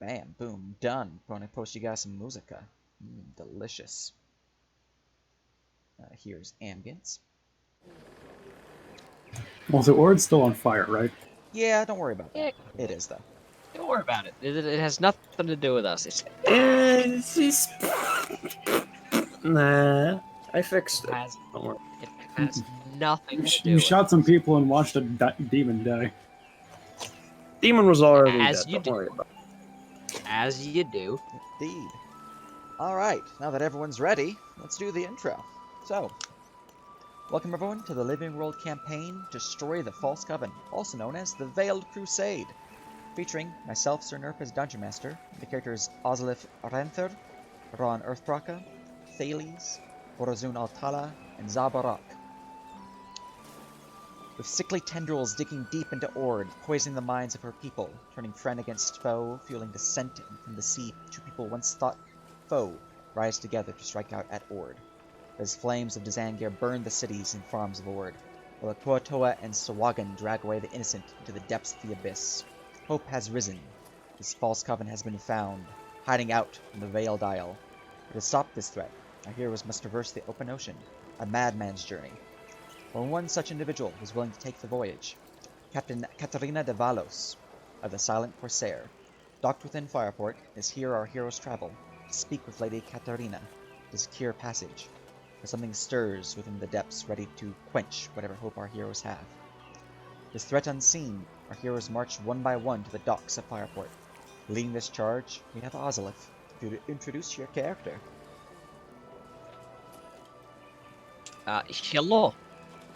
Bam, boom, done. Gonna post you guys some musica. Delicious. Here's ambience. Well, the Ord's still on fire, right? Yeah, don't worry about that. Yeah, It is, though. don't worry about it. It has nothing to do with us. It's just... Nah, I fixed it. Has Don't worry. it has nothing to do You with shot us. some people and watched a demon die. Demon was already As dead. you Don't do. worry about As you do. Indeed. Alright, now that everyone's ready, let's do the intro. So, welcome everyone to the Living World campaign, Destroy the False Coven, also known as the Veiled Crusade, featuring myself, Sir Nerp, as Dungeon Master, the characters Ozlif Renther, Ron Earthbraka, Thales, Borazun Altala, and Zabarak. With sickly tendrils digging deep into Ord, poisoning the minds of her people, turning friend against foe, fueling dissent, and from the sea, two people once thought foe rise together to strike out at Ord. As flames of Dazangir burn the cities and farms of Ord, while the Kuatoa and Sawagan drag away the innocent into the depths of the abyss. Hope has risen. This false coven has been found, hiding out in the Veiled Isle. But to stop this threat, our heroes must traverse the open ocean, a madman's journey. When one such individual was willing to take the voyage, Captain Katarina de Valos, of the Silent Corsair, docked within Fireport, is here our heroes travel, to speak with Lady Katarina, to secure passage, for something stirs within the depths ready to quench whatever hope our heroes have. This threat unseen, our heroes march one by one to the docks of Fireport. Leading this charge, we have Ozlif, to introduce your character. Hello.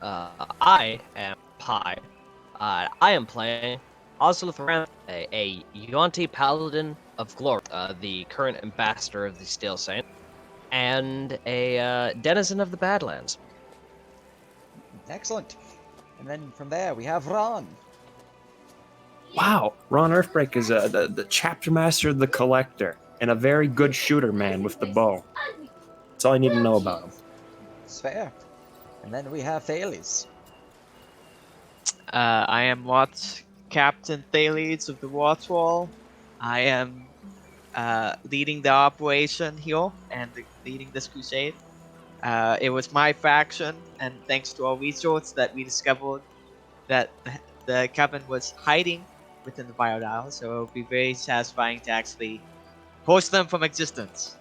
I am Pi. I am playing Ozlith Ran, a Yuanti Paladin of Glory, the current ambassador of the Steel Saint, and a denizen of the Badlands. Excellent. And then from there, we have Ron. it. Wow, Ron Earthbreak is the chapter master of the Collector, and a very good shooter man with the bow. That's all I need to know about him. It's fair. And then we have Thales. I am Captain Thales of the Wattwall. I am leading the operation here and leading this crusade. It was my faction, and thanks to our resource, that we discovered that the coven was hiding within the Biodile, so it will be very satisfying to actually force them from existence.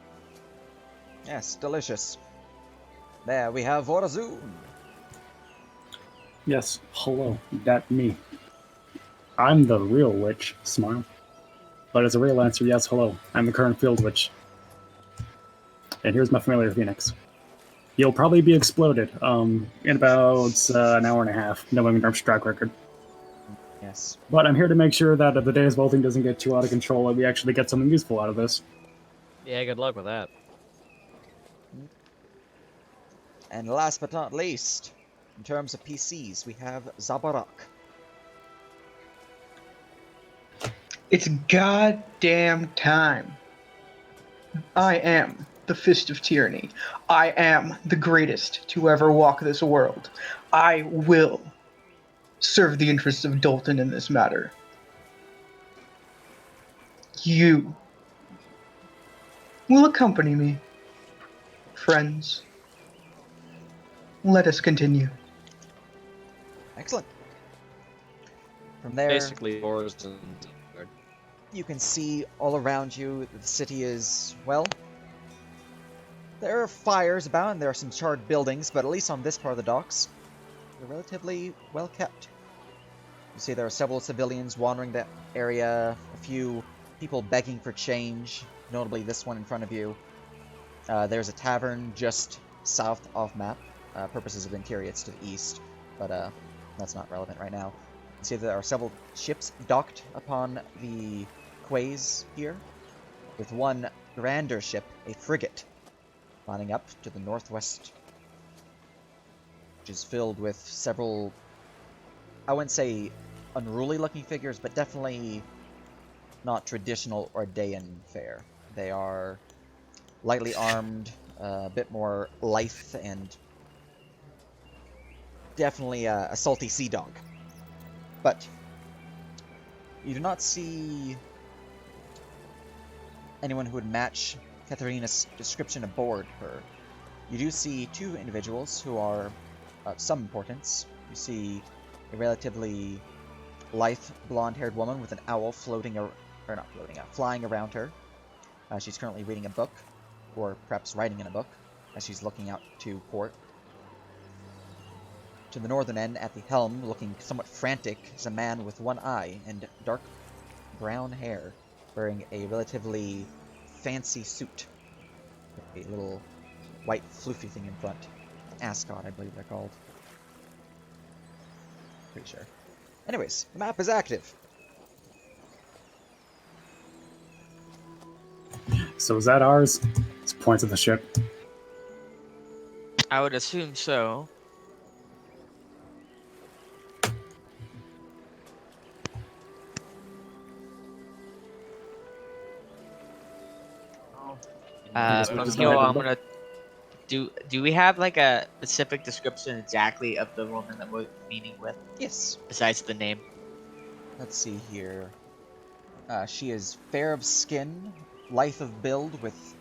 Yes, delicious. There we have Vorazun. Yes, hello, that me. I'm the real witch, smile. But as a real answer, yes, hello, I'm the current field witch. And here's my familiar Phoenix. You'll probably be exploded in about an hour and a half, knowing Nerf's track record. Yes. But I'm here to make sure that if the day's vaulting doesn't get too out of control, that we actually get something useful out of this. Yeah, good luck with that. And last but not least, in terms of PCs, we have Zabarak. It's goddamn time. I am the Fist of Tyranny. I am the greatest to ever walk this world. I will serve the interests of Dalton in this matter. You will accompany me, friends. Let us continue. Excellent. From there, Basically, yours and you can see all around you the city is, well, there are fires about and there are some charred buildings, but at least on this part of the docks, they're relatively well kept. You see there are several civilians wandering the area, a few people begging for change, notably this one in front of you. There's a tavern just south of map. Purposes of interior, it's to the east, but that's not relevant right now. You see there are several ships docked upon the quays here, with one grander ship, a frigate, lining up to the northwest, which is filled with several, I wouldn't say unruly-looking figures, but definitely not traditional Ordaean fare. They are lightly armed, a bit more lithe, and definitely a salty sea dog. But you do not see anyone who would match Katharina's description aboard her. You do see two individuals who are of some importance. You see a relatively lithe, blonde-haired woman with an owl flying around her. She's currently reading a book, or perhaps writing in a book, as she's looking out to port. To the northern end, at the helm, looking somewhat frantic, is a man with one eye and dark brown hair, wearing a relatively fancy suit. A little white floofy thing in front. Ascot, I believe they're called. Pretty sure. Anyways, the map is active. So is that ours? It's points of the ship. I would assume so. Yes, we From just here, don't have I'm a gonna do we have like a specific description exactly of the woman that we're meeting with, Yes. besides the name? Let's see here. She is fair of skin, lithe of build, with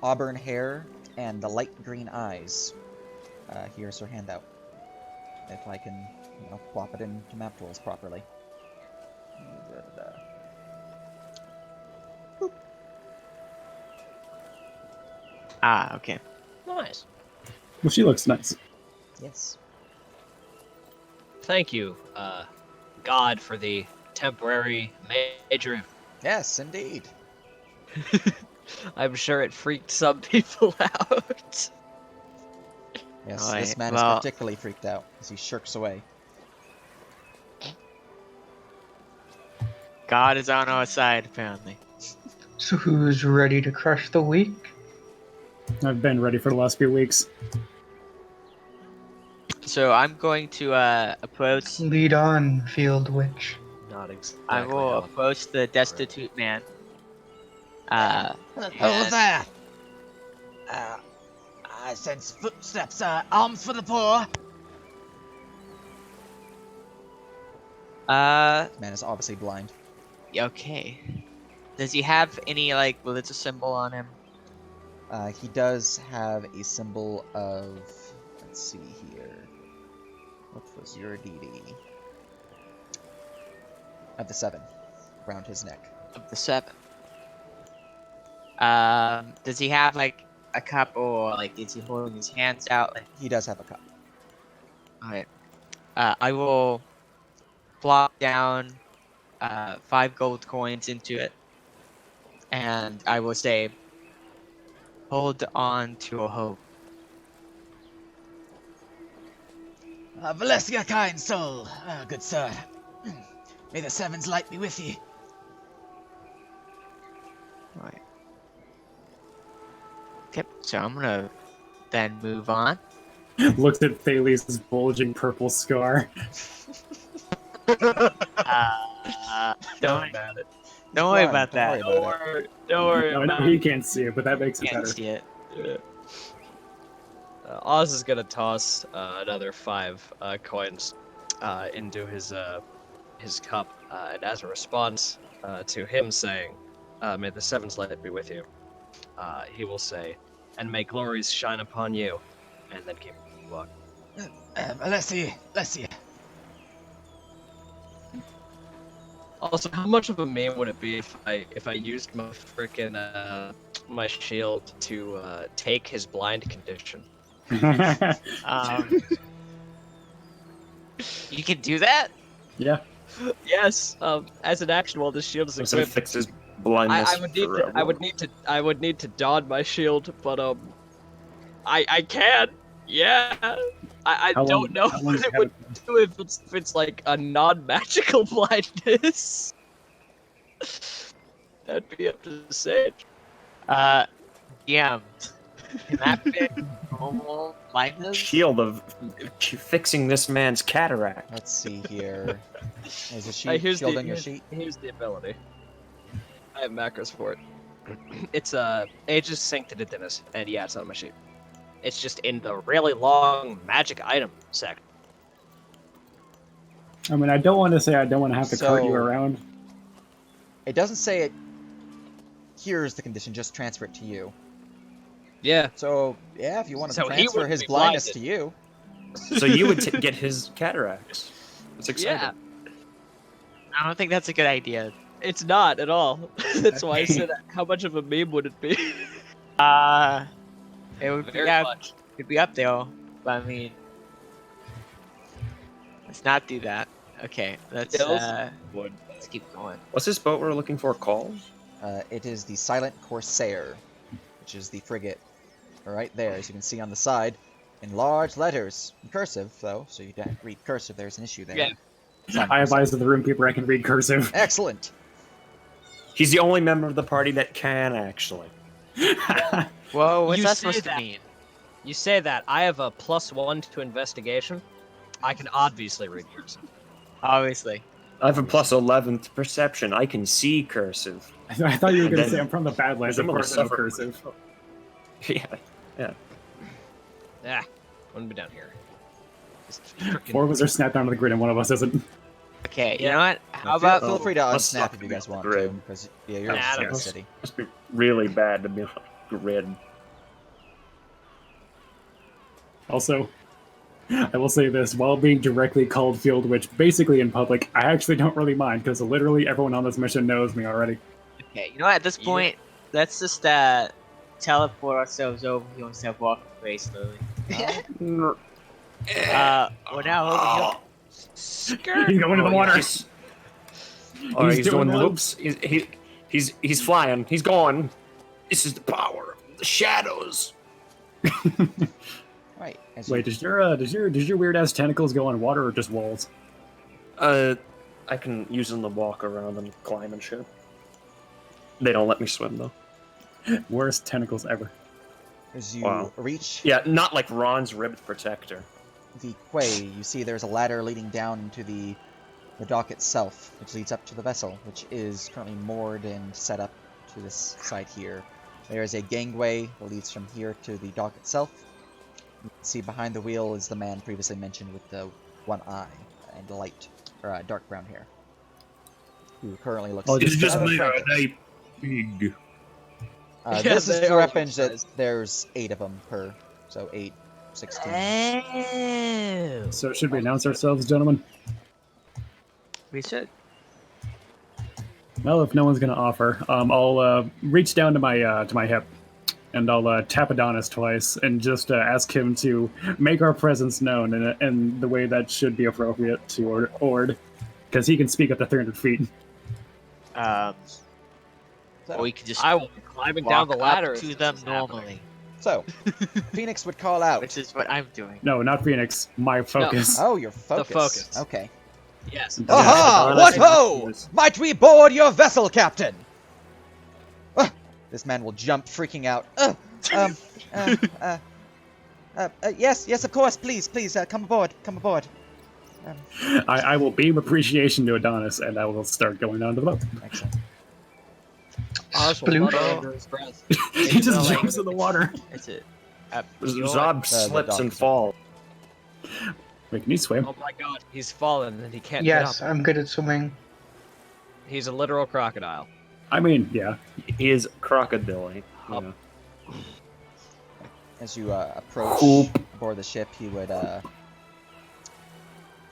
auburn hair and the light green eyes. Here's her handout. If I can, plop it into map tools properly. Boop. Ah, okay. Nice. Well, she looks nice. Yes. Thank you, God, for the temporary major. Yes, indeed. I'm sure it freaked some people out. Yes, Alright, this man well- is particularly freaked out as he shirks away. God is on our side, apparently. So who's ready to crush the weak? I've been ready for the last few weeks. So I'm going to approach. Lead on, Field Witch. Not exactly. I will how- approach the destitute man. And- there! I sense footsteps. Arms for the poor. This man is obviously blind. Okay. Does he have any like religious symbol on him? He does have a symbol of... Let's see here. What was your DD? Of the 7. Around his neck. Of the 7. Does he have like a cup, or like is he holding his hands out? Like, He does have a cup. alright. I will plop down 5 gold coins into it, and I will say, "Hold on to a hope." Bless your kind soul, good sir. May the Seven's light be with you. Right. Okay, so I'm gonna then move on. Looked at Thales' bulging purple scar. Don't Don't worry about that. Don't worry No, about no, he can't see it, but that makes it Can't better. see it. it. Oz is gonna toss another 5 coins into his cup, and as a response to him saying, "May the Seven's light be with you," he will say, "And may glories shine upon you," and then keep walking. Bless you, bless you. Also, how much of a meme would it be if I used my frickin' my shield to take his blind condition? Um, you can do that? Yeah. Yes. As an action while this shield is So it equipped, fixes blindness. I would need to don my shield, but I can. Yeah. I How don't know how long what does it it would have- do if it's like a non-magical blindness. That'd be up to the sage. Yeah. Can that fit normal blindness? Shield of fixing this man's cataract. Let's see here. There's a Here's shield the, on your here's- sheet. Here's the ability. I have macros for it. It's Aegis Sanctitudinous, and yeah, it's on my sheet. It's just in the really long magic item section. I mean, I don't want to say I don't want to have to cart you So- around. It doesn't say it hears the condition, just transfer it to you. Yeah. So, yeah, if you want to So he transfer wouldn't his be blindness blinded. to you. So you would get his cataracts. It's exciting. Yeah. I don't think that's a good idea. It's not at all. That's why I said, how much of a meme would it be? It would be Very yeah, much. it'd be up there. But I mean, let's not do that. Okay, let's Kills would. let's keep going. What's this boat we're looking for called? It is the Silent Corsair, which is the frigate right there, as you can see on the side, in large letters. In cursive, though, so you don't read cursive. There's an issue there. Yeah. Silent I have Corsair. eyes of the room keeper. I can read cursive. Excellent. He's the only member of the party that can actually. Whoa, what's You that say supposed to that. mean? You say that. I have a +1 to investigation. I can obviously read cursive. Obviously. I have a +11 to perception. I can see cursive. I thought you were going to And say then- I'm from the Badlands. Of Someone course, I know suffer- cursive. Yeah. Ah, wouldn't be down here. Just frickin- Four of us are snapped onto the grid, and one of us isn't. Okay, you Yeah. know what? How Feel, about feel free to let's unsnap stop if you guys the want grid. to, because yeah, you're Nah, in the that's- city. Must be really bad to be on a grid. Also, I will say this, while being directly called Field Witch, basically in public, I actually don't really mind, because literally everyone on this mission knows me already. okay, you know what? At this Yeah. point, let's just teleport ourselves over here instead of walking very slowly. We're now over here. Skirt. He's going to the water! He's doing doing loops. He's flying. He's going. This is the power of the shadows. Right. As Wait, does your weird ass tentacles go on water or just walls? I can use them to walk around and climb and shit. They don't let me swim though. Worst tentacles ever. as you Wow. reach Yeah, not like Ron's ribbed protector. the quay, you see there's a ladder leading down into the dock itself, which leads up to the vessel, which is currently moored and set up to this side here. There is a gangway that leads from here to the dock itself. You can see behind the wheel is the man previously mentioned with the one eye and light, or dark brown hair, who currently looks. Oh, just- rather frantic. big. Yeah, This is they the are weapons that size. there's 8 of them per, so 8, 16. Oh. So should we announce ourselves, gentlemen? We should. Well, if no one's gonna offer, I'll reach down to my hip, and I'll tap Adonis twice, and just ask him to make our presence known in the way that should be appropriate to Ord, because he can speak up to 300 feet. So, We could just I will be climbing walk down the ladder up as to this them is happening. normally, so Phoenix would call out. which is what I'm doing. No, not Phoenix. My focus. Oh, your focus. focus. Okay. Yes. Aha! Adonis What and ho! Adonis. Might we board your vessel, Captain? This man will jump, freaking out. Yes, of course. Please, come aboard. I will beam appreciation to Adonis, and I will start going down to the boat. Excellent. Ours will Sploosh. mutter under his breath. He just like- jumps in the water. It's it. Zob the slips and dock. falls. Wait, can you swim? Oh my god, he's fallen and he can't Yes, get up. I'm good at swimming. He's a literal crocodile. I mean, yeah. He is crocodile. Up. Yeah. As you approach Coop. aboard the ship, he would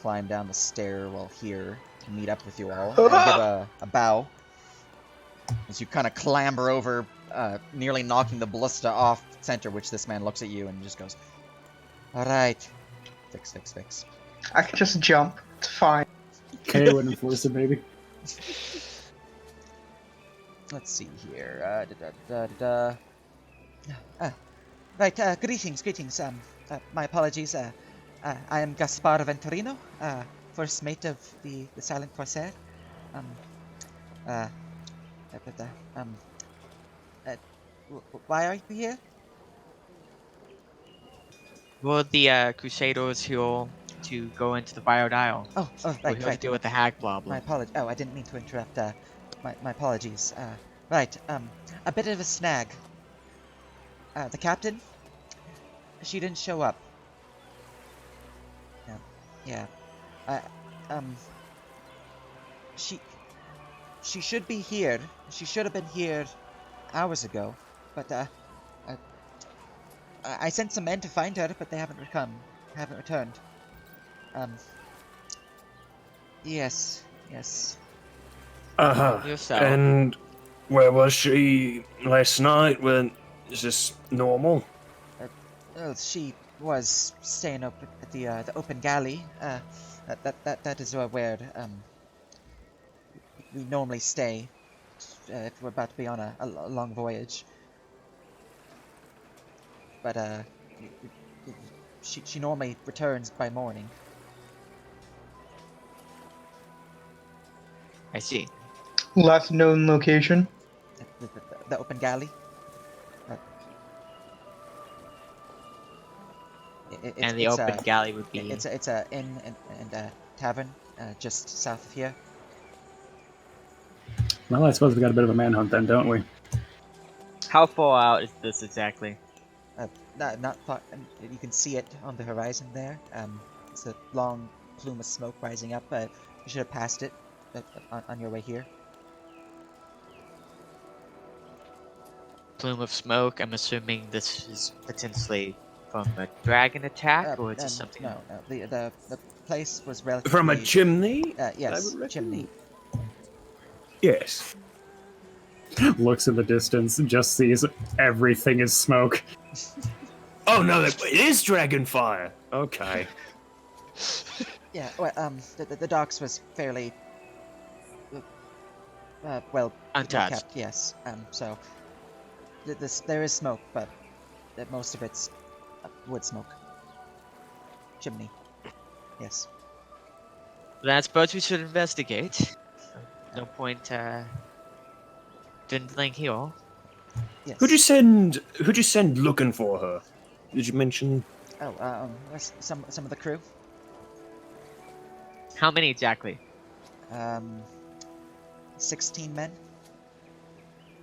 climb down the stairwell here to meet up with you all and give a bow. As you kind of clamber over, nearly knocking the ballista off center, which this man looks at you and just goes, "All right, fix." I can just jump. It's fine. KO and enforcer, baby. Let's see here. Right, greetings. My apologies. I am Gaspar Venturino, first mate of the Silent Corsair. Why are you here? We're the Crusaders here to go into the Biode Isle. Oh, We have to right. deal with the hag My problem. apologies. Oh, I didn't mean to interrupt. My apologies. Right. A bit of a snag. The captain. She didn't show up. Yeah. She should be here. She should have been here hours ago, but I sent some men to find her, but they haven't returned. Yes, yes. Uh-huh. Yourself. And where was she last night? Is this normal? Well, she was staying up at the open galley. That is where we normally stay if we're about to be on a long voyage. But she normally returns by morning. I see. Last known location. At the open galley. And the open galley would be. It's a inn and a tavern just south of here. Well, I suppose we got a bit of a manhunt then, don't we? How far out is this exactly? Not far. You can see it on the horizon there. It's a long plume of smoke rising up. You should have passed it on your way here. Plume of smoke. I'm assuming this is potentially from a dragon attack, or is this something? No. The place was relatively. From a chimney? Yes, I would chimney. Yes. Looks in the distance, just sees everything is smoke. Oh no, it is dragon fire. Okay. Yeah. Well, the docks was fairly. Well Untouched. kept. Yes. So. There is smoke, but most of it's wood smoke. Chimney. Yes. Then I suppose we should investigate. No point dwindling here. Yes. Who'd you send looking for her? Did you mention? Oh, some of the crew. How many exactly? 16 men.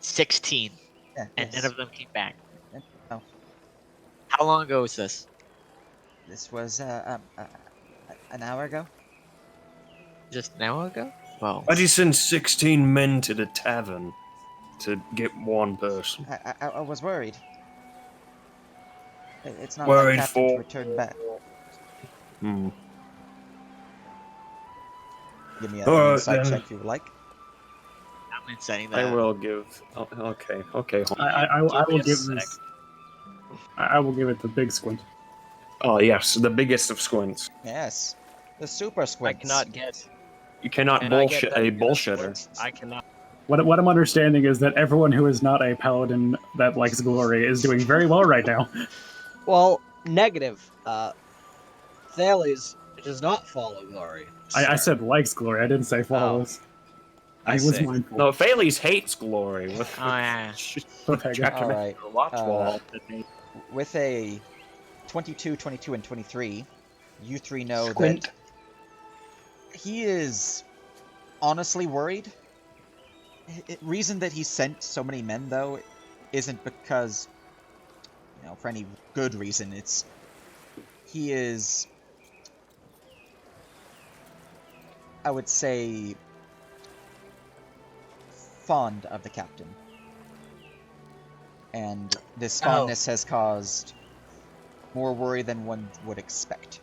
16. Yeah. And yes. none of them came back. No. How long ago was this? This was an hour ago. Just an hour ago? Well, Why'd you send 16 men to the tavern to get one person? I was worried. It's not Worried like captain to for- return back. Hmm. Give me All an right, insight then. check if you would like. I'm saying I that. will give. Oh, okay. I Give will me a give sec. this. I will give it the big squint. Oh yes, the biggest of squints. Yes. The super squints. I cannot get. You cannot Can I get bullshit that a kind of bullshitter. squint? I cannot. What I'm understanding is that everyone who is not a paladin that likes glory is doing very well right now. Well, negative. Thales does not follow glory. I sir. said likes glory. I didn't say follows. I was see. mindful. No, Thales hates glory. With Oh, yeah. Cliffhanger. All right. Watch wall. With a 22, 22, and 23, you three know Squint. that he is honestly worried. Reason that he sent so many men, though, isn't because, for any good reason. He is, I would say, fond of the captain. And this fondness has caused more worry than one would expect.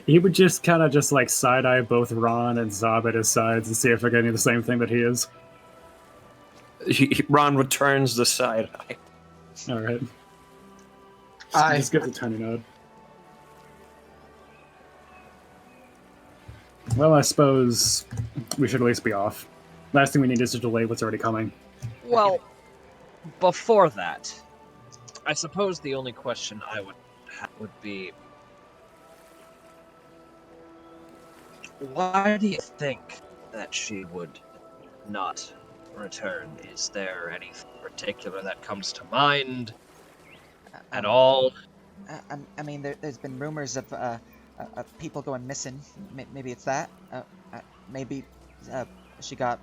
He would just kind of just like side eye both Ron and Zob at his sides and see if they're getting the same thing that he is. Ron returns the side eye. All right. I Just gives a tiny nod. Well, I suppose we should at least be off. Last thing we need is to delay what's already coming. Well, before that, I suppose the only question I would have would be, why do you think that she would not return? Is there anything particular that comes to mind at all? I mean, there's been rumors of people going missing. Maybe it's that. Maybe she got.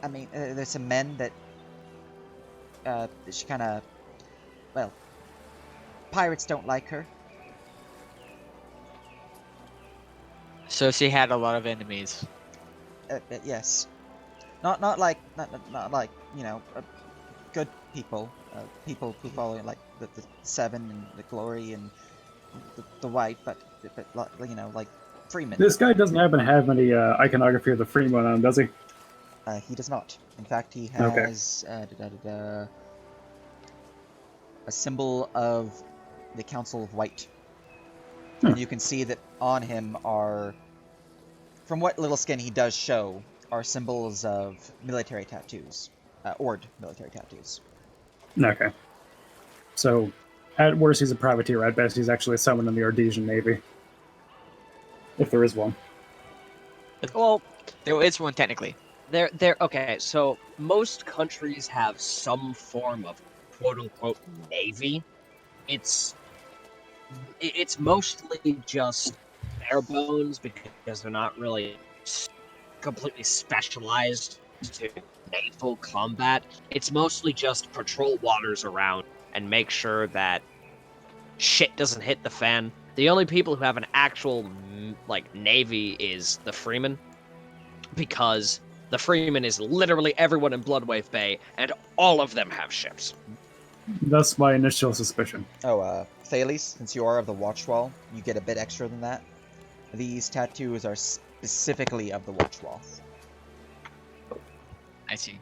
I mean, there's some men that she kind of. Well, pirates don't like her. So she had a lot of enemies. Yes, not like good people, people who follow like the Seven and the Glory and the White, but you know, like Freeman. This guy doesn't happen to have any iconography of the Freeman on, does he? He does not. In fact, he Okay. has a symbol of the Council of White. And you can see that on him are, from what little skin he does show, are symbols of military tattoos. Ord military tattoos. Okay. So, at worst, he's a privateer. At best, he's actually someone in the Ardesian Navy. If there is one. Well, There is one technically. they're okay. So most countries have some form of quote unquote navy. It's mostly just bare bones because they're not really completely specialized to naval combat. It's mostly just patrol waters around and make sure that shit doesn't hit the fan. The only people who have an actual like navy is the Freeman, because the Freeman is literally everyone in Bloodwave Bay, and all of them have ships. That's my initial suspicion. Oh, Thales, since you are of the Watchwall, you get a bit extra than that. These tattoos are specifically of the Watchwall. I see.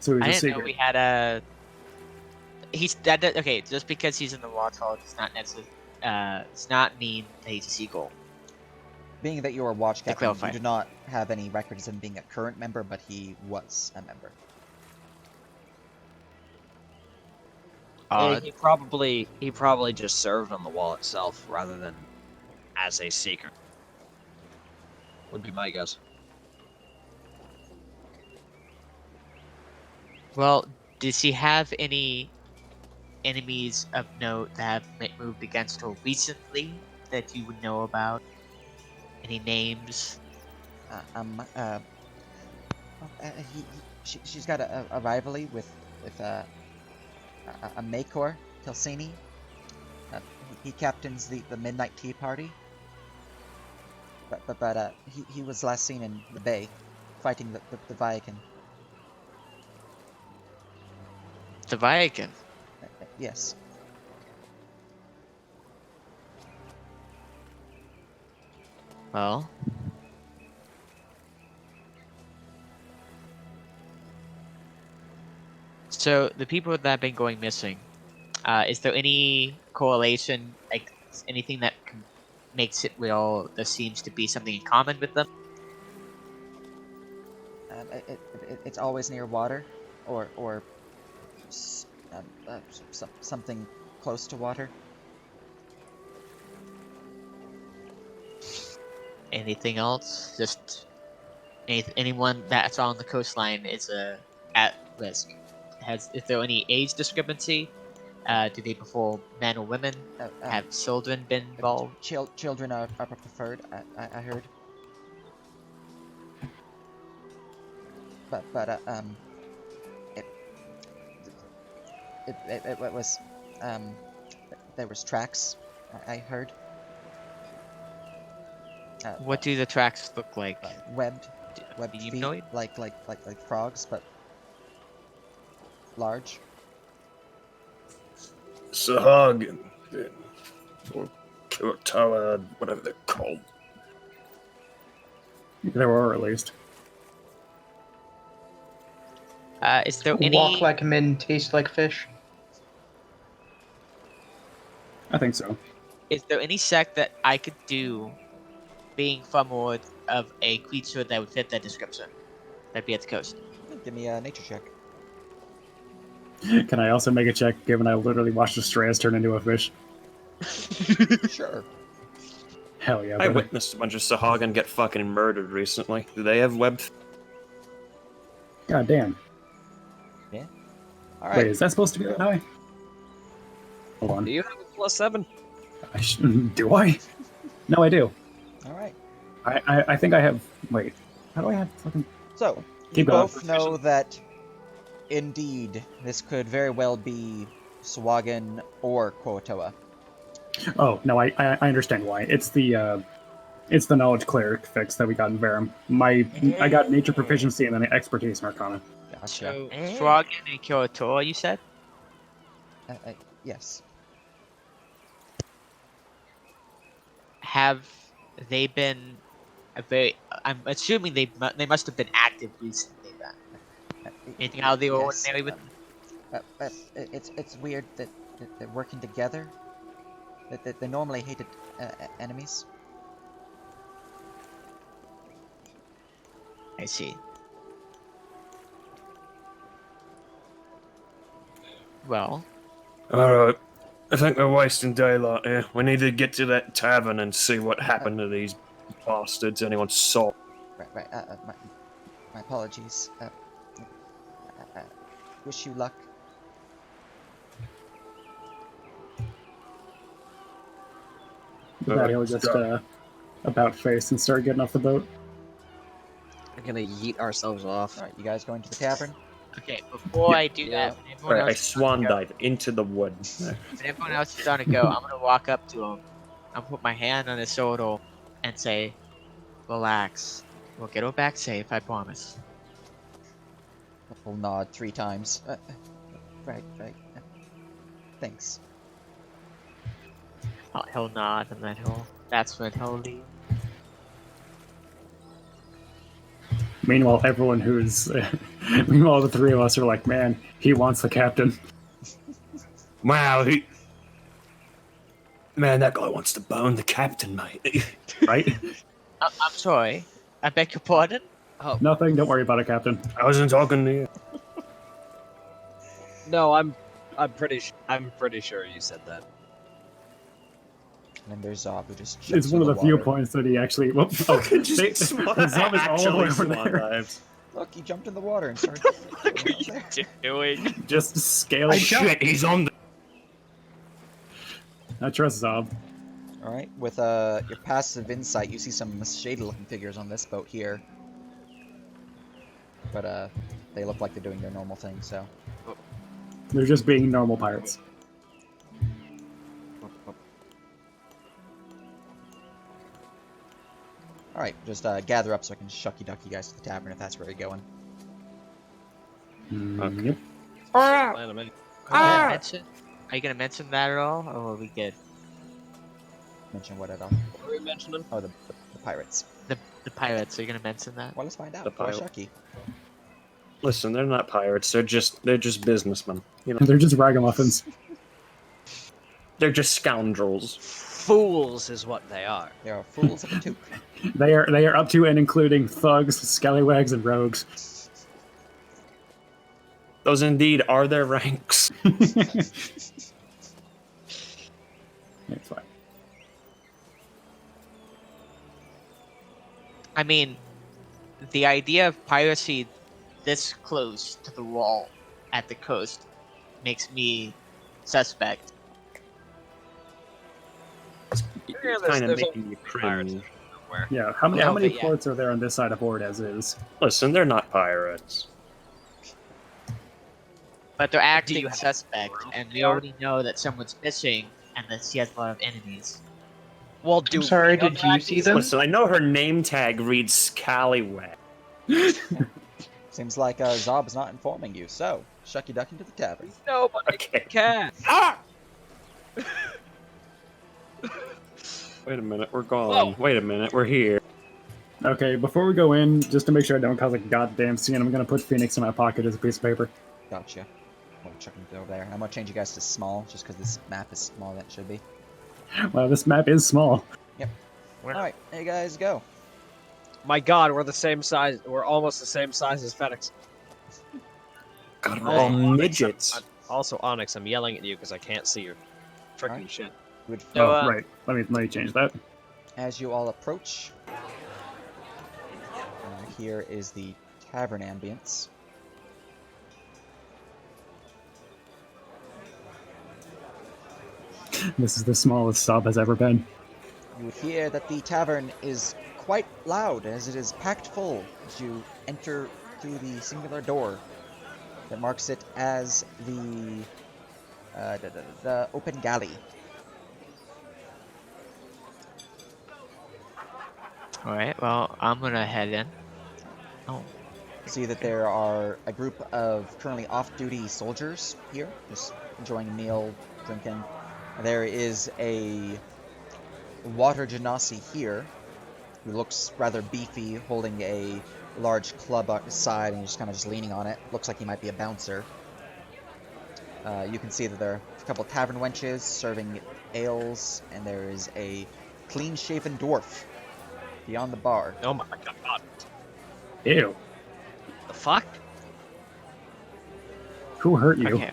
So he's I a didn't secret. know we had a. Okay. Just because he's in the Watchwall does not necessarily does not mean that he's a seagull. Being that you are Watch To Captain, clarify. you do not have any records of him being a current member, but he was a member. He probably just served on the wall itself rather than as a seeker. Would be my guess. Well, does he have any enemies of note that have moved against her recently that you would know about? Any names? She's got a rivalry with a Makor, Telsini. He captains the Midnight Tea Party. But he was last seen in the bay, fighting the Viakin. The Viakin. Yes. Well. So the people that have been going missing, is there any correlation, like anything that makes it real? There seems to be something in common with them. It's always near water, or something close to water. Anything else? Just anyone that's on the coastline is at risk. Is there any age discrepancy? Do they prefer men or women? Have children been involved? Children are preferred. I heard. But it was there was tracks. I heard. What do the tracks look like? Webbed You feet, know it? like frogs, but large. Sahag or Kurtala, whatever they're called. There were, at least. Is there Walk any? like men, taste like fish. I think so. Is there any sect that I could do, being Fumord, of a creature that would fit that description? That'd be at the coast. Give me a nature check. Can I also make a check, given I literally watched Astraeus turn into a fish? Sure. Hell yeah, I brother. witnessed a bunch of Sahagan get fucking murdered recently. Do they have webbed? God damn. All right. Wait, is that supposed to be that high? Hold on. Do you have a +7? Do I? No, I do. All right. I think I have. Wait, how do I have fucking? So you Keep going. both know that indeed this could very well be Swagan or Quotoa. Oh no, I understand why. It's the knowledge cleric fix that we got in Verum. I got nature proficiency and then expertise in Arcana. Gotcha. So, Eh. Froggen and Kyoto, you said? Yes. Have they been a very? I'm assuming they must have been active recently then. Anything out of the Yes, ordinary with? it's weird that they're working together. That they're normally hated enemies. I see. Well, Alright. I think we're wasting daylight here. We need to get to that tavern and see what happened to these bastards anyone saw. Right. My apologies. Wish you luck. With that, he'll just about face and start getting off the boat. We're gonna yeet ourselves off. All right, you guys going to the tavern? okay. Before I do that, when everyone Alright, I else is on swan the go, dive into the wood. when everyone else is on to go, I'm gonna walk up to him. I'm gonna put my hand on his shoulder and say, "Relax. We'll get her back safe. I promise." He'll nod 3 times. Right. Thanks. He'll nod and then that's when he'll leave. Meanwhile, everyone who's meanwhile the three of us are like, man, he wants the captain. Wow, man, that guy wants to bone the captain, mate. Right? I'm sorry. I beg your pardon. Nothing. Don't worry about it, Captain. I wasn't talking to you. No, I'm pretty sure you said that. And then there's Zob, who just It's jumps one of in the few water. points that he actually. Well, Zob is all the way over there. Look, he jumped in the water and started. What are you doing? Just scale. I Shit, he's on the. I trust Zob. All right, with your passive insight, you see some shady-looking figures on this boat here, but they look like they're doing their normal thing. So, They're just being normal pirates. all right, just gather up so I can shucky duck you guys to the tavern if that's where you're going. Yep. Plan of it. Are you gonna mention that at all, or are we good? Mention what at all? What were we mentioning? Oh, the pirates. The pirates. Are you gonna mention that? Well, let's find out. The Go pirate. Shucky. Listen, they're not pirates. They're just businessmen. You know, They're just ragamuffins. they're just scoundrels. Fools is what they are. They are fools of a toque. They are up to and including thugs, scallywags, and rogues. Those indeed are their ranks. It's fine. I mean, the idea of piracy this close to the wall at the coast makes me suspect. Yeah, Kind of there's making you pirates cringe. everywhere. Yeah. How No, many but yeah. ports are there on this side of Ord as is? Listen, they're not pirates. But they're acting have suspect, and we already know that someone's missing and that she has a lot of enemies. Well, do I'm sorry, we know did they're you acting see them? Listen, I know her name tag reads Scallywag. Seems like Zob is not informing you. So, shucky duck into the tavern. Nobody Okay. can. Ah! Wait a minute, we're gone. Whoa. Wait a minute, we're here. Okay, before we go in, just to make sure I don't cause a goddamn scene, I'm gonna put Phoenix in my pocket as a piece of paper. Gotcha. We'll chuck him over there. I'm gonna change you guys to small, just because this map is smaller than it should be. Wow, this map is small. All right, there you guys go. My God, we're the same size. We're almost the same size as Fenix. God, we're Oh, all Onyx, midgets. Also, Onyx, I'm yelling at you because I can't see your freaking Alright. shit. Good. So, Oh, right. Let me change that. As you all approach, here is the tavern ambience. This is the smallest Zob has ever been. You would hear that the tavern is quite loud as it is packed full as you enter through the singular door that marks it as the open galley. Alright, well, I'm gonna head in. Oh. See that there are a group of currently off-duty soldiers here, just enjoying a meal, drinking. There is a water genasi here, who looks rather beefy, holding a large club at his side and just kind of just leaning on it. Looks like he might be a bouncer. You can see that there are a couple tavern wenches serving ales, and there is a clean-shaven dwarf beyond the bar. Oh my god. Ew. The fuck? Who hurt you? Okay.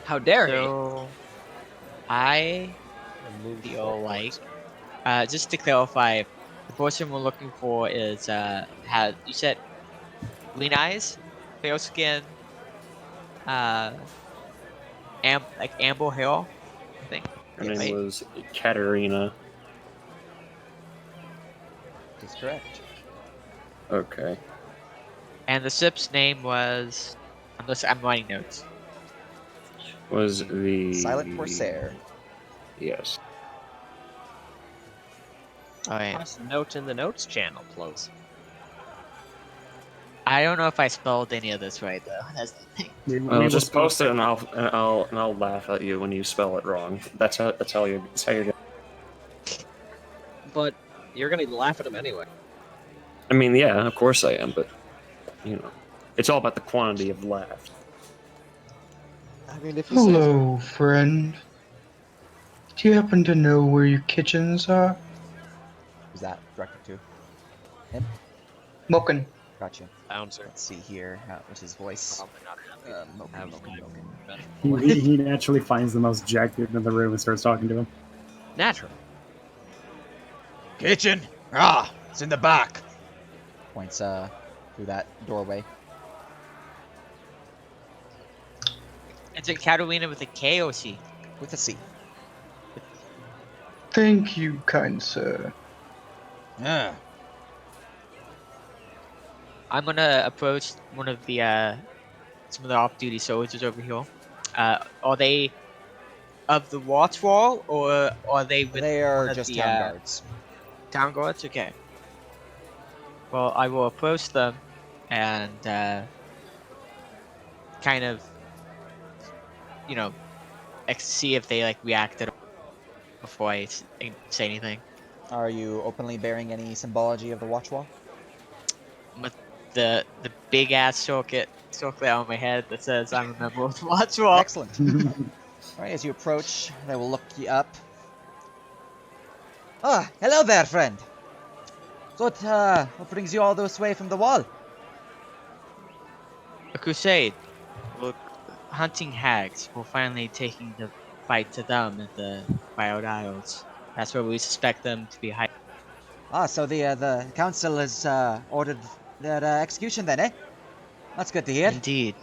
How dare you? So, I feel like, just to clarify, the person we're looking for is, had, you said, green eyes, pale skin, like amber hair, I think. Her name Right? was Katerina. That's correct. Okay. And the ship's name was, unless I'm writing notes. Was the Silent Corsair. Yes. Alright. Toss a note in the notes channel, please. I don't know if I spelled any of this right, though. That's the thing. Well, just post it and I'll laugh at you when you spell it wrong. That's how you're doing. But you're gonna laugh at him anyway. I mean, yeah, of course I am, but you know, it's all about the quantity of laughs. I mean, if you say so. Hello, friend. Do you happen to know where your kitchens are? Who's that directed to? Him? Moken. Gotcha. Bouncer. Let's see here. What's his voice? Probably not happy. Moken, Have Moken, Moken. He naturally finds the most jacked dude in the room and starts talking to him. Natural. Kitchen? Ah, it's in the back. Points through that doorway. Is it Catalina with a K or C? With a C. Thank you, kind sir. Yeah. I'm gonna approach one of the some of the off-duty soldiers over here. Are they of the watch wall, or are they with They one are of just the, town guards. town guards? Okay. Well, I will approach them and kind of, you know, see if they like reacted before I say anything. Are you openly bearing any symbology of the watch wall? The big ass circlet on my head that says I'm a member of the watch wall. Excellent. Alright, as you approach, they will look you up. Ah, hello there, friend. So what brings you all this way from the wall? A crusade. We're hunting hags. We're finally taking the fight to them at the Wild Isles. That's where we suspect them to be hiding. Ah, so the council has ordered their execution then, eh? That's good to hear. Indeed.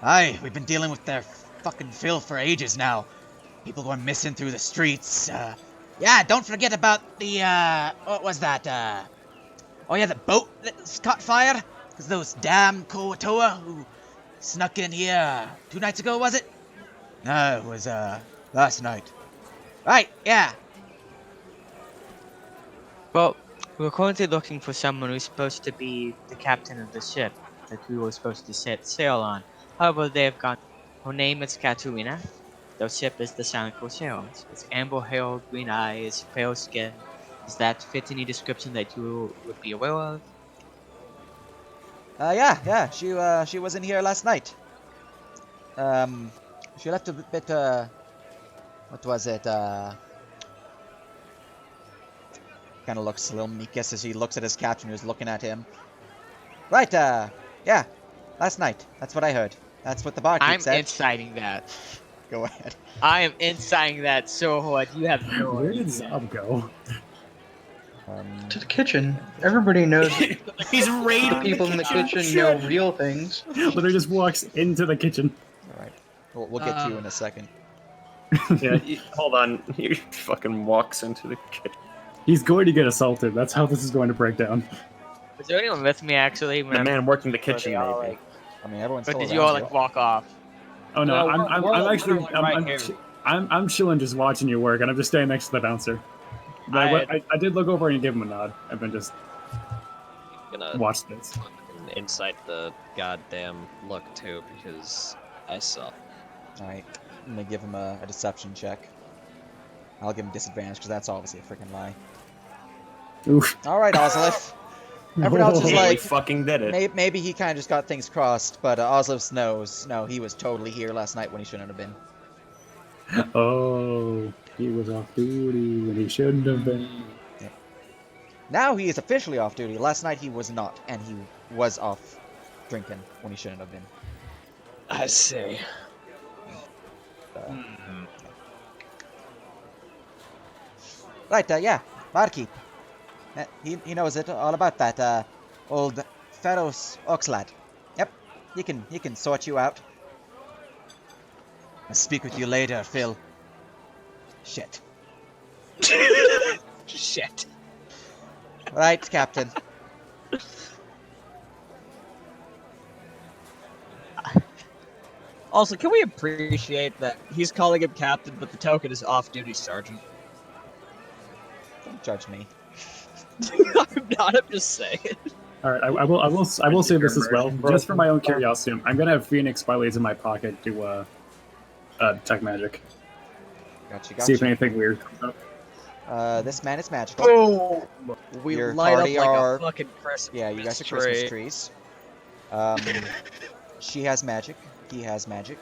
Aye, we've been dealing with their fucking filth for ages now. People going missing through the streets. Yeah, don't forget about the, what was that, oh yeah, the boat that caught fire? Because those damn Koatoa who snuck in here 2 nights ago, was it? No, it was, last night. Right, yeah. Well, we're currently looking for someone who's supposed to be the captain of the ship that we were supposed to set sail on. However, they've gone. Her name is Katerina. Their ship is the Silent Corsairs. It's amber hair, green eyes, pale skin. Does that fit any description that you would be aware of? Yeah, she was in here last night. She left a bit, what was it, kind of looks a little meekus as he looks at his captain who's looking at him. Right, yeah, last night. That's what I heard. That's what the barkeep I'm said. inciting that. Go ahead. I am inciting that so hard. You have no Where idea. did Zob go? To the kitchen. Everybody knows that He's the raiding people in the kitchen know real things. Literally just walks into the kitchen. Alright. We'll get to you in a second. Yeah, hold on. He fucking walks into the kitchen. He's going to get assaulted. That's how this is going to break down. Was there anyone with me actually? When The I'm- man working the or they kitchen, all, maybe. like- I mean, everyone's Or still did you all around like walk off? Oh no, No, I'm we're actually literally right here. I'm chilling, just watching you work, and I'm just standing next to the bouncer. But I did look over and give him a nod. I've been just Gonna watch this. on the insight the goddamn look too, because I suck. Alright, I'm gonna give him a deception check. I'll give him disadvantage because that's obviously a freaking lie. Oof. Alright, Ozlif. Everyone else is He like, really fucking did it. maybe he kind of just got things crossed, but Ozlif knows. No, he was totally here last night when he shouldn't have been. Oh, he was off duty when he shouldn't have been. Now he is officially off duty. Last night he was not, and he was off drinking when he shouldn't have been. I see. Right, yeah, Barkeep. He knows it all about that old Pharaoh's Oxlad. Yep, he can sort you out. I'll speak with you later, Phil. Shit. Shit. Right, Captain. Also, can we appreciate that he's calling him captain, but the token is off-duty sergeant? Don't judge me. I'm not. I'm just saying. All right, I will say this as well, just for my own curiosity. I'm gonna have Phoenix Spylays in my pocket to detect magic. Gotcha. See if anything weird comes up. This man is magical. Oh, we Your light up party like are- a fucking Christmas Yeah, you guys are tree. Christmas trees. She has magic. He has magic.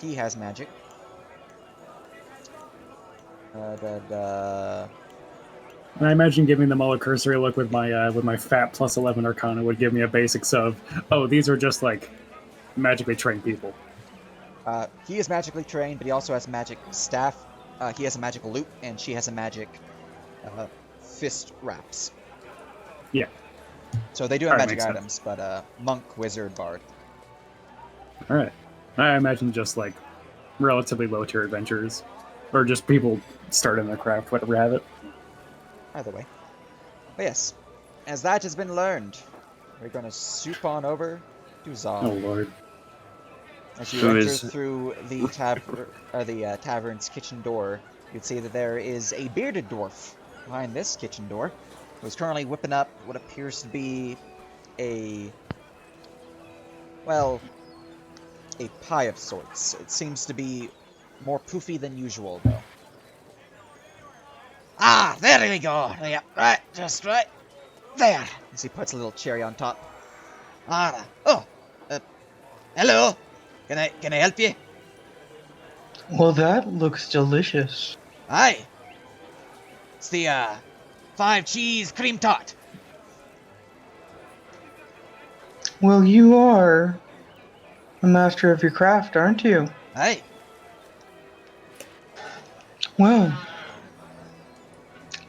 He has magic. And I imagine giving them all a cursory look with my fat plus 11 Arcana would give me a basics of, oh, these are just like magically trained people. He is magically trained, but he also has magic staff. He has a magical loop, and she has a magic fist wraps. Yeah. So they do have Alright, magic makes sense. items, but monk, wizard, bard. All right. I imagine just like relatively low tier adventurers, or just people starting their craft, whatever have it. Either way. But yes, as that has been learned, we're going to soup on over to Zod. Oh lord. As you Who enter is- through the tavern's kitchen door, you'd see that there is a bearded dwarf behind this kitchen door, who's currently whipping up what appears to be a pie of sorts. It seems to be more poofy than usual, though. Ah, there we go. Yeah, right, just right there. As he puts a little cherry on top. Hello. Can I help you? Well, that looks delicious. Aye. It's the 5 cheese cream tart. Well, you are a master of your craft, aren't you? Aye. Well,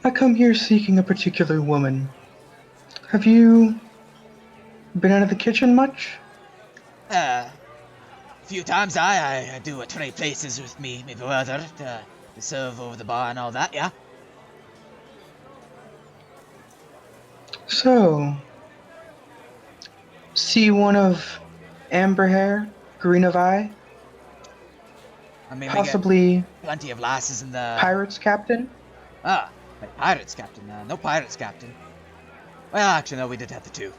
I come here seeking a particular woman. Have you been out of the kitchen much? A few times I do trade places with me brother to serve over the bar and all that, yeah? So, see one of amber hair, green of eye, I mean, we get possibly plenty of lasses in the... pirates captain? Ah, pirates captain. No pirates captain. Well, actually, no, we did have the 2.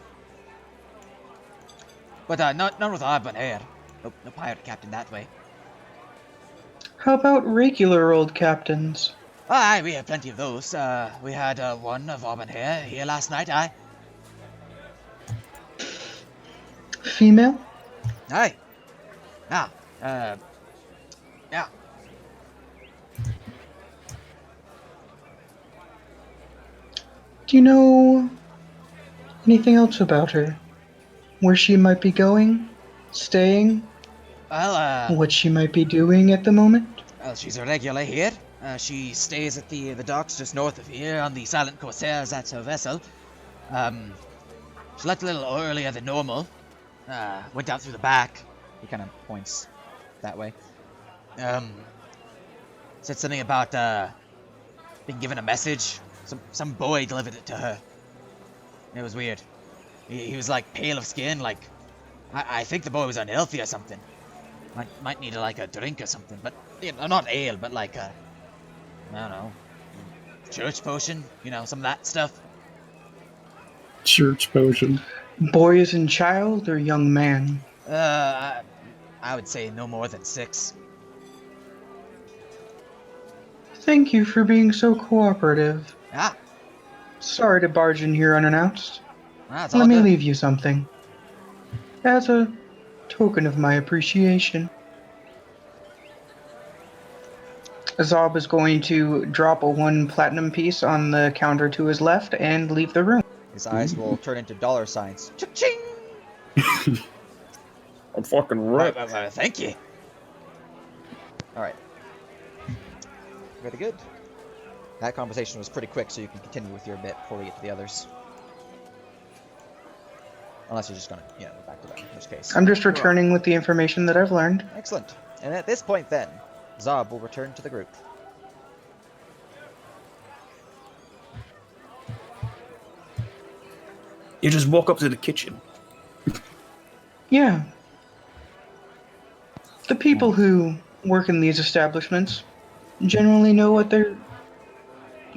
But none with auburn hair. No pirate captain that way. How about regular old captains? Aye, we have plenty of those. We had one of auburn hair here last night, aye. Female? Aye. Now, yeah. Do you know anything else about her? Where she might be going? Staying? Well, What she might be doing at the moment? well, she's a regular here. She stays at the docks just north of here on the Silent Corsairs. That's her vessel. She left a little earlier than normal. Went out through the back. He kind of points that way. Said something about being given a message. Some boy delivered it to her. It was weird. He was like pale of skin, like I think the boy was unhealthy or something. Might need like a drink or something, but not ale, but like a, I don't know, church potion. You know, some of that stuff. Church potion. Boy as in child or young man? Uh, I would say no more than 6. Thank you for being so cooperative. Ah, Sorry to barge in here unannounced. that's Let all me good. leave you something. As a token of my appreciation. Zob is going to drop a 1 platinum piece on the counter to his left and leave the room. His eyes will turn into dollar signs. Cha-ching! I'm fucking right. Thank you. Alright. Very good. That conversation was pretty quick, so you can continue with your bit before we get to the others. Unless you're just gonna, go back to them, in which case. I'm just returning with the information that I've learned. Excellent. And at this point then, Zob will return to the group. You just walk up to the kitchen. Yeah. The people who work in these establishments generally know what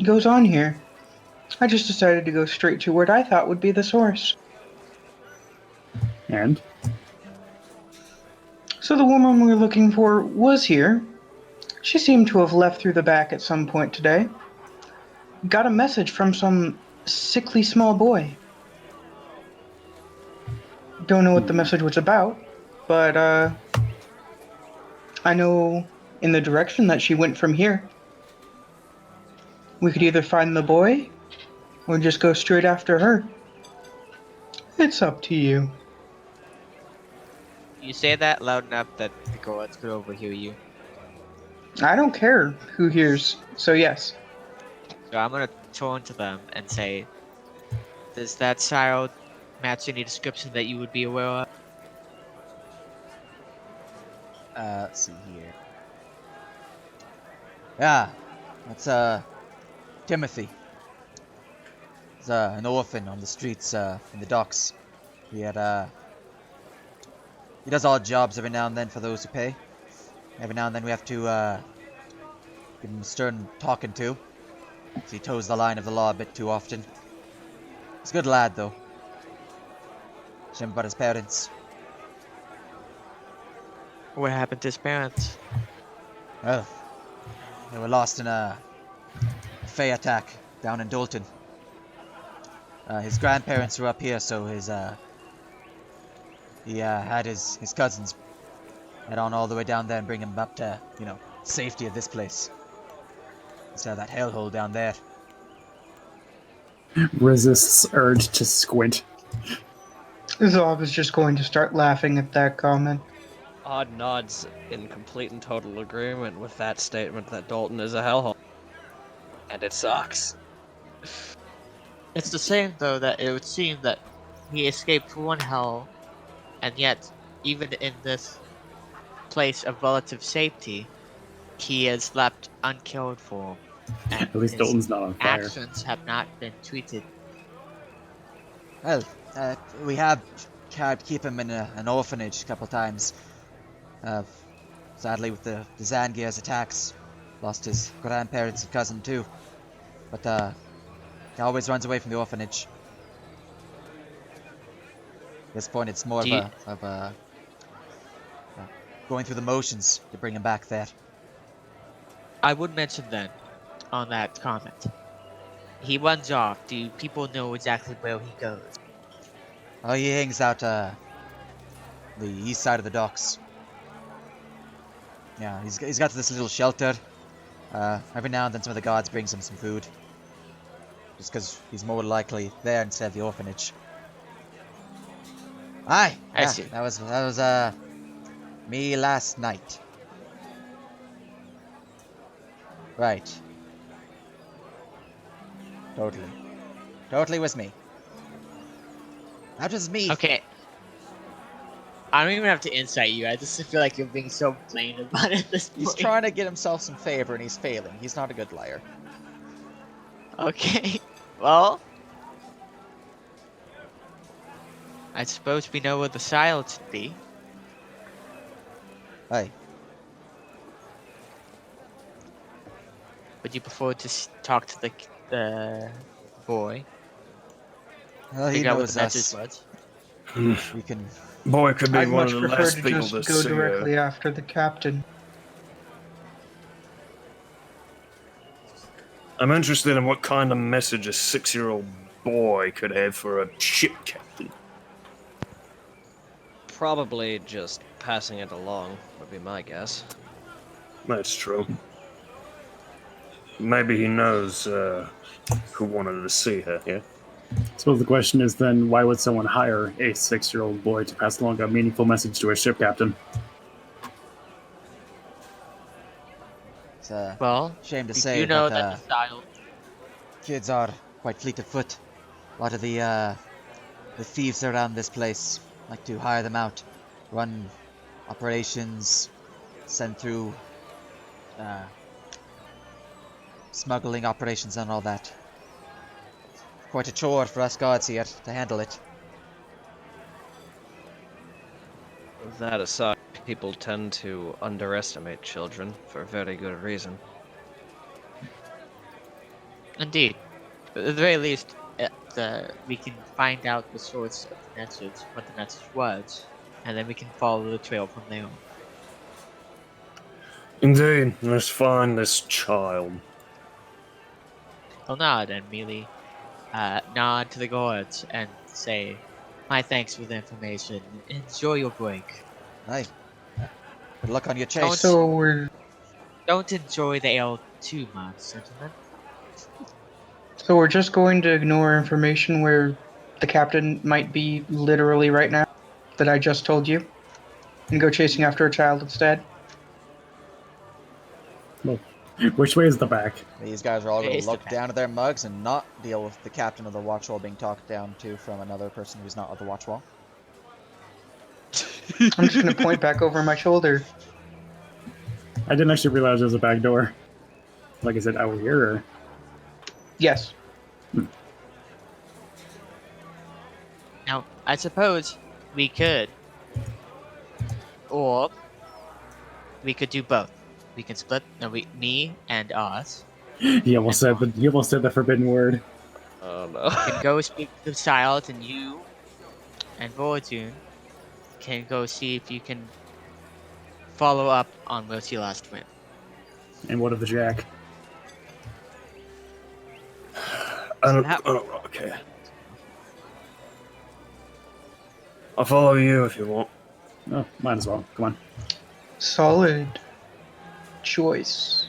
goes on here. I just decided to go straight to what I thought would be the source. And So the woman we were looking for was here. She seemed to have left through the back at some point today. Got a message from some sickly small boy. Don't know what the message was about, but I know in the direction that she went from here. We could either find the boy or just go straight after her. It's up to you. You say that loud enough that the guards could overhear you. I don't care who hears, so yes. So I'm gonna turn to them and say, does that child match any description that you would be aware of? Let's see here. Yeah, that's, Timothy. He's, an orphan on the streets, in the docks. He does odd jobs every now and then for those who pay. Every now and then we have to, give him a stern talking to. He toes the line of the law a bit too often. He's a good lad, though. Shame about his parents. What happened to his parents? Well, they were lost in a Fey attack down in Dalton. His grandparents were up here, so he had his cousins head on all the way down there and bring him up to, safety of this place. Instead of that hellhole down there. resists urge to squint. Zob is just going to start laughing at that comment. Odd nods in complete and total agreement with that statement that Dalton is a hellhole. And it sucks. It's the same, though, that it would seem that he escaped one hell, and yet, even in this place of relative safety, he is left unkilled for, and At least his Dalton's not on fire. actions have not been treated. Well, we have tried to keep him in an orphanage a couple times. Sadly, with the Zangier's attacks, lost his grandparents and cousin too. But he always runs away from the orphanage. At this point, it's more of a going through the motions to bring him back there. I would mention then, on that comment, he runs off. Do people know exactly where he goes? Oh, he hangs out the east side of the docks. Yeah, he's got this little shelter. Every now and then some of the guards brings him some food. Just because he's more likely there instead of the orphanage. Aye, I yeah, see. that was me last night. Right. Totally was me. That was me. Okay. I don't even have to insight you. I just feel like you're being so plain about it at this point. He's trying to get himself some favor and he's failing. He's not a good liar. Okay. Well, I suppose we know where the child should be. Aye. Would you prefer to talk to the boy? Well, he Figure out what knows the message us. was. We can. Boy could be I'd one much of the prefer last to people just to go see directly after the captain. I'm interested in what kind of message a 6-year-old boy could have for a ship captain. Probably just passing it along would be my guess. That's true. Maybe he knows who wanted to see her, yeah? I suppose the question is then, why would someone hire a 6-year-old boy to pass along a meaningful message to a ship captain? It's a Well, shame to we say, do know but that the child. kids are quite fleet of foot. A lot of the thieves around this place like to hire them out, run operations, send through uh, smuggling operations and all that. Quite a chore for us guards here to handle it. That aside, people tend to underestimate children for very good reason. Indeed. But at the very least, we can find out the source of the message, what the message was, and then we can follow the trail from there. Indeed, let's find this child. He'll nod and merely nod to the guards and say, "My thanks for the information. Enjoy your break. Aye. Good luck on your Don't chase. So we're don't enjoy the ale too much, gentlemen." so we're just going to ignore information where the captain might be literally right now that I just told you, and go chasing after a child instead. Well, which way is the back? These guys are all going to Face the look fact. down at their mugs and not deal with the captain of the watch wall being talked down to from another person who's not of the watch wall. I'm just going to point back over my shoulder. I didn't actually realize there was a back door. Like, is it out here or? Yes. Now, I suppose we could, or we could do both. We can split. No, me and us. He almost said the forbidden word. Oh no. Can go speak to the child, and you and Vorjun can go see if you can follow up on where she last went. And what of the jack? Okay. I'll follow you if you want. Oh, might as well. Come on. Solid choice.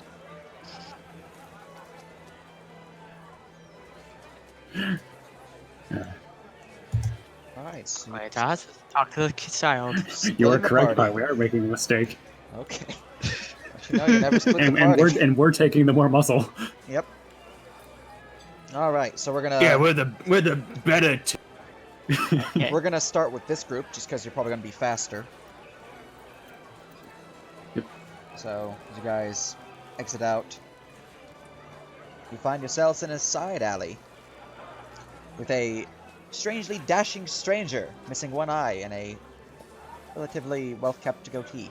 Alright, so Right, us talk to the child. You are in the correct, party. Pi. We are making a mistake, Okay. But you know, you never split the and party. we're taking the more muscle. Yep. Alright, so we're gonna Yeah, we're the better. Okay. we're gonna start with this group just because you're probably gonna be faster. Yep. So as you guys exit out, you find yourselves in a side alley with a strangely dashing stranger missing one eye and a relatively well-kept goatee.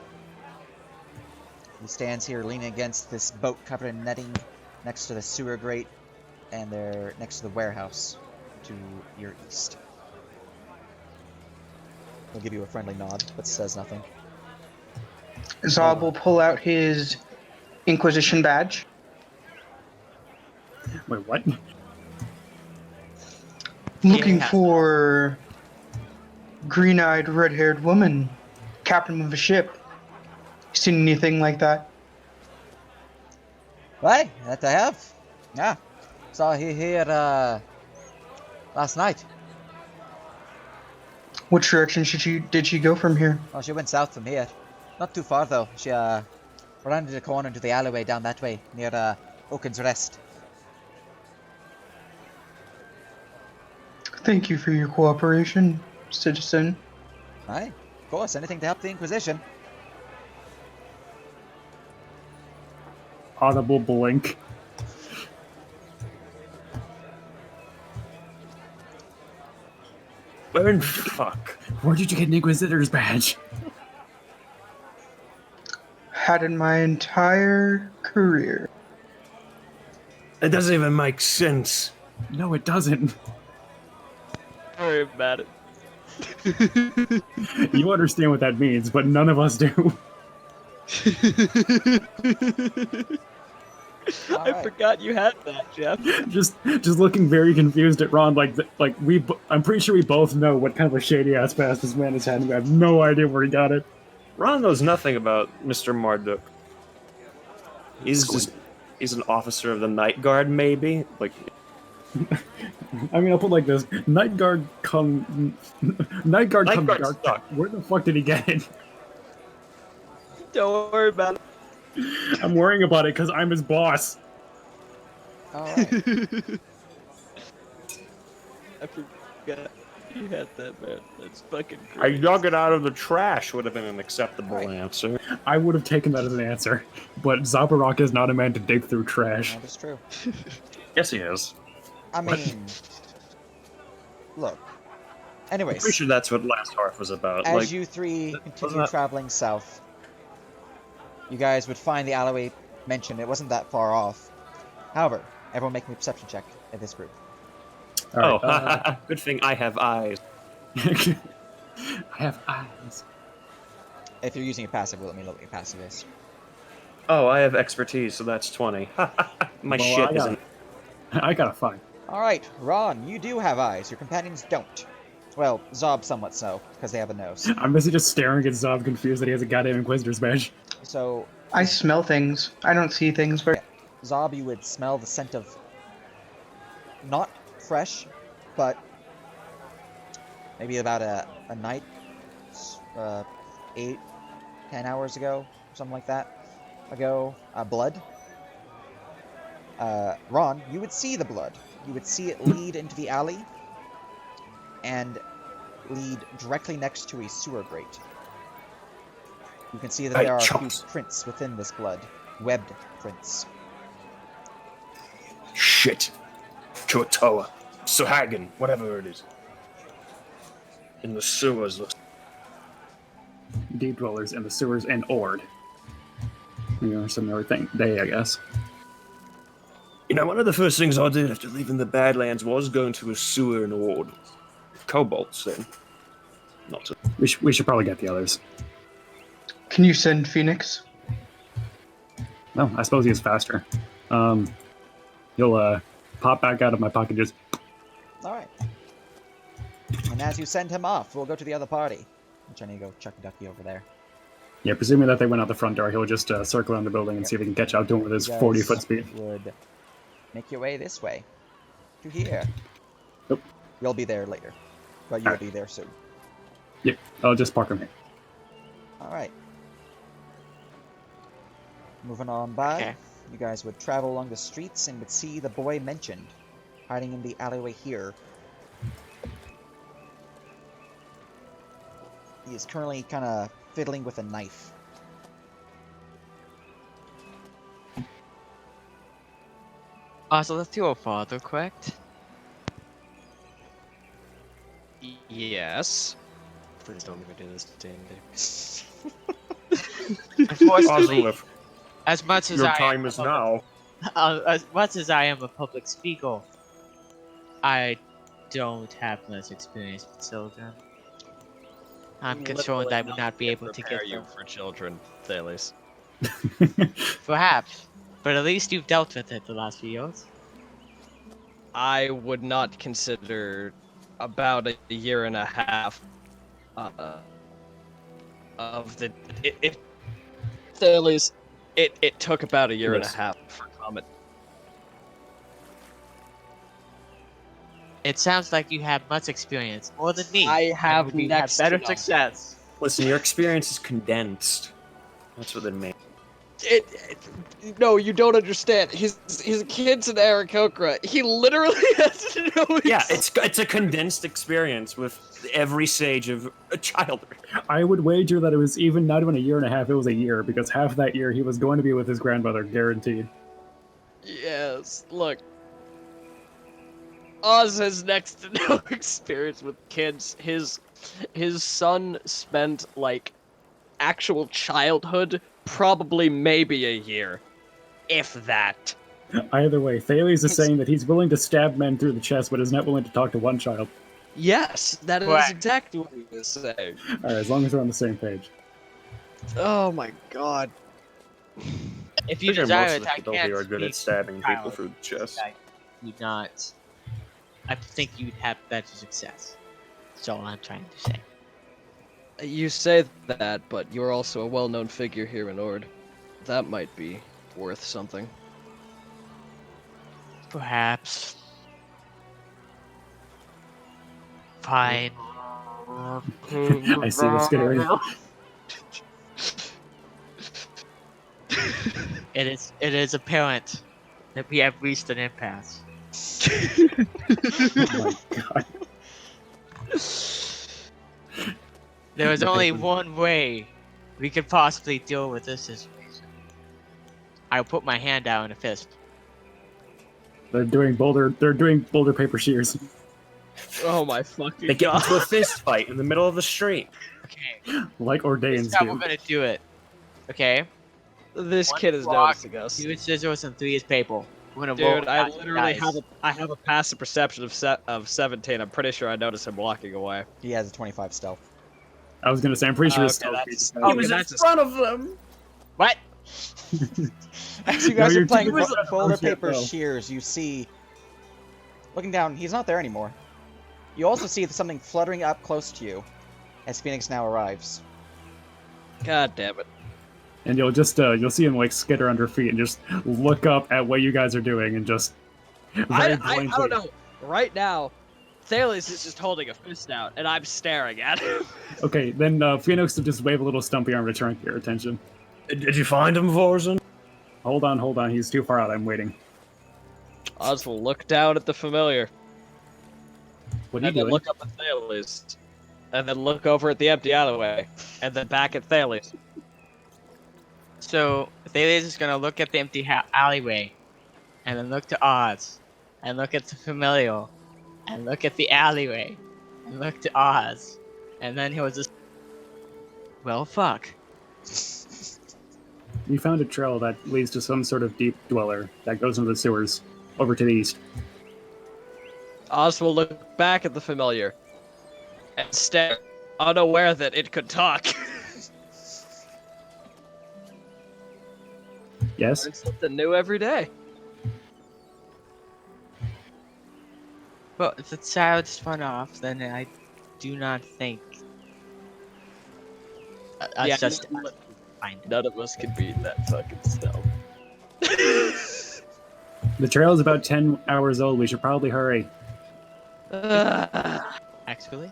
He stands here leaning against this boat covered in netting next to the sewer grate, and they're next to the warehouse to your east. He'll give you a friendly nod, but says nothing. Zob will pull out his Inquisition badge. Wait, what? Looking Yeah. for green-eyed, red-haired woman, captain of a ship. Seen anything like that? Right, that I have. Yeah. Saw her here last night. Which direction did she go from here? Oh, she went south from here. Not too far though. She rounded the corner into the alleyway down that way, near Oaken's Rest. Thank you for your cooperation, citizen. Aye, of course, anything to help the Inquisition. Audible blink. Where in fuck? Where did you get an Inquisitor's badge? Had in my entire career. It doesn't even make sense. No, it doesn't. Very bad at You understand what that means, but none of us do. I Alright. forgot you had that, Jeff. just looking very confused at Ron, I'm pretty sure we both know what kind of a shady ass past this man has had. And we have no idea where he got it. Ron knows nothing about Mr. Marduk. He's an officer of the Night Guard, maybe. Like, I mean, I'll put it like this: Night Guard come Guard dark. suck. Where the fuck did he get it? Don't worry about it. I'm worrying about it because I'm his boss. Alright. I forgot you had that, man. That's fucking I great. dug it out of the trash would have been an acceptable Right. answer. I would have taken that as an answer, but Zabarak is not a man to dig through trash. That is true. Yes, he is. I mean, look. I'm Anyways, pretty sure that's what Last Hearth was about. as Like, you three wasn't continue that- traveling south, you guys would find the alleyway mentioned. It wasn't that far off. However, everyone make me a perception check at this group. All right, oh, good thing I have eyes. I have eyes. If you're using a passive, let me know what your passive is. Oh, I have expertise, so that's 20. My Well, shit isn't. I got a 5. Alright, Ron, you do have eyes. Your companions don't. Well, Zob somewhat so, because they have a nose. I'm busy just staring at Zob, confused that he has a goddamn Inquisitor's badge. So, I smell things. I don't see things very. Zob, you would smell the scent of not fresh, but maybe about a night, 8, 10 hours ago, something like that, blood. Ron, you would see the blood. You would see it lead into the alley and lead directly next to a sewer grate. You can see that Hey, there are a few chumps. prints within this blood, webbed prints. Shit. Chotoa. Sohagan. Whatever it is. In the sewers. Deep dwellers in the sewers and Ord. You know, some other thing. I guess. You know, one of the first things I did after leaving the Badlands was going to a sewer in Ord. Kobolds, then. Not to. We should probably get the others. Can you send Phoenix? No, I suppose he is faster. He'll pop back out of my pocket just. Alright. And as you send him off, we'll go to the other party. Which I need to go chuck a ducky over there. Yeah, presuming that they went out the front door, he'll just circle around the building and see if he can catch out to him with his You guys 40-foot speed. would make your way this way. To here. Yep. We'll be there later. But you'll be there soon. Yep, I'll just park him here. Alright. Moving on by, Okay. you guys would travel along the streets and would see the boy mentioned, hiding in the alleyway here. He is currently kind of fiddling with a knife. So that's your father, correct? Yes. Please don't even do this to Andy. Unfortunately, Ozolith, as much as your I time am is a now. as much as I am a public speaker, I don't have much experience with children. I'm concerned I would not be able to prepare get you them. for children, Thales. Perhaps, but at least you've dealt with it the last few years. I would not consider about a year and a half of the Thales. It took about a year and a Yes. half for Comet. It sounds like you have much experience, more than me. I have and you next better to none. success. Listen, your experience is condensed. That's what it means. No, you don't understand. His kid's an Aarakocra. He literally has to know. Yeah, it's a condensed experience with every stage of a childhood. I would wager that it was not even a year and a half, it was a year, because half that year he was going to be with his grandmother, guaranteed. Yes, look. Oz has next to no experience with kids. His son spent like actual childhood probably maybe a year, if that. Either way, Thales is saying that he's willing to stab men through the chest, but is not willing to talk to one child. Yes, that is Correct. exactly what he was saying. All right, as long as we're on the same page. Oh my god. If you Figure desire most it, of the I people can't here are good at speak stabbing people child. through the chest. I would not. I think you'd have better success. That's all I'm trying to say. You say that, but you're also a well-known figure here in Ord. That might be worth something. Perhaps. Fine. I see what's getting. It is apparent that we have reached an impasse. Oh my god. There is only one way we could possibly deal with this situation. I'll put my hand out in a fist. They're doing boulder paper shears. Oh my fucking They get into a fist fight in the middle of the street. Okay, Like this Ordains is how do. we're gonna do it. Okay? This One kid is rock, noticing us. 2 scissors, and 3 is paper. We're gonna roll Dude, I dice. literally have a passive perception of 17. I'm pretty sure I noticed him walking away. He has a 25 stealth. I was gonna say, I'm pretty sure it's Okay, stealth. that's- He He was in that's a- front of them. What? As you No, guys you're are playing too much- boulder oh, shit, paper no. shears, you see, looking down, he's not there anymore. You also see something fluttering up close to you as Phoenix now arrives. God damn it. And you'll just you'll see him like skitter under feet and just look up at what you guys are doing and just I blankly. don't know. Right now, Thales is just holding a fist out, and I'm staring at him. Okay, then Phoenix will just wave a little stumpy arm to turn your attention. Did you find him, Vorzen? Hold on, he's too far out, I'm waiting. Oz will look down at the familiar, What are you and then doing? look up at Thales, and then look over at the empty alleyway, and then back at Thales. So Thales is gonna look at the empty alleyway, and then look to Oz, and look at the familiar, and look at the alleyway, and look to Oz, and then he'll just. Well, fuck. You found a trail that leads to some sort of deep dweller that goes into the sewers, over to the east. Oz will look back at the familiar, and stare, unaware that it could talk. Yes? Learn something new every day. Well, if the child spun off, then I do not think. Yeah, Just find it. None of us can beat that fucking stealth. The trail is about 10 hours old, we should probably hurry. Actually,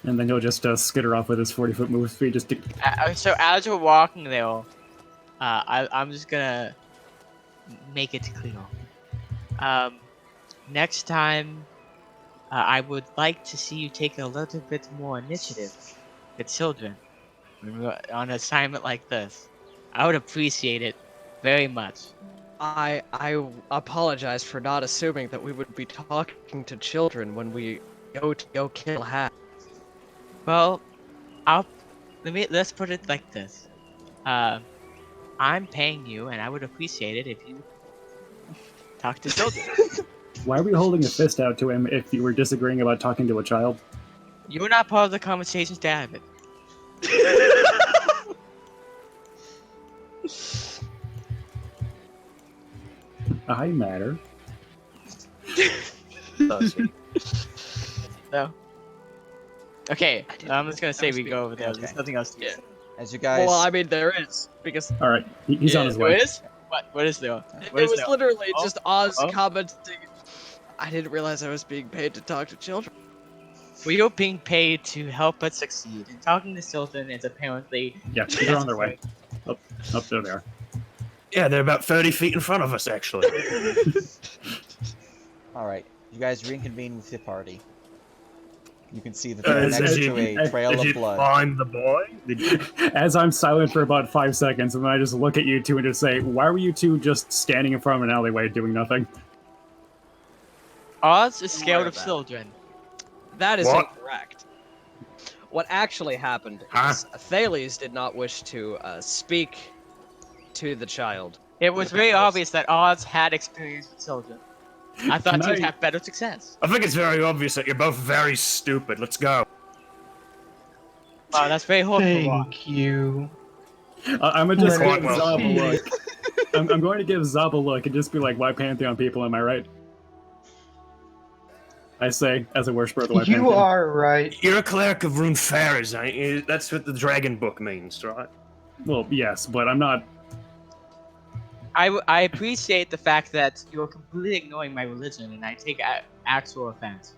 And then he'll just skitter off with his 40-foot move speed, just to... so as we're walking there, I'm just gonna make it clear. Next time, I would like to see you take a little bit more initiative with children when we're on an assignment like this. I would appreciate it very much. I apologize for not assuming that we would be talking to children when we go kill Hat. Well, let's put it like this. I'm paying you, and I would appreciate it if you talk to children. Why are we holding a fist out to him if you were disagreeing about talking to a child? You were not part of the conversation to have it. I matter. No. Okay, I'm just gonna say we speak. go over there. Okay. There's nothing else to Yeah. say. As you guys, Well, I mean, there is, because Alright, he's on Yeah, his There way. is? What is there? it What is was there? literally Oh, just Oz oh. commenting. I didn't realize I was being paid to talk to children. We are being paid to help us succeed, and talking to children is apparently Yeah, they're on their way. Up there they are. Yeah, they're about 30 feet in front of us, actually. alright, you guys reconvene with the party. You can see that they're Did next you- to a trail of blood. find the boy? As I'm silent for about 5 seconds, and then I just look at you two and just say, why were you two just standing in front of an alleyway doing nothing? Oz is Don't scared worry of about it. children. That is What? incorrect. What actually happened Huh? is Thales did not wish to speak to the child. It was very obvious that Oz had experience with children. I thought Can you'd I- have better success. I think it's very obvious that you're both very stupid. Let's go. Wow, that's very hopeful. Thank you. I'm gonna just Let give us Zob a see. look. I'm going to give Zob a look and just be like, "White Pantheon people, am I right?" I say, as a worshiper of the White You Pantheon. are right. You're a cleric of rune fairies, ain't you? That's what the dragon book means, right? Well, yes, but I'm not. I appreciate the fact that you're completely ignoring my religion, and I take actual offense.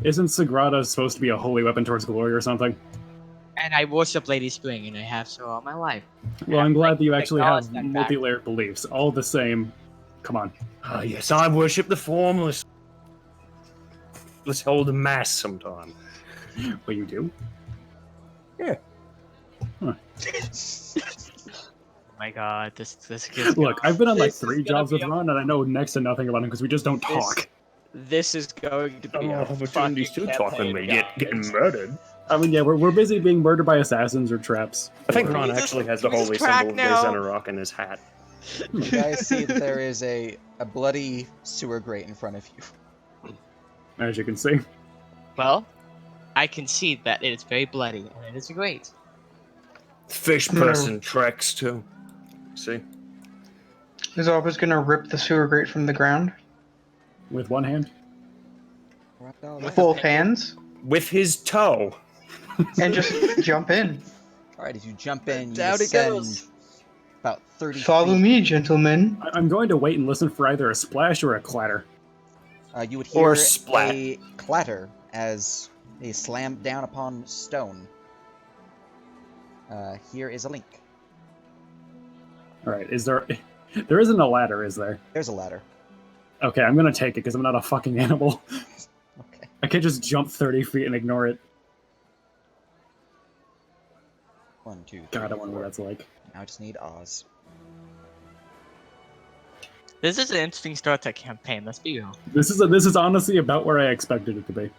Isn't Sagrada supposed to be a holy weapon towards glory or something? And I worship Lady Spring, and I have so all my life. Well, I'm glad that you actually acknowledge have that fact. multi-layered beliefs. All the same. Come on. Ah, yes, I worship the formless. Let's hold a mass sometime. Well, you do? Oh my god, this gives Look, I've been on like This is 3 gonna jobs with be a- Ron, and I know next to nothing about him because we just don't This- talk. This is going to I be don't a have opportunities to fucking talk with campaign, me. guys. Getting murdered. I mean, yeah, we're busy being murdered by assassins or traps. I think Or- Ron Jesus, actually has the please holy crack symbol of now. Bezanarok in his hat. You guys see that there is a bloody sewer grate in front of you. As you can see. Well, I concede that it is very bloody, and it is great. Fish person tracks too. See? Is Alba's gonna rip the sewer grate from the ground? With one hand. Both hands? With his toe. And just jump in. Alright, as you jump in, you Down it descend goes. about 30 Follow feet. me, gentlemen. I'm going to wait and listen for either a splash or a clatter. You would Or hear splat. a clatter as they slam down upon stone. Here is a link. Alright, is there... There isn't a ladder, is there? There's a ladder. Okay, I'm gonna take it because I'm not a fucking animal. Okay. I can't just jump 30 feet and ignore it. 1, 2, 3, God, I wonder what 4. that's like. Now I just need Oz. This is an interesting start to a campaign, let's be real. This is honestly about where I expected it to be.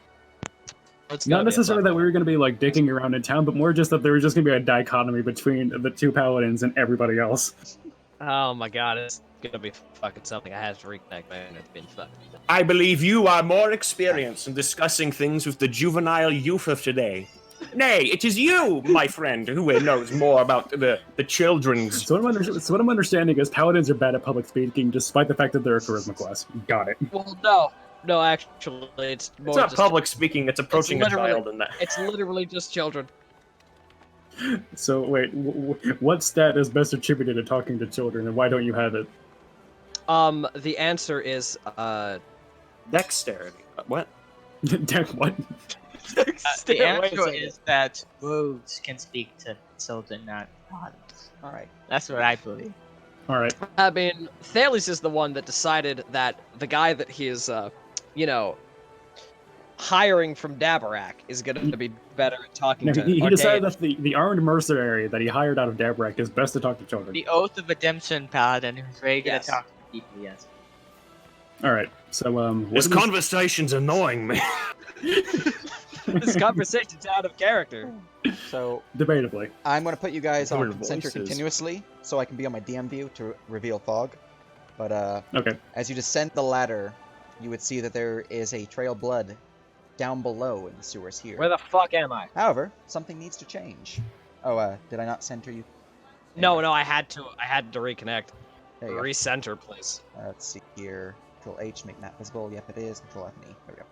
It's Not gonna be a necessarily fun that we were going to be like dicking around in town, but more just that there was just going to be a dichotomy between the 2 paladins and everybody else. Oh my god, it's gonna be fucking something. I have to reconnect, man. It's been fun. I believe you are more experienced in discussing things with the juvenile youth of today. Nay, it is you, my friend, who knows more about the children's. So what I'm understanding is paladins are bad at public speaking, despite the fact that they're a charisma class. Got it. Well, no, actually, it's more It's not just public speaking, it's approaching a literally- child in that. It's literally just children. So wait, what stat is best attributed to talking to children, and why don't you have it? The answer is Dexterity. What? Deck what? The Wait a answer second. is that rogues can speak to children, not paladins. Alright. That's what I believe. All right. I mean, Thales is the one that decided that the guy that he is, hiring from Dabarak is going to be better at talking No, to he decided archaic- that the armed mercenary that he hired out of Dabrak is best to talk to children. The Oath of Redemption paladin who's very good Yes. at talking to people, yes. All right. So what This are these- conversation's annoying me. This conversation's out of character. So, debatably. I'm going to put you guys on Weird center voices. continuously, so I can be on my DM view to reveal fog. But, Okay. as you descend the ladder, you would see that there is a trail of blood down below in the sewers here. Where the fuck am I? However, something needs to change. Oh, did I not center you? There No, you go. I had to reconnect. There you go. Recenter, please. Let's see here. Control H, make map visible. Yep, it is. Control F and E. There we go.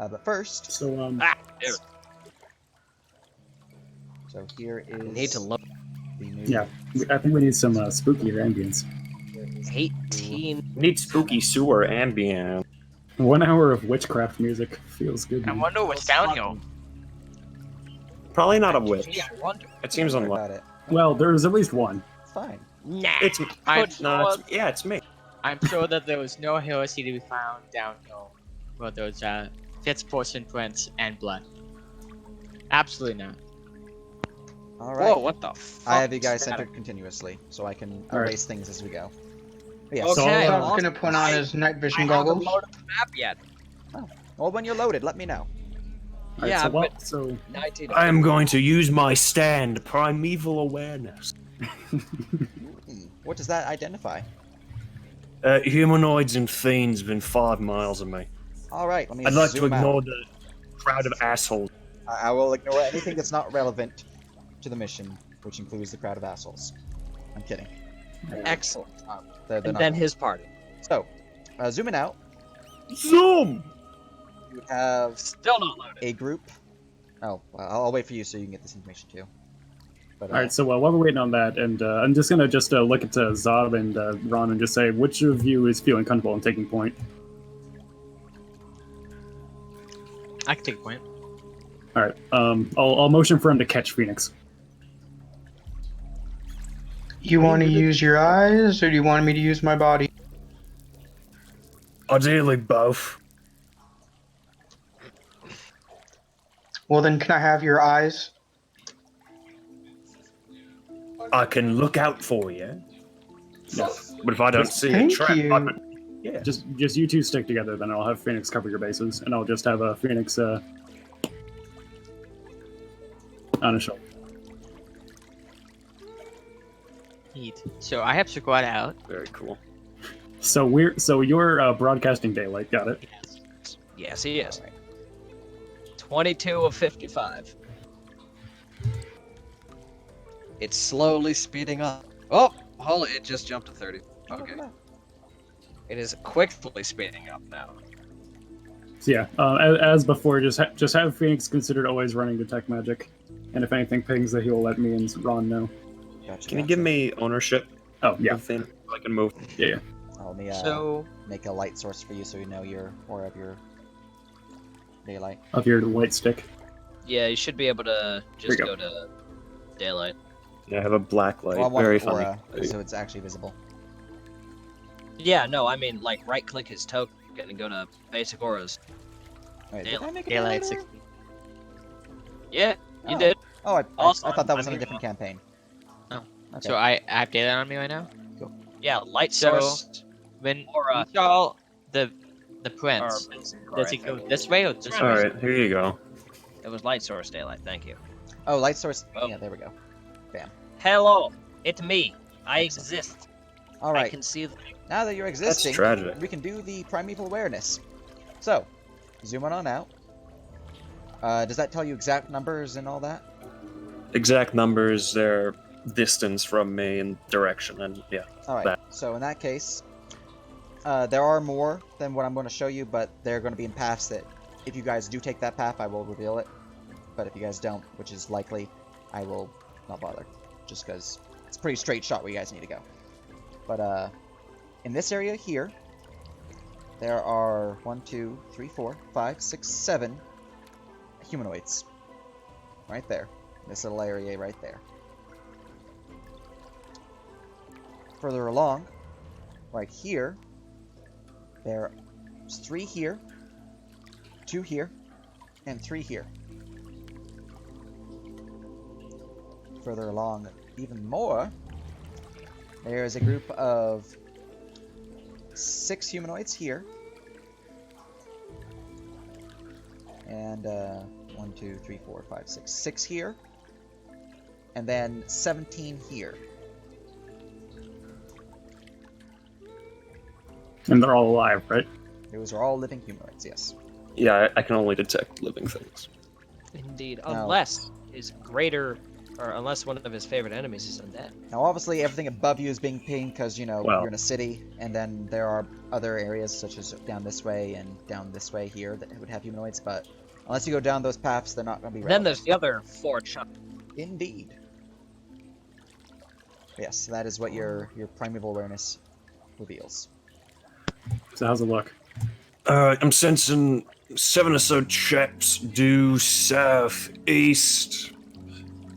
But first, So Ah, dude. so here is I need to look. the new. yeah, I think we need some spookier ambience. Here is 18. Need spooky sewer ambient. 1 hour of witchcraft music feels good. I man. wonder what's down here. Probably not a witch. Gee, I wonder. It seems Don't worry unlikely. about it. Well, there's at least one. It's fine. Nah. It's I'm no, sure, it's me. I'm sure that there was no heresy to be found down here where there's fifth person prints and blood. Absolutely not. All right. Whoa, what the fuck? I have you guys is that? centered continuously, so I can All right. erase things as we go. But yeah, Okay. So, Bob's awesome. gonna put on his night I vision haven't goggles. loaded the map yet. well, when you're loaded, let me know. All right, Yeah, so, but- so 19. I am going to use my stand, Primeval Awareness. What does that identify? Humanoids and fiends within 5 miles of me. All right, let me I'd like to zoom ignore out. the crowd of assholes. I will ignore anything that's not relevant to the mission, which includes the crowd of assholes. I'm kidding. Excellent. They're And not then wrong. his party. So, zooming out, Zoom! you have Still not loaded. a group. Oh, well, I'll wait for you so you can get this information too. But, All right, so while we're waiting on that, and I'm just gonna look at Zob and Ron and just say, which of you is feeling comfortable in taking point? I can take a point. All right, I'll motion for him to catch Phoenix. You want to use your eyes, or do you want me to use my body? Ideally, both. Well, then, can I have your eyes? I can look out for you. But if I don't see a Thank trap, you. I can... Yeah. Just you two stick together, then I'll have Phoenix cover your bases, and I'll just have Phoenix on his shoulder. Neat. So I have to go out. Very cool. So you're broadcasting daylight, got it? Yes, he is. 22 of 55. It's slowly speeding up. Oh, holy, it just jumped to 30. Okay. It is quickly speeding up now. So yeah, as before, just have Phoenix considered always running detect magic, and if anything pings, that he will let me and Ron know. Gotcha, Can you give me ownership? Oh yeah, of thing so I can move. yeah. Let me So make a light source for you so you know your aura of your daylight. Of your light stick. Yeah, you should be able to just Here go you to daylight. Yeah, I have a black light. Well, I want Very an funny. aura, so it's actually visible. Yeah, no, I mean, like, right-click his token and go to basic auras. Wait, did Daylight. I make a daylight daylight aura? 60. Yeah, you Oh. did. Oh, I Also, thought that was I on a mean, different campaign. Oh. Okay. So I have daylight on me right now. Yeah, light So- source When Aura. we saw the or prince, basic does aura, it I go think. this way or this All way? right, here you go. It was light source daylight, thank you. Oh, light source. Oh. Yeah, there we go. Hello, it's me. I Excellent. exist. All I right. can see the... Now that you're existing, tragic. we can do the primeval awareness. So, zoom on out. Does that tell you exact numbers and all that? Exact numbers, their distance from me and direction, and yeah. All right. That. So in that case, there are more than what I'm going to show you, but they're going to be in paths that, if you guys do take that path, I will reveal it. But if you guys don't, which is likely, I will not bother, just because it's a pretty straight shot where you guys need to go. But in this area here, there are 1, 2, 3, 4, 5, 6, 7 humanoids. Right there. This little area right there. Further along, right here, there's 3 here, 2 here, and 3 here. Further along, even more, there's a group of 6 humanoids here. And 1, 2, 3, 4, 5, 6. 6 here. And then 17 here. And they're all alive, right? Those are all living humanoids, yes. Yeah, I can only detect living things. Indeed, Now- unless his greater, or unless one of his favorite enemies is undead. Now, obviously, everything above you is being pinged because, you know, Well- you're in a city, and then there are other areas, such as down this way and down this way here, that would have humanoids, but unless you go down those paths, they're not going to be Then relevant. there's the other 4 chunks. Indeed. Yes, that is what your primeval awareness reveals. So how's it look? I'm sensing 7 or so chaps due southeast.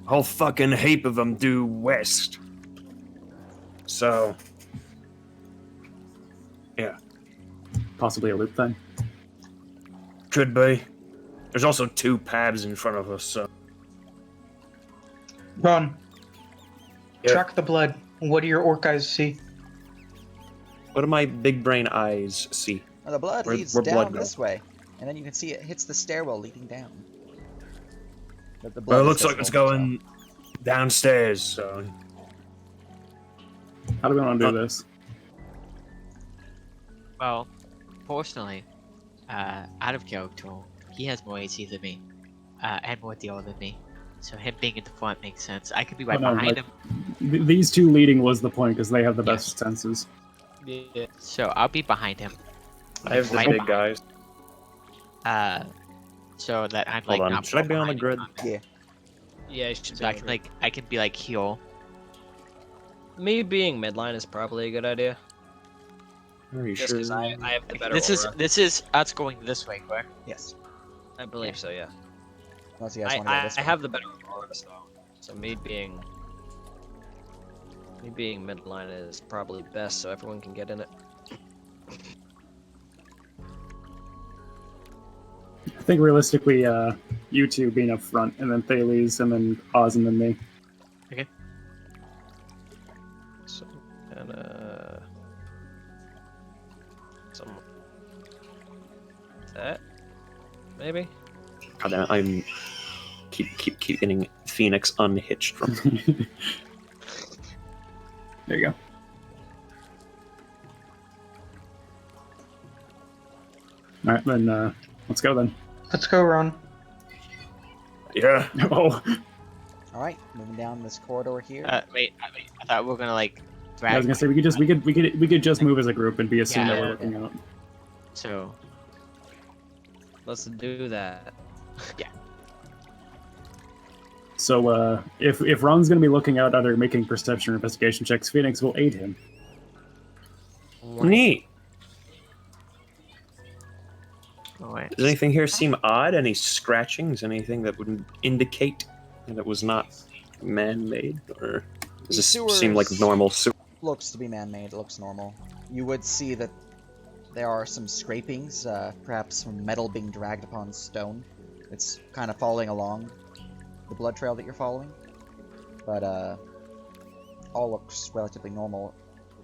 A whole fucking heap of them due west. So, yeah, Possibly a loop then? could be. There's also 2 paths in front of us, so. Ron, Yeah. track the blood. What do your orc eyes see? What do my big brain eyes see? Now, the blood Where- leads where down blood go? this way, and then you can see it hits the stairwell leading down. But the Well, it blood is looks like it's visible, going downstairs, so. How do we want to do this? Well, personally, out of character, he has more AC than me, and more deal than me. So him being at the front makes sense. I could be right But no, behind like, him. these two leading was the point because they have the Yes. best senses. Yeah. So I'll be behind him. I have the Right big behind- guys. So that I'm Hold like on. not Should I far be on the behind grid? in combat. Yeah. Yeah, you should So I can be like heal. Me being midline is probably a good idea. Are you Just sure? because I have the better This is us going this way, correct? Yes. I believe so, yeah. Unless you guys want to go this I way. have the better aura, so me being midline is probably best, so everyone can get in it. I think realistically, you two being up front, and then Thales, and then Oz, and then me. So, and some that maybe. God damn it, I'm keep getting Phoenix unhitched from. There you go. All right, then let's go then. Let's go, Ron. Yeah. Oh, All right, moving down this corridor here. Wait. I thought we were gonna like drag. I was gonna say we could just move as a group and be assumed that Yeah. we're looking out. So Let's do that. So if Ron's gonna be looking out, either making perception or investigation checks, Phoenix will aid him. Neat. oh, wait. Does anything here seem odd? Any scratchings? Anything that would indicate that it was not man-made, or does this seem like Sewers. normal sewer? Looks to be man-made. It looks normal. You would see that there are some scrapings, perhaps some metal being dragged upon stone. It's kind of following along the blood trail that you're following, but all looks relatively normal.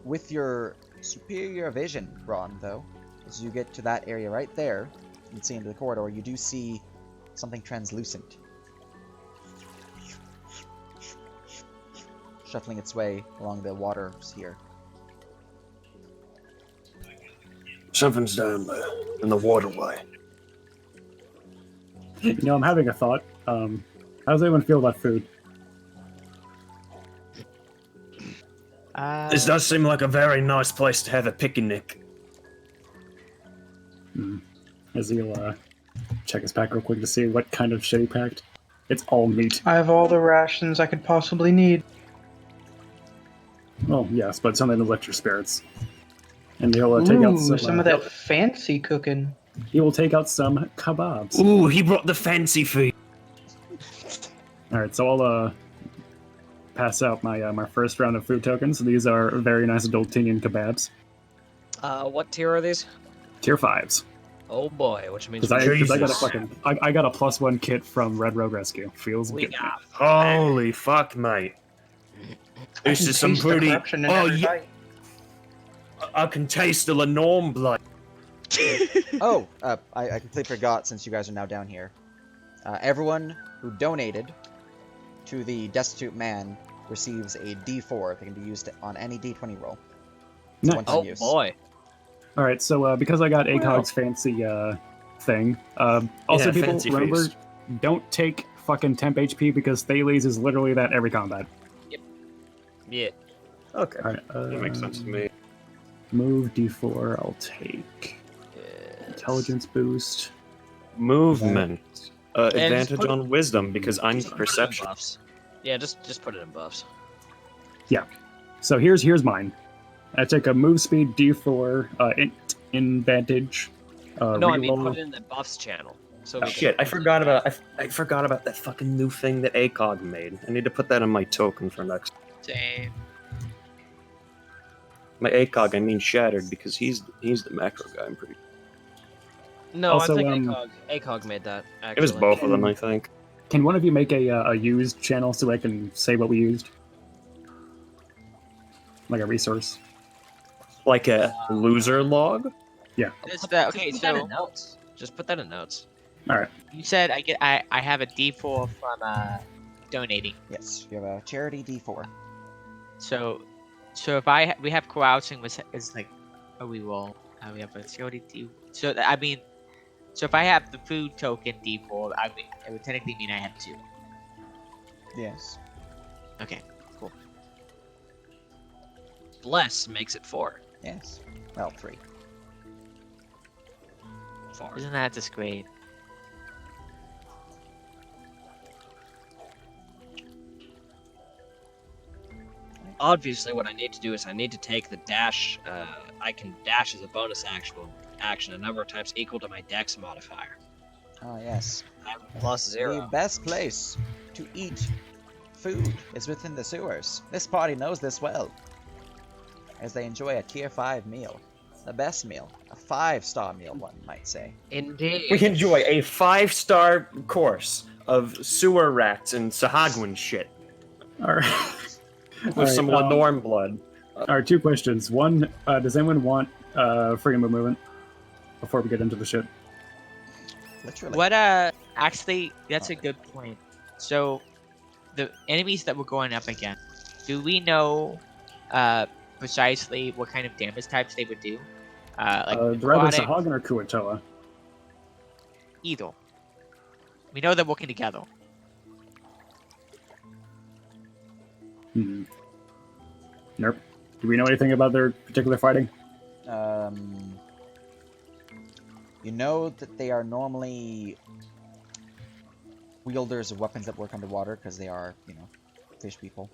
With your superior vision, Ron, though, as you get to that area right there, you can see into the corridor, you do see something translucent shuffling its way along the waters here. Something's down there in the waterway. You know, I'm having a thought. How does anyone feel about food? This does seem like a very nice place to have a picnic. As he'll check his pack real quick to see what kind of shit he packed. It's all meat. I have all the rations I could possibly need. Oh yes, but something to lift your spirits. And he'll take out Ooh, some. some of that fancy cooking. He will take out some kebabs. Ooh, he brought the fancy food. All right, so I'll pass out my my first round of food tokens. These are very nice Adultinian kebabs, What tier are these? tier 5s. Oh boy, which means Because I got a Jesus. fucking I got a +1 kit from Red Rogue Rescue. Feels we good. got. Holy fuck, mate. I This can is some taste the pretty. corruption in Oh every yeah, bite. I can taste the Lenorm blood. Oh, I completely forgot since you guys are now down here. Everyone who donated to the Destitute Man receives a D4 that can be used on any D20 roll. It's a Nice. one-time Oh use. boy. All right, so because I got ACOG's fancy thing, also Yeah, people fancy remember feast. don't take fucking temp HP because Thales is literally that every combat. Yeah. Okay, All right, that makes sense to me. Move D4. I'll take intelligence boost. Movement. just Advantage put- on wisdom because I'm Just put it in perception. buffs. Yeah, just put it in buffs. So here's mine. I take a move speed D4 advantage. No, I mean reroll. put it in the buffs channel. So we can- Shit, I forgot about I forgot about that fucking new thing that ACOG made. I need to put that in my token for next. Same. My ACOG, I mean Shattered, because he's the macro guy. I'm pretty. No, Also, I think ACOG made that. Actually. It was both of them, I think. Can one of you make a used channel so I can say what we used? Like a resource. Like a loser log. This, okay, Put that so in notes. Just put that in notes. you said I have a D4 from donating. Yes, you have a charity D4. So if we have crouching, which is like a reroll. We have a security D. So I mean, so if I have the food token D4, it would technically mean I have 2. Yes. Okay, cool. Bless makes it 4. Yes. Well, 3. 4. Isn't that just great? Obviously, what I need to do is I need to take the dash. I can dash as a bonus action a number of times equal to my dex modifier. Ah, yes. I have plus The 0. best place to eat food is within the sewers. This party knows this well, as they enjoy a tier 5 meal. The best meal. A 5-star meal, one might say. Indeed. We enjoy a 5-star course of sewer rats and Sahagwin shit All right. with All right, some Lenorn blood. All right, 2 questions. One, does anyone want freedom of movement before we get into the shit? Literally. What actually that's a good point. So the enemies that we're going up against, do we know precisely what kind of damage types they would do? Like They're either necrotic, Sahagin or Kuatoa. either. We know they're working together. Hmm. Nope. Do we know anything about their particular fighting? You know that they are normally wielders of weapons that work underwater because they are, you know, fish people.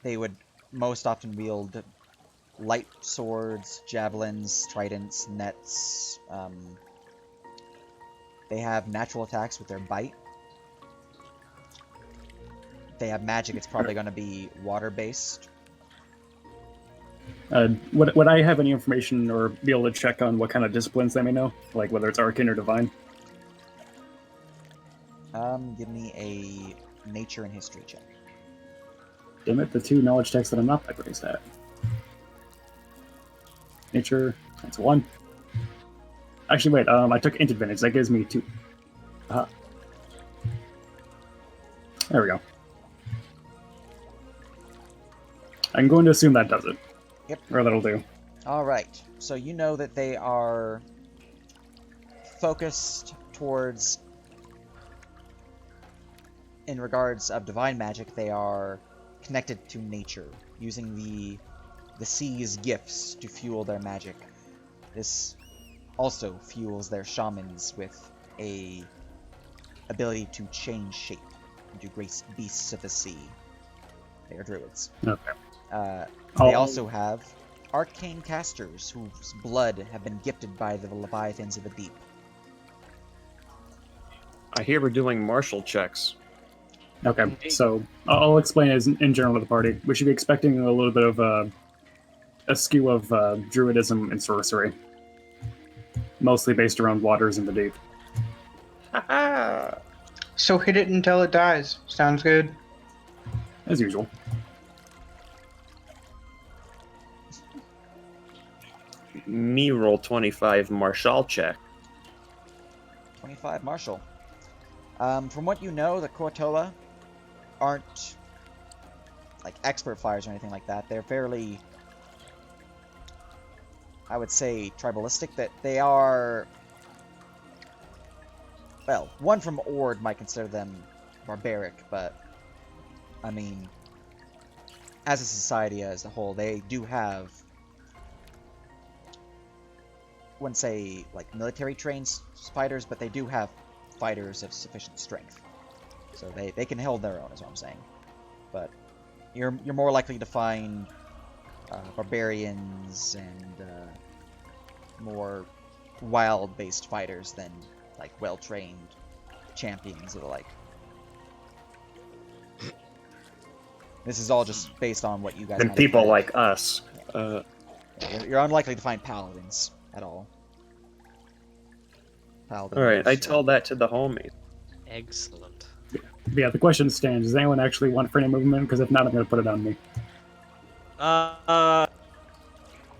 They would most often wield light swords, javelins, tridents, nets. They have natural attacks with their bite. If they have magic, it's probably going to be water-based. Would I have any information or be able to check on what kind of disciplines they may know? Like whether it's arcane or divine? Give me a nature and history check. Damn it, the 2 knowledge checks that I'm not that great at. Nature, that's 1. Actually, wait, I took int advantage. That gives me 2. There we go. I'm going to assume that does it. Yep. Or that'll do. Alright, so you know that they are focused towards, in regards of divine magic, they are connected to nature, using the sea's gifts to fuel their magic. This also fuels their shamans with a ability to change shape into great beasts of the sea. They are druids. Okay. They also have arcane casters whose blood have been gifted by the leviathans of the deep. I hear we're doing martial checks. Okay, so I'll explain as in general to the party. We should be expecting a little bit of a skew of druidism and sorcery, mostly based around waters in the deep. So hit it until it dies. Sounds good. As usual. Me roll 25 martial check. 25 martial. From what you know, the Kuatoa aren't like expert fighters or anything like that. They're fairly, I would say, tribalistic. That they are, well, one from Ord might consider them barbaric, but I mean, as a society as a whole, they do have, I wouldn't say like military trained fighters, but they do have fighters of sufficient strength. So they can hold their own, is what I'm saying. But you're more likely to find barbarians and more wild-based fighters than like well-trained champions or the like. This is all just based on what you guys. And people like us. You're unlikely to find paladins at all. Paladins. Alright, I told that to the homies. Excellent. But yeah, the question stands. Does anyone actually want freedom movement? Because if not, I'm going to put it on me.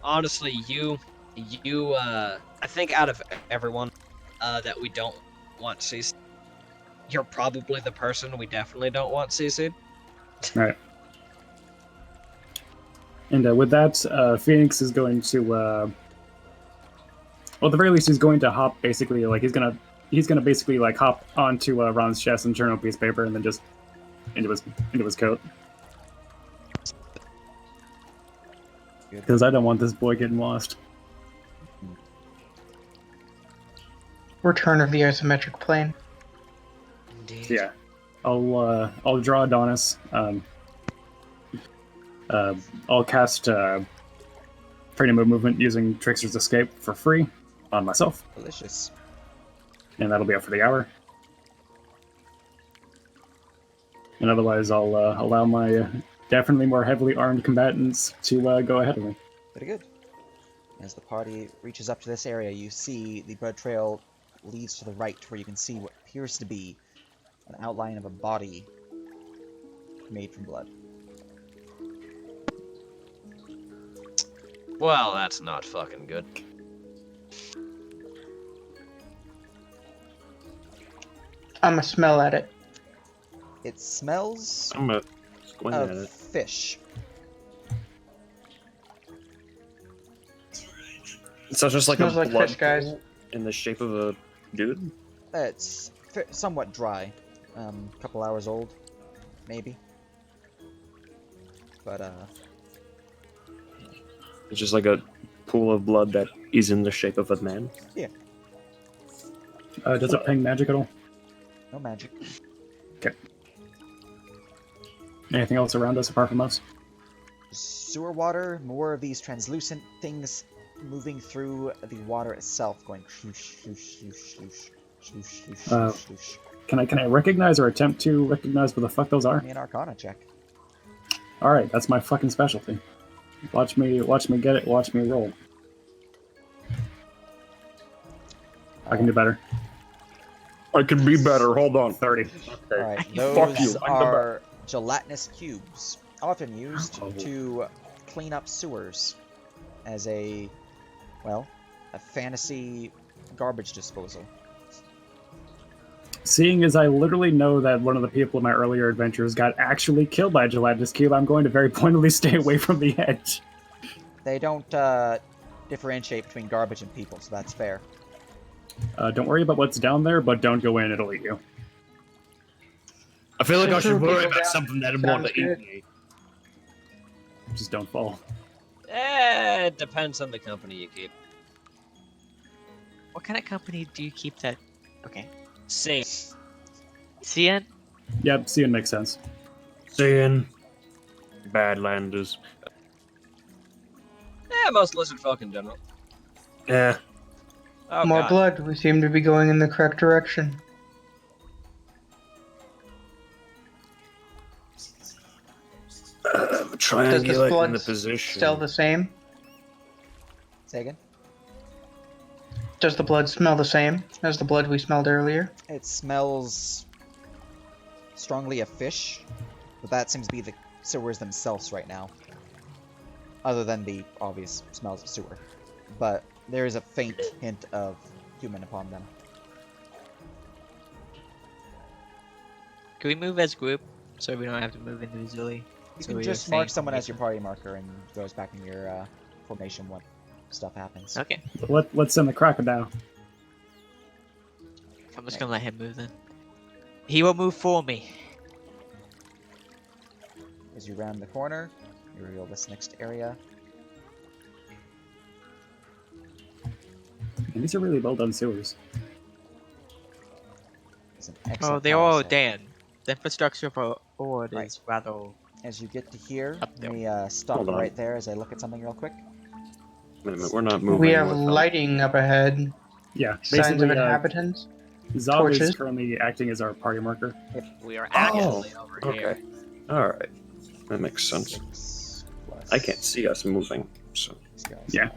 Honestly, I think out of everyone that we don't want CC, you're probably the person we definitely don't want CC. Alright. And with that, Phoenix is going to Well, at the very least, he's going to hop basically, like, he's gonna basically, like, hop onto Ron's chest and turn on a piece of paper and then just into his coat. Because I don't want this boy getting lost. Return of the isometric plane. Indeed. Yeah. I'll draw Adonis. I'll cast Freedom of Movement using Trickster's Escape for free on myself, Delicious. and that'll be up for the hour. And otherwise, I'll allow my definitely more heavily armed combatants to go ahead of me. Pretty good. As the party reaches up to this area, you see the blood trail leads to the right, where you can see what appears to be an outline of a body made from blood. Well, that's not fucking good. I'ma smell at it. It smells I'm gonna squint at of it. fish. So it's just like Smells a like blood fish, guys. pool in the shape of a dude. It's somewhat dry. Couple hours old, maybe. But, It's just like a pool of blood that is in the shape of a man. Does it ping magic at all? no magic. Anything else around us apart from us? Sewer water, more of these translucent things moving through the water itself, going swoosh, swoosh, swoosh, swoosh, swoosh, swoosh, Uh, swoosh, swoosh. Can I recognize or attempt to recognize what the fuck those are? Give me an Arcana check. All right, that's my fucking specialty. Watch me get it. Watch me roll. I can do better. I can be better. Hold on. 30. Alright, Fuck those you. are gelatinous cubes, often used Oh. to clean up sewers as a fantasy garbage disposal. Seeing as I literally know that one of the people in my earlier adventures got actually killed by a gelatinous cube, I'm going to very pointedly stay away from the edge. They don't differentiate between garbage and people, so that's fair. Don't worry about what's down there, but don't go in, it'll eat you. I feel like I should worry People about down. something that would want to Sounds eat good. me. Just don't fall. It depends on the company you keep. What kind of company do you keep that? Okay. See, CN? Yep, seeing makes sense. Seeing Badlanders. most lizard folk in general. Yeah. Oh, More God. blood. We seem to be going in the correct direction. Does this Triangulate blood in the position. still the same? Say again? Does the blood smell the same as the blood we smelled earlier? It smells strongly of fish, but that seems to be the sewers themselves right now. Other than the obvious smells of sewer. But there is a faint hint of human upon them. Can we move as a group so we don't have to move individually? You So can we're just same mark someone as your formation. party marker and it goes back in your formation when stuff happens. Okay. Let's send the crocodile. I'm just gonna let him move then. He will move for me. As you round the corner, you reveal this next area. And these are really well done sewers. It's an Oh, excellent they're all concept. Dan. The infrastructure for Ord Right. is rather. As you get to here, Up there. let me stop Hold on. right there as I look at something real quick. Wait a minute, we're not moving. We have with them. lighting up ahead. Yeah, Signs of basically, inhabitants. Zob is torches. currently acting as our party marker. We are actively over Okay. here. Alright. That makes sense. 6 plus I can't see us moving, so. these guys. Yeah.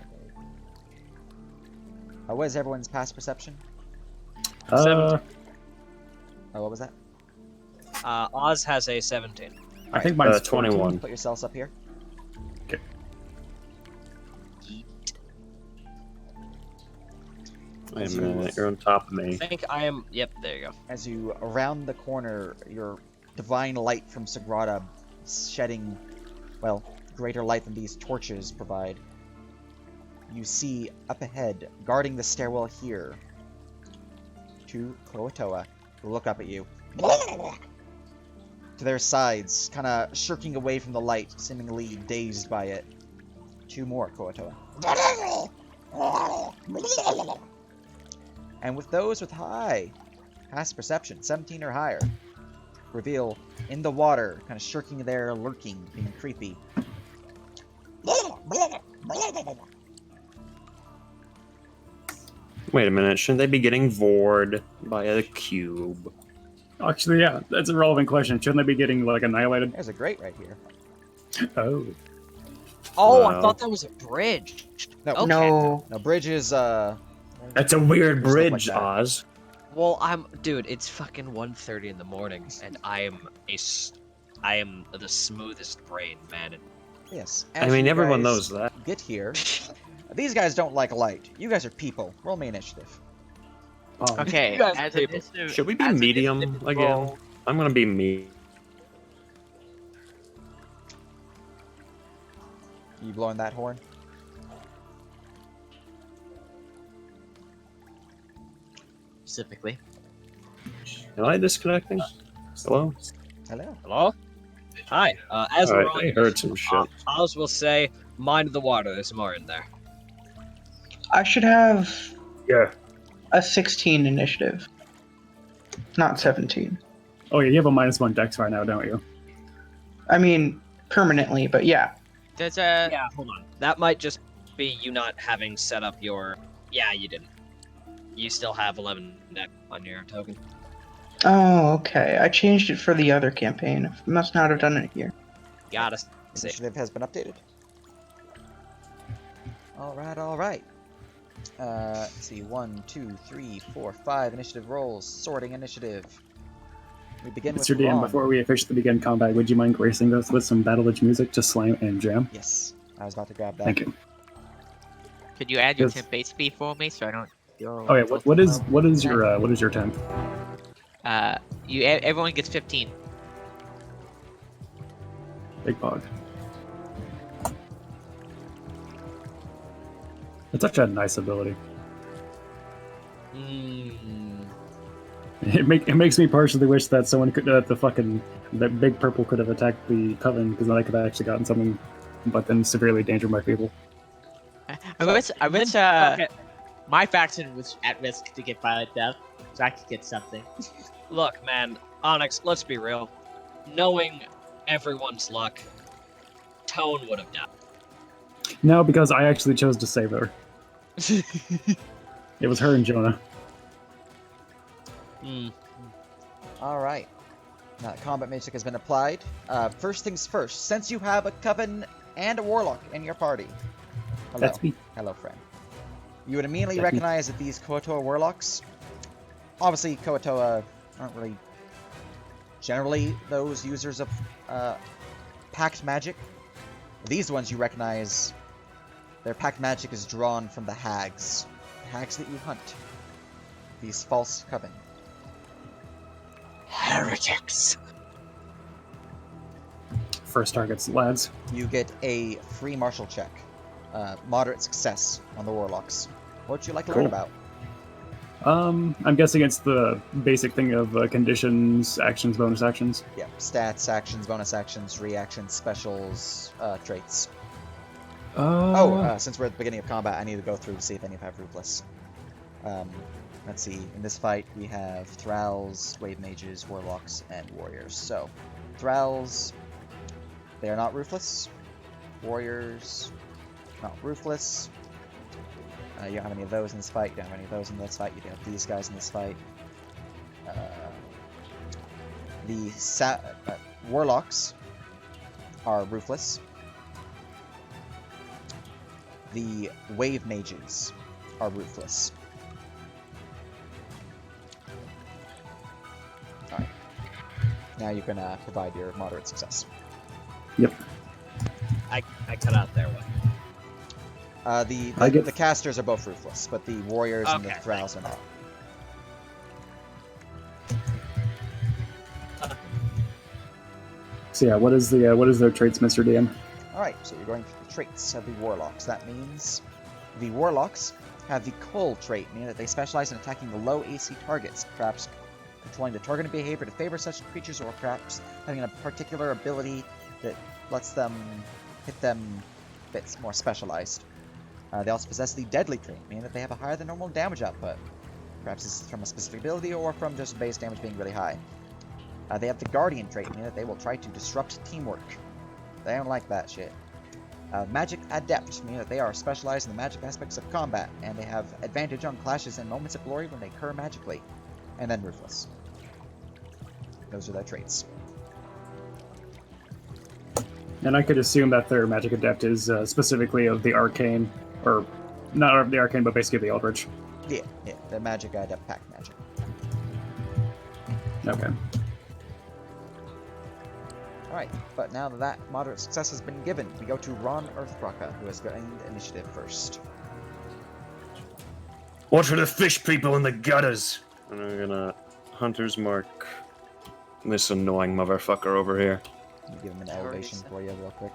What is everyone's past perception? Uh, Oh, what was that? Oz has a 17. I think mine's 21. Put yourselves up here. Wait a minute, you're on top of I me. think I am. Yep, there you go. As you round the corner, your divine light from Sagrada shedding, well, greater light than these torches provide. you see up ahead, guarding the stairwell here, two Koatoa who look up at you. To their sides, kind of shirking away from the light, seemingly dazed by it. Two more Koatoa. And with those with high past perception, 17 or higher, reveal in the water, kind of shirking there, lurking, being creepy. Wait a minute, shouldn't they be getting vored by a cube? Actually, yeah, that's a relevant question. Shouldn't they be getting, like, annihilated? There's a grate right here. Oh. Oh, Wow. I thought that was a bridge. No, Okay. No. no, bridge is, That's a weird Just look like bridge, that. Oz. Well, dude, it's fucking 1:30 in the morning, and I am the smoothest brain, man. yes. I as mean, you everyone guys knows that. Get here. These guys don't like light. You guys are people. Roll me initiative. Okay, You guys as are people. initiative, Should we be as medium initiative again? roll, I'm gonna be me. You blowing that horn? specifically. Am I disconnecting? Hello? Hello. Hello? Hi. As we're Alright, all I heard some shit. Oz will say, mind the water, there's more in there. I should have Yeah. a 16 initiative, not 17. Oh, yeah, you have a -1 dex right now, don't you? I mean, permanently, but yeah. There's a Yeah, hold on. That might just be you not having set up your... Yeah, you didn't. You still have 11 deck on your token. Oh, okay. I changed it for the other campaign. Must not have done it here. Gotta say. Initiative has been updated. Alright, alright. Let's see. 1, 2, 3, 4, 5 initiative rolls. Sorting initiative. We begin with Mr. DM, Ron. before we officially begin combat, would you mind gracing us with some Battle Edge music to slam and jam? Yes. I was about to grab that. Thank you. Could you add your Yes. temp speed for me so I don't go? Oh, yeah, what is your temp? Everyone gets 15. Big Pog. It's such a nice ability. It makes me partially wish that someone could that Big Purple could have attacked the Coven, because then I could have actually gotten something, but then severely endangered my people. I wish Okay. my faction was at risk to get violent death, so I could get something. Look, man, Onyx, let's be real. Knowing everyone's luck, Tone would have died. No, because I actually chose to save her. It was her and Jonah. Alright. Now that combat magic has been applied. First things first. Since you have a Coven and a Warlock in your party. Hello. That's me. Hello, friend. You would immediately That's me. recognize that these Koatoa Warlocks... Obviously, Koatoa aren't really generally those users of Pact Magic. These ones you recognize, their Pact Magic is drawn from the hags. The hags that you hunt. These false Coven. Heretics. First targets, lads. You get a free martial check. Moderate success on the Warlocks. What would you like to learn Cool. about? I'm guessing it's the basic thing of conditions, actions, bonus actions. Yeah, stats, actions, bonus actions, reactions, specials, traits. Since we're at the beginning of combat, I need to go through to see if any have Ruthless. Let's see, in this fight we have Thralls, Wave Mages, Warlocks, and Warriors. So, Thralls, they are not Ruthless. Warriors, not Ruthless. You don't have any of those in this fight, you don't have any of those in this fight, you don't have these guys in this fight. Warlocks are Ruthless. The Wave Mages are Ruthless. Alright. Now you can provide your moderate success. Yep. I cut out there one. The casters are both Ruthless, but the Warriors and the Okay, Thralls are not. So yeah, what is their traits, Mr. DM? Alright, so you're going for the traits of the Warlocks. That means The Warlocks have the Cull trait, meaning that they specialize in attacking the low AC targets, perhaps controlling the targeted behavior to favor such creatures, or perhaps having a particular ability that lets them hit them bits more specialized. They also possess the Deadly trait, meaning that they have a higher than normal damage output. Perhaps this is from a specific ability or from just base damage being really high. They have the Guardian trait, meaning that they will try to disrupt teamwork. They don't like that shit. Magic Adept, meaning that they are specialized in the magic aspects of combat, and they have advantage on clashes and moments of glory when they occur magically. And then Ruthless. Those are their traits. And I could assume that their Magic Adept is specifically of the Arcane, or not of the Arcane, but basically the Eldritch. Yeah, the Magic Adept Pack Magic. Okay. Alright, but now that moderate success has been given, we go to Ron Earthbraka, who has gained initiative first. Watch for the fish people in the gutters. And I'm gonna Hunter's Mark this annoying motherfucker over here. Let me give him an elevation for you real quick.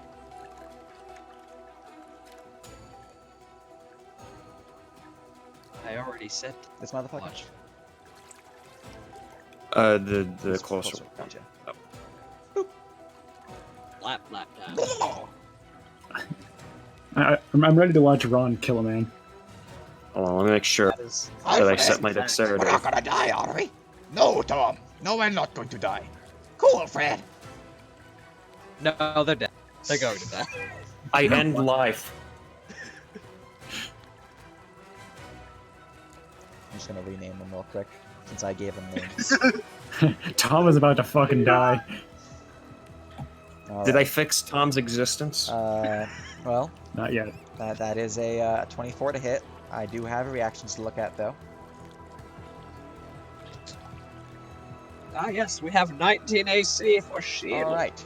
I already said This motherfucker? watch. The This closer. Gotcha. Lap down. I'm ready to watch Ron kill a man. Hold on, let me make sure That is that I set my dexterity. We're not gonna die, are we? No, Tom. No, we're not going to die. Cool, Fred. no, they're dead. They're going to die. I end life. I'm just gonna rename them real quick, since I gave them names. Tom is about to fucking die. Did I fix Tom's existence? Well, Not yet. that is a 24 to hit. I do have reactions to look at, though. Ah, yes, we have 19 AC for shield. Alright.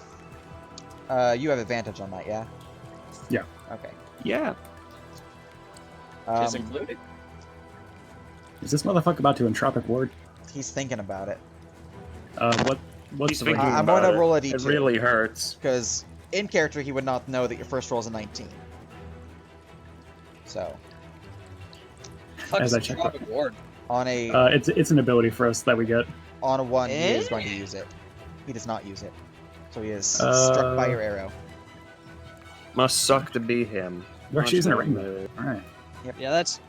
You have advantage on that, yeah? Yeah. Okay. Yeah. Is included. Is this motherfucker about to entropic ward? He's thinking about it. What's He's the thinking I'm about gonna it. roll a It d2. really hurts. Because in character, he would not know that your first roll is a 19. So, Fuck As is I a check tropic ward. on a it's an ability for us that we get. on a 1, he is Eh? going to use it. He does not use it. So he is struck by your arrow. Must suck to be him. We're actually using a ring, Much though. Alright. Yeah, that's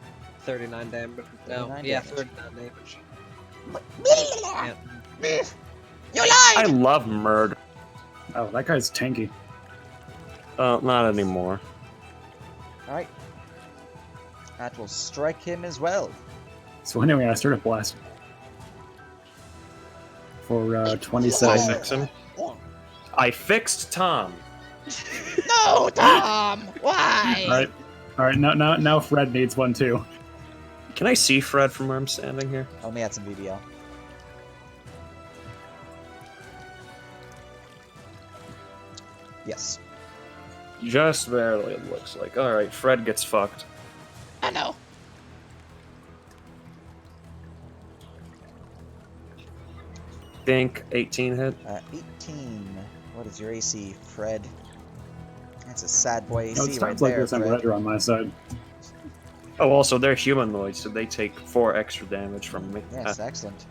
39 damage. No, 39 yeah, damage. 39 damage. You lied! I love murder. Oh, that guy's tanky. Not anymore. Alright. That will strike him as well. So anyway, I started blast. For I 27. fix him. I fixed Tom. No, Tom! Why? Alright, now Fred needs one too. Can I see Fred from where I'm standing here? Let me add some VBL. Yes. Just barely, it looks like. Alright, Fred gets fucked. I know. Think 18 hit. 18. What is your AC, Fred? That's a sad boy No, AC it right sounds like there, there's some Fred. ledger on my side. Oh, also, they're humanoids, so they take 4 extra damage from me. Yes, excellent.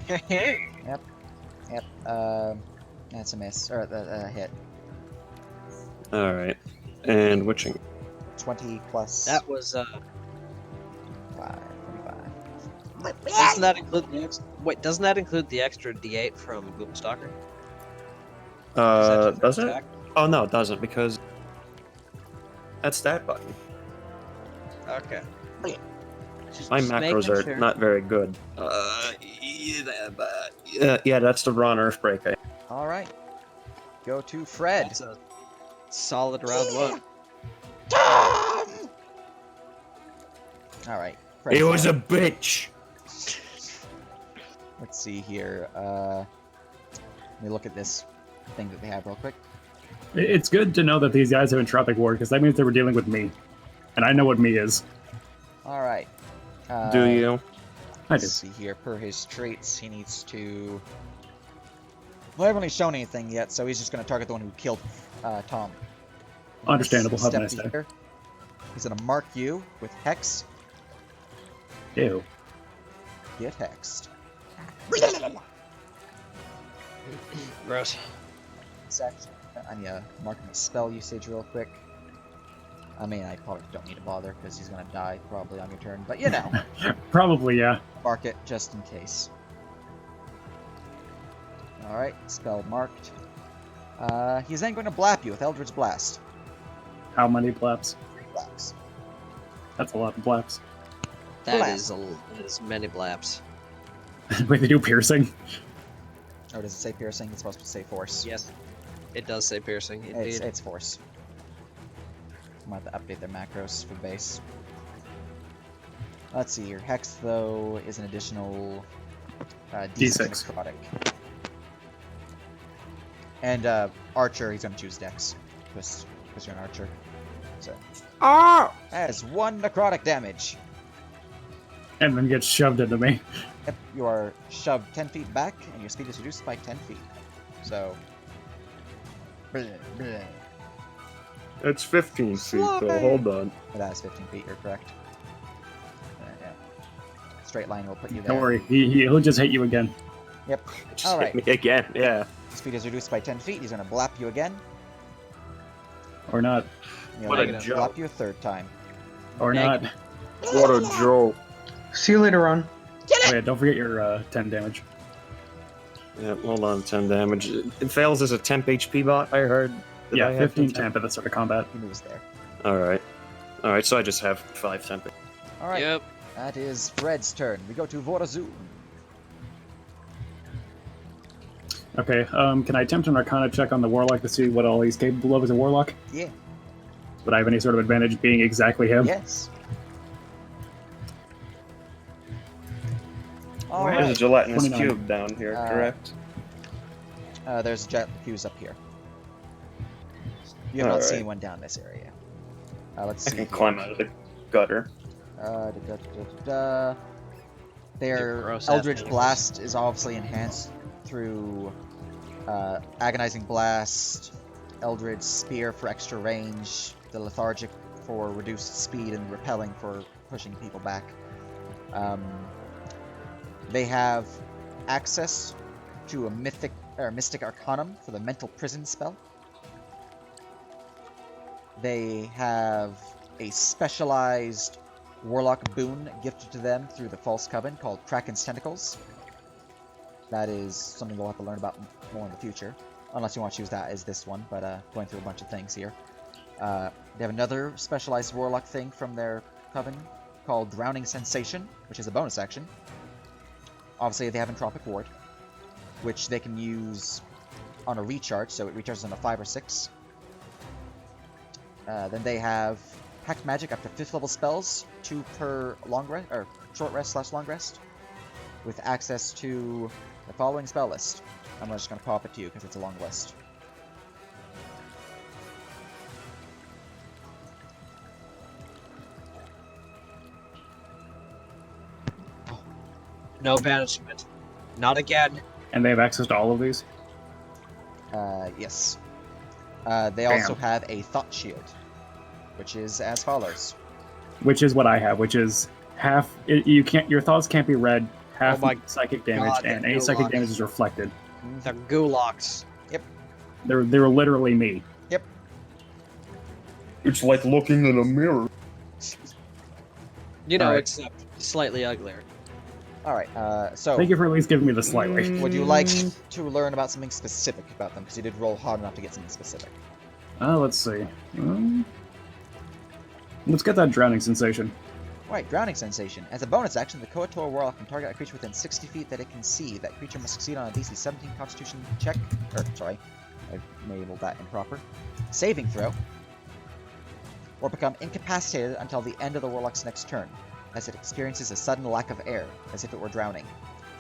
Hey. Yep. That's a miss. Or a hit. Alright. And witching. 20 plus That was 5, 25. doesn't that include the doesn't that include the extra D8 from Gloomstalker? Does it? Oh, no, it doesn't, because that's that button. Okay. My Just macros making are sure. not very good. Yeah, that's the Ron Earthbreak. Alright. Go to Fred. That's a solid round one. Tom! Alright. It was a bitch! Let's see here. Let me look at this thing that they have real quick. It's good to know that these guys have entropic ward, because that means they were dealing with me. And I know what me is. Alright. Do you? I do. Let's see here. Per his traits, he needs to... Well, I haven't really shown anything yet, so he's just going to target the one who killed Tom. Understandable. Have a Step nice day. here. He's gonna mark you with Hex. Ew. Get hexed. Gross. I need to mark him a spell usage real quick. I mean, I probably don't need to bother because he's gonna die probably on your turn, but you know, Probably, yeah. mark it just in case. Alright, spell marked. He's then going to blap you with Eldritch Blast. How many blaps? 3 blaps. That's a lot of blaps. That Blap. is many blaps. Wait, they do piercing? Or does it say piercing? It's supposed to say force. Yes, it does say piercing. Indeed. It's force. I'm gonna have to update their macros for base. Let's see, your Hex, though, is an additional D6 D6. necrotic. And Archer, he's gonna choose Dex. Because you're an Archer. So. Ah! That is 1 necrotic damage. And then gets shoved into me. Yep, you are shoved 10 feet back, and your speed is reduced by 10 feet. So. Bleh, bleh. It's 15 feet, so hold on. That is 15 feet, you're correct. Yeah. Straight line will put you there. Don't worry, he'll just hit you again. Yep. Just Alright. hit me again, yeah. Speed is reduced by 10 feet. He's going to blap you again. Or not. He'll What a blap joke. you a 3rd time. Or Egg. not. What a joke. See you later on. Oh yeah, don't forget your 10 damage. Yeah, hold on, 10 damage. It fails as a temp HP bot, I heard. Did Yeah, I have 15 temp at the start of combat. He moves there. Alright. Alright, so I just have 5 temp. Alright. Yep. That is Fred's turn. We go to Vorazoo. Okay, can I attempt an Arcana check on the Warlock to see what all he's capable of as a Warlock? Yeah. Would I have any sort of advantage being exactly him? Yes. There's a Alright. gelatinous 29. cube down here, correct? There's jet fuse up here. You have not Alright. seen one down this area. Let's I see. can here. climb out of the gutter. Their gross Eldritch ass Blast is obviously enhanced through Agonizing Blast, Eldritch Spear for extra range, the Lethargic for reduced speed, and Repelling for pushing people back. They have access to a Mystic Arcanum for the Mental Prison spell. They have a specialized Warlock boon gifted to them through the False Coven called Kraken's Tentacles. That is something we'll have to learn about more in the future. Unless you want to choose that as this one, but going through a bunch of things here. They have another specialized Warlock thing from their Coven called Drowning Sensation, which is a bonus action. Obviously, they have Entropic Ward, which they can use on a recharge, so it recharges on a 5 or 6. Then they have Pact Magic up to 5th level spells, 2 per long rest, or short rest / long rest, with access to the following spell list. I'm just going to pop it to you because it's a long list. No banishment. Not again. And they have access to all of these? Yes. They also have a Thought Shield, which is as follows. Which is what I have, which is half... your thoughts can't be read, half Oh my psychic damage, God, and any Gulak. psychic damage is reflected. The gulags. They're literally me. It's like looking in a mirror. You know, Alright. except slightly uglier. Alright, so Thank you for at least giving me the slightly. would you like to learn about something specific about them? Because you did roll hard enough to get something specific. Let's see. Let's get that drowning sensation. Right, Drowning Sensation. As a bonus action, the Koator Warlock can target a creature within 60 feet that it can see. That creature must succeed on a DC 17 Constitution check. Sorry, I labeled that improper. Saving throw. Or become incapacitated until the end of the Warlock's next turn, as it experiences a sudden lack of air, as if it were drowning.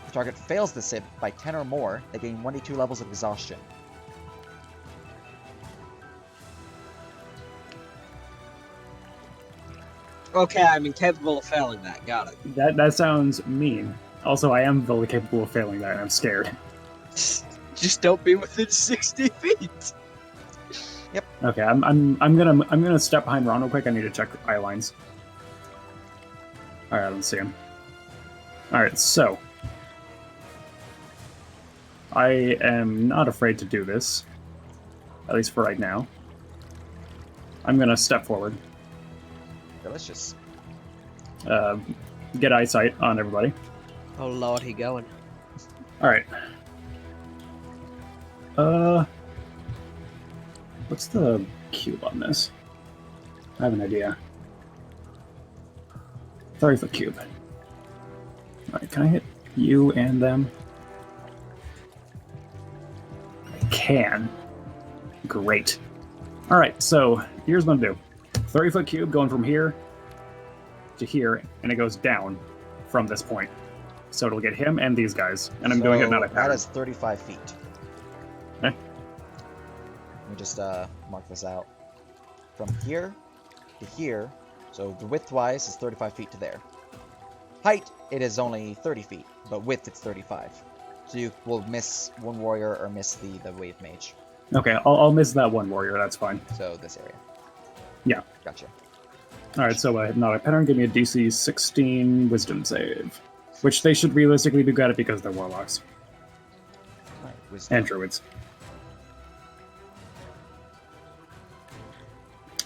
If the target fails the save by 10 or more, they gain 1d2 levels of exhaustion. Okay, I'm incapable of failing that. Got it. That sounds mean. Also, I am fully capable of failing that, and I'm scared. Just don't be within 60 feet. Okay, I'm gonna step behind Ron real quick. I need to check eye lines. All right, I don't see him. All right, so I am not afraid to do this, at least for right now. I'm gonna step forward, Delicious. get eyesight on everybody. Oh lord, he going. All right. What's the cube on this? I have an idea. 30-foot cube. All right, can I hit you and them? I can. Great. All right, so here's what I'm gonna do. 30-foot cube going from here to here, and it goes down from this point. So it'll get him and these guys, and I'm doing it not a That pattern. is 35 feet. Okay. Let me just mark this out. From here to here, so the width-wise is 35 feet to there. Height, it is only 30 feet, but width it's 35. So you will miss one warrior or miss the wave mage. Okay, I'll miss that one warrior. That's fine. So this area. Yeah. Gotcha. All right, so not a pattern. Give me a DC 16 Wisdom save, which they should realistically do good at because they're warlocks Alright, wisdom. and druids.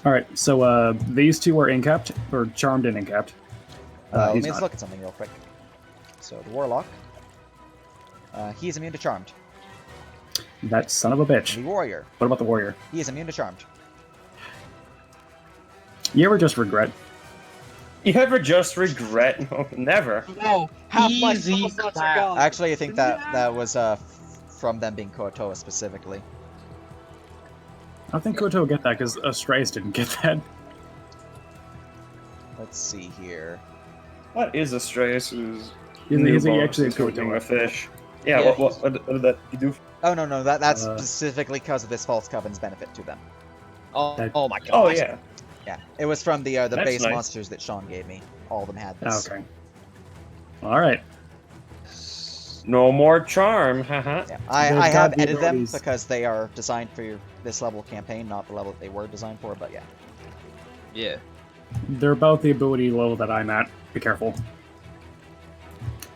All right, so these two are incapped, or charmed and incapped. Let He's me just not. look at something real quick. So the warlock, he is immune to charmed. That son of a bitch. The warrior, What about the warrior? he is immune to charmed. You ever just regret? You ever just regret? No, never. Whoa, half my Easy soul slots are clap. gone. Actually, I think that was from them being Koatoa specifically. I don't think Koto will get that because Strays didn't get that. Let's see here. What is Astraeus? Who's He's new actually a boss is Koto. a fish? Yeah. Yeah, What did that you do? Oh no, that's Uh, specifically because of this false covenant's benefit to them. Oh, That- oh my god. Oh yeah. Yeah, it was from the That's base nice. monsters that Sean gave me. All of them had this. Okay. All right. No more charm. Haha. Yeah, They've I got have the edited them abilities. because they are designed for this level of campaign, not the level that they were designed for. But yeah, Yeah. They're about the ability level that I'm at. Be careful.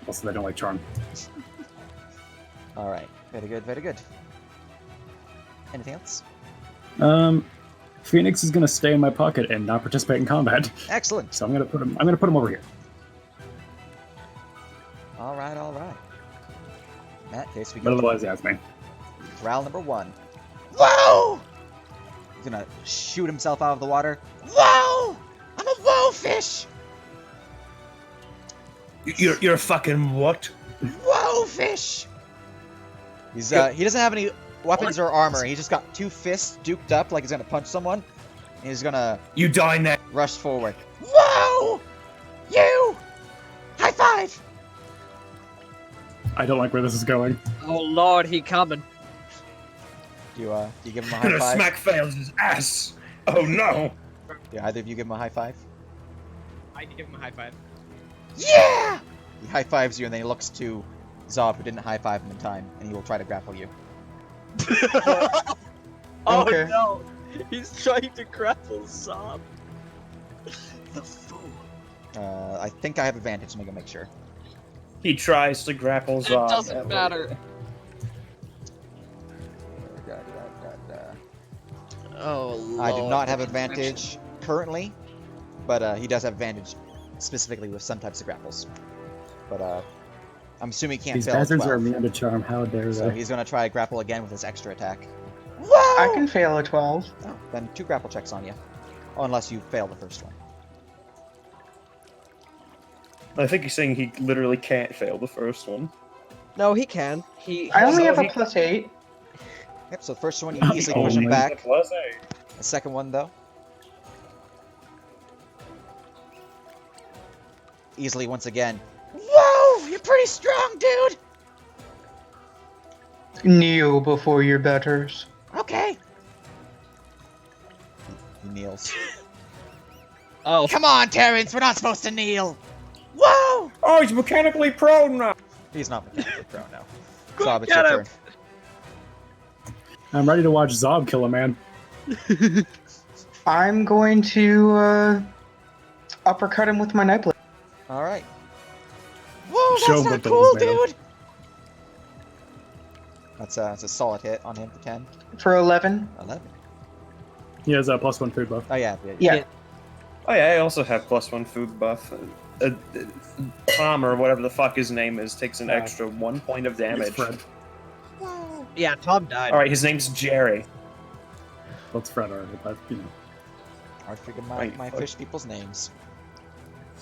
Also, they don't like charm. all right, very good, very good. Anything else? Phoenix is gonna stay in my pocket and not participate in combat. Excellent. So I'm gonna put him over here. All right, all right. In that case, we But go otherwise, yeah, it's me. round number 1. Whoa! He's gonna shoot himself out of the water. Whoa! I'm a whoa fish. You're fucking what? Whoa fish. He's he doesn't have any weapons or armor. He just got 2 fists duked up like he's gonna punch someone. And he's gonna You die now. rush forward. Whoa! You! High five! I don't like where this is going. Oh lord, he coming. Do you give him a high Gonna five? smack fails his ass. Oh no. Do either of you give him a high five? I give him a high five. Yeah! He high fives you and then he looks to Zob, who didn't high five him in time, and he will try to grapple you. Oh Okay. no, he's trying to grapple Zob. The fool. I think I have advantage, so I'm gonna make sure. He tries to grapple It Zob. doesn't matter. Oh lord. I do not have advantage currently, but he does have advantage specifically with some types of grapples. But I'm assuming he can't These fail at bastards are 12. immune to charm. How dare So they? he's gonna try to grapple again with his extra attack. I can fail a 12. Oh, then 2 grapple checks on you. Oh, unless you fail the first one. I think he's saying he literally can't fail the first one. No, he can. He. I only So have a he- +8. Yep, so the first one you easily push him Only. back. Plus 8. The second one, though. Easily once again. Whoa! You're pretty strong, dude! Kneel before your betters. Okay. He kneels. Oh, Come on, Terrence, we're not supposed to kneel. Whoa! Oh, he's mechanically prone now. He's not mechanically prone now. Zob, it's get your him. turn. I'm ready to watch Zob kill a man. I'm going to uppercut him with my knife blade. All right. Whoa, Show that's him not what the cool, one's made of. dude! That's a solid hit on him for 10. For 11. 11. He has a +1 food buff. Oh, yeah. Yeah. Oh yeah, I also have +1 food buff. Tom or whatever the fuck his name is takes an extra 1 point of It's damage. Fred. Whoa. Yeah, Tom died. All right, his name's Jerry. Well, it's Fred already, but you know. I figured Right, my fuck. fish people's names.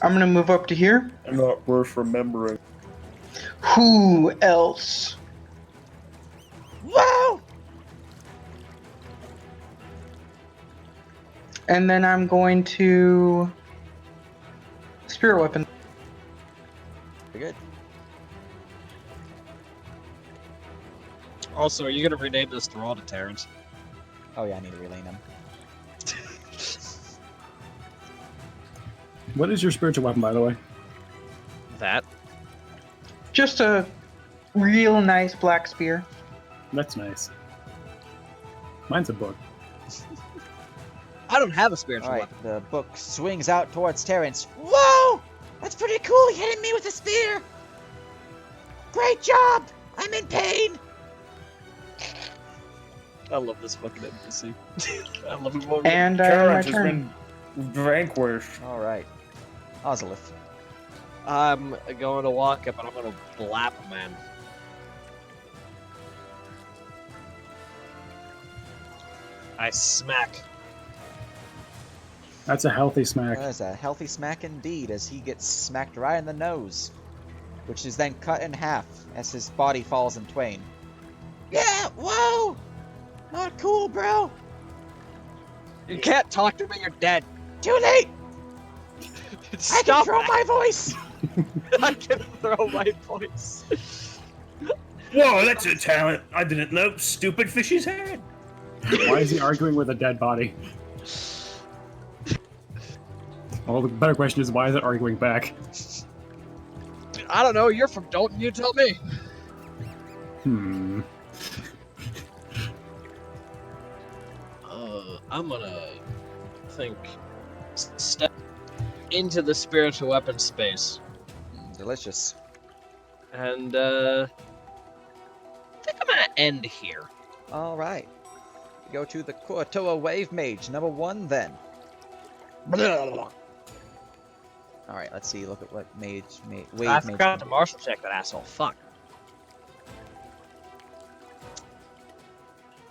I'm going to move up to here. Not worth remembering. Who else? Whoa! And then I'm going to spirit weapon. Pretty good. Also, are you gonna rename this Thrall to Terrence? Oh, yeah, I need to relay him. What is your spiritual weapon, by the way? That. Just a real nice black spear. That's nice. Mine's a book. I don't have a spiritual All right, weapon. the book swings out towards Terrence. Whoa! That's pretty cool, hitting me with a spear! Great job! I'm in pain! I love this fucking NPC. I love it more. And my Terrence has turn. been vanquished. All right. Ozolith. I'm going to walk up and I'm gonna blap a man. I smack. That's a healthy smack. That is a healthy smack indeed, as he gets smacked right in the nose, which is then cut in half as his body falls in twain. Yeah, whoa! Not cool, bro! You can't talk to me, you're dead. Too late! I can Stop throw that. my voice! I can throw my voice. Whoa, that's a talent. I didn't know. Stupid fishy's head. Why is he arguing with a dead body? Well, the better question is, why is it arguing back? I don't know, you're from Dalton, you tell me. I'm gonna think step into the spiritual weapon space. Delicious. And I think I'm gonna end here. All right. We go to the Kuatoa Wave Mage, number 1 then. All right, let's see. Look at what wave I mage. forgot to martial check that asshole. Fuck.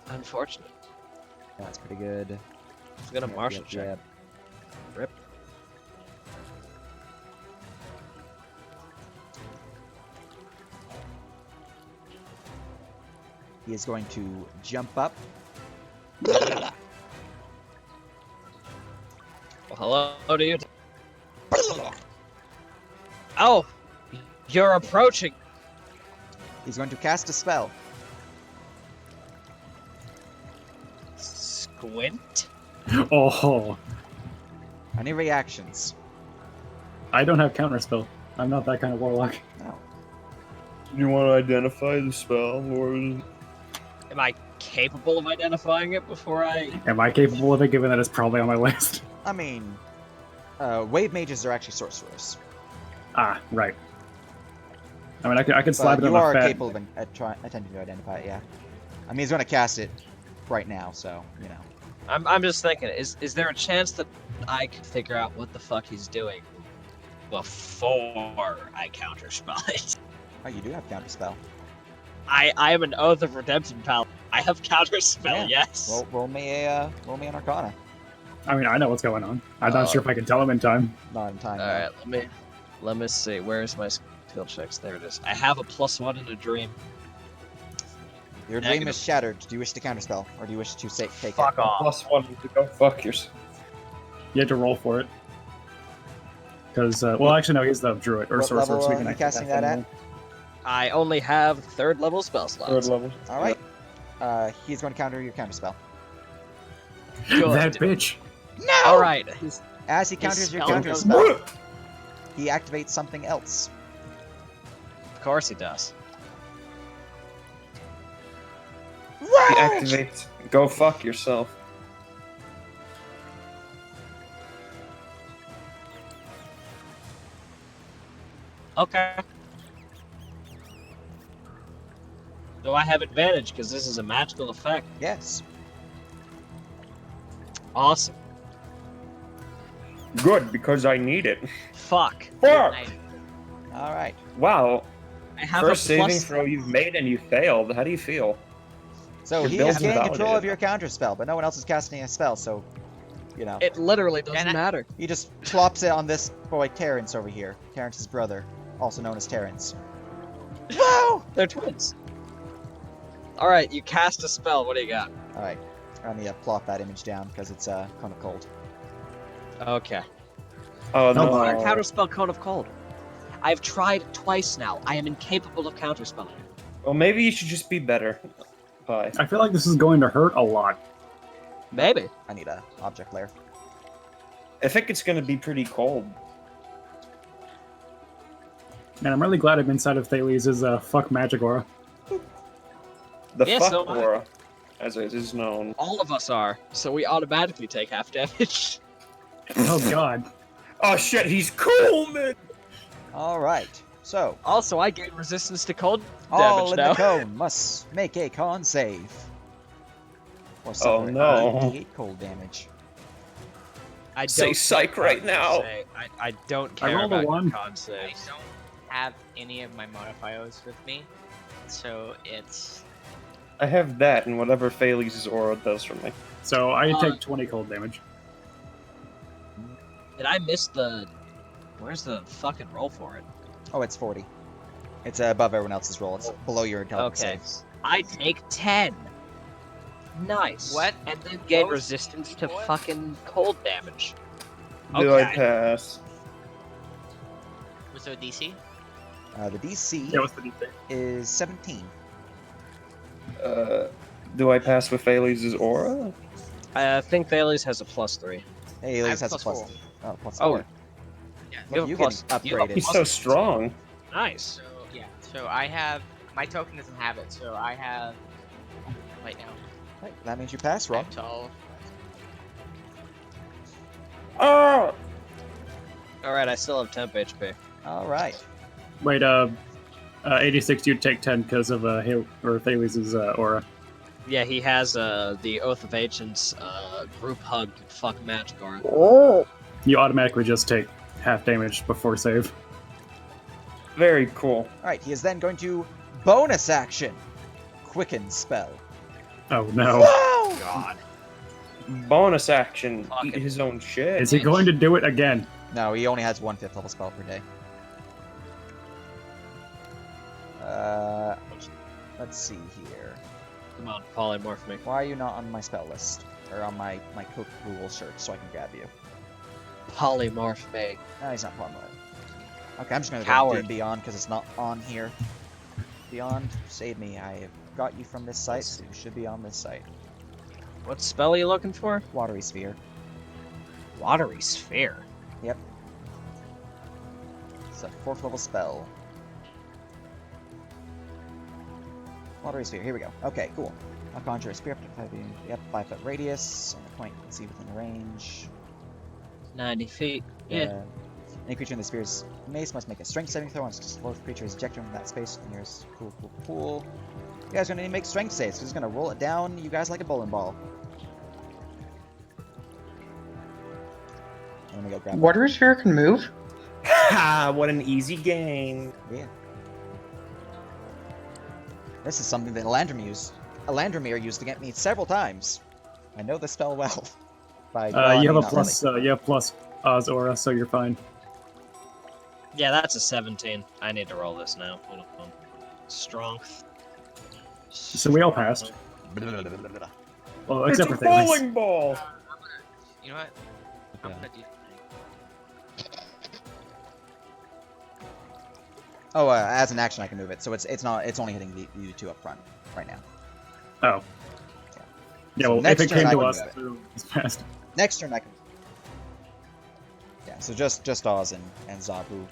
Unfortunate. That's pretty good. He's gonna martial check. Yep. Rip. He is going to jump up. Well, hello to you. Oh, you're approaching. He's going to cast a spell. Squint. Oh, Any reactions? I don't have counterspell. I'm not that kind of warlock. No. You want to identify the spell, or Am I capable of identifying it before I? Am I capable of it, given that it's probably on my list? I mean, wave mages are actually sorcerers. Ah, right. I mean, I could But slap it on you the are fat. capable of attempting to identify it, yeah. I mean, he's going to cast it right now, so, you know. I'm just thinking. Is there a chance that I could figure out what the fuck he's doing before I counterspell it? Oh, you do have counterspell. I am an Oath of Redemption pal. I have counterspell. Yeah. Yes. Roll me an Arcana. I mean, I know what's going on. I'm not sure if I can tell him in time. Not in time. All though. right. Let me see. Where's my skill checks? There it is. I have a +1 in a dream. Your dream Negative. is shattered. Do you wish to counterspell, or do you wish to take Fuck it? off. +1 to go fuck yourself. You had to roll for it. Because, well, actually, no, he's the druid or What sorcerer, level so we are can you activate casting that anyway. I only have 3rd level spell slots. Third level. All right. He's going to counter your counterspell. Good. That bitch. No! All right. As he counters your spell goes counterspell, he activates something else. Of course he does. Whoa! Deactivate. Go fuck yourself. Okay. Do I have advantage because this is a magical effect? Yes. Awesome. Good, because I need it. Fuck. Fuck! Nice. All right. Wow. I have First a saving plus. throw you've made and you failed. How do you feel? So Your he build's is gaining control of invalidated. your counter spell, but no one else is casting a spell, so you know. It literally doesn't Can I- matter. He just plops it on this boy Terrence over here. Terrence's brother, also known as Terrence. Whoa! They're twins. All right, you cast a spell. What do you got? All right. I need to plop that image down because it's kind of cold. Okay. Oh No, no. Mark. Counterspell Cone of Cold. I've tried twice now. I am incapable of counterspelling. Well, maybe you should just be better. Bye. I feel like this is going to hurt a lot. Maybe. I need a object layer. I think it's gonna be pretty cold. Man, I'm really glad I'm inside of Thales' fuck magic aura. The Yeah, fuck so am I. aura, as it is known. All of us are, so we automatically take half damage. Oh god. Oh shit, he's cool, man! All right. So Also, I gain resistance to cold all damage in now. the cone must make a con save. Or suffer no. 8d8 cold damage. I Say don't psych care right about now. say- I don't I care rolled a about 1. con I saves. don't have any of my modifiers with me, so it's I have that and whatever Thales' aura does for me. So I take 20 cold damage. Did I miss the... Where's the fucking roll for it? Oh, it's 40. It's above everyone else's roll. It's below your intelligence Okay. saves. I take 10. Nice. What? And then gain Most- resistance to what? fucking cold damage. Do I Okay. pass? was there a DC? The DC Yeah, what's the DC? is 17. Do I pass with Thales' aura? I think Thales has a +3. Hey, at I least have has a plus plus. Oh, plus Oh, 4. Yeah. you have Look, a you plus- getting you have a upgraded. He's so strong. Nice. So yeah. So I have my token doesn't have it, so I have right now. Right, that means you pass, Rob. That's all. Oh! Alright, I still have temp HP. All right. Wait, 86, you'd take 10 because of Thales' aura. Yeah, he has the Oath of Ancients group hug fuck magic aura. You automatically just take half damage before save. Very cool. All right. He is then going to bonus action, quicken spell. Oh no. Whoa! God. Bonus action. Fucking- Eat his own shit. Is he going to do it again? No, he only has one 5th level spell per day. Let's see here. Come on, polymorph me. Why are you not on my spell list or on my Cook Rule search so I can grab you? Polymorph me. No, he's not Palmer. Okay, I'm just gonna Coward. do Beyond because it's not on here. Beyond, save me. I have got you from this site, so you should be on this site. What spell are you looking for? Watery Sphere. Watery Sphere. It's a 4th level spell. Watery Sphere, here we go. Okay, cool. I'll conjure a spear up to 5 feet. Yep, 5-foot radius. On the point, you can see within range. 90 feet. Yeah. Any creature in the sphere's mace must make a strength saving throw once the creature is ejected from that space. And here's cool. You guys are gonna need to make strength saves. So he's gonna roll it down. You guys like a bowling ball. Let me go grab it. Water sphere can move. Ha! What an easy game. Yeah. This is something that Elandrimir used to get me several times. I know this spell well. By You have a not plus. You have plus Oz aura, so you're fine. Yeah, that's a 17. I need to roll this now. Hold on. Strength. So we all passed. really. Well, It's except a for Thales. bowling ball. You know what? I'm gonna do. Oh, as an action, I can move it. So it's not. It's only hitting you two up front right now. Oh. Yeah, So well, if next it turn came I to can us, move it. it's passed. Next turn, I can. Yeah. So just Oz and Zob, who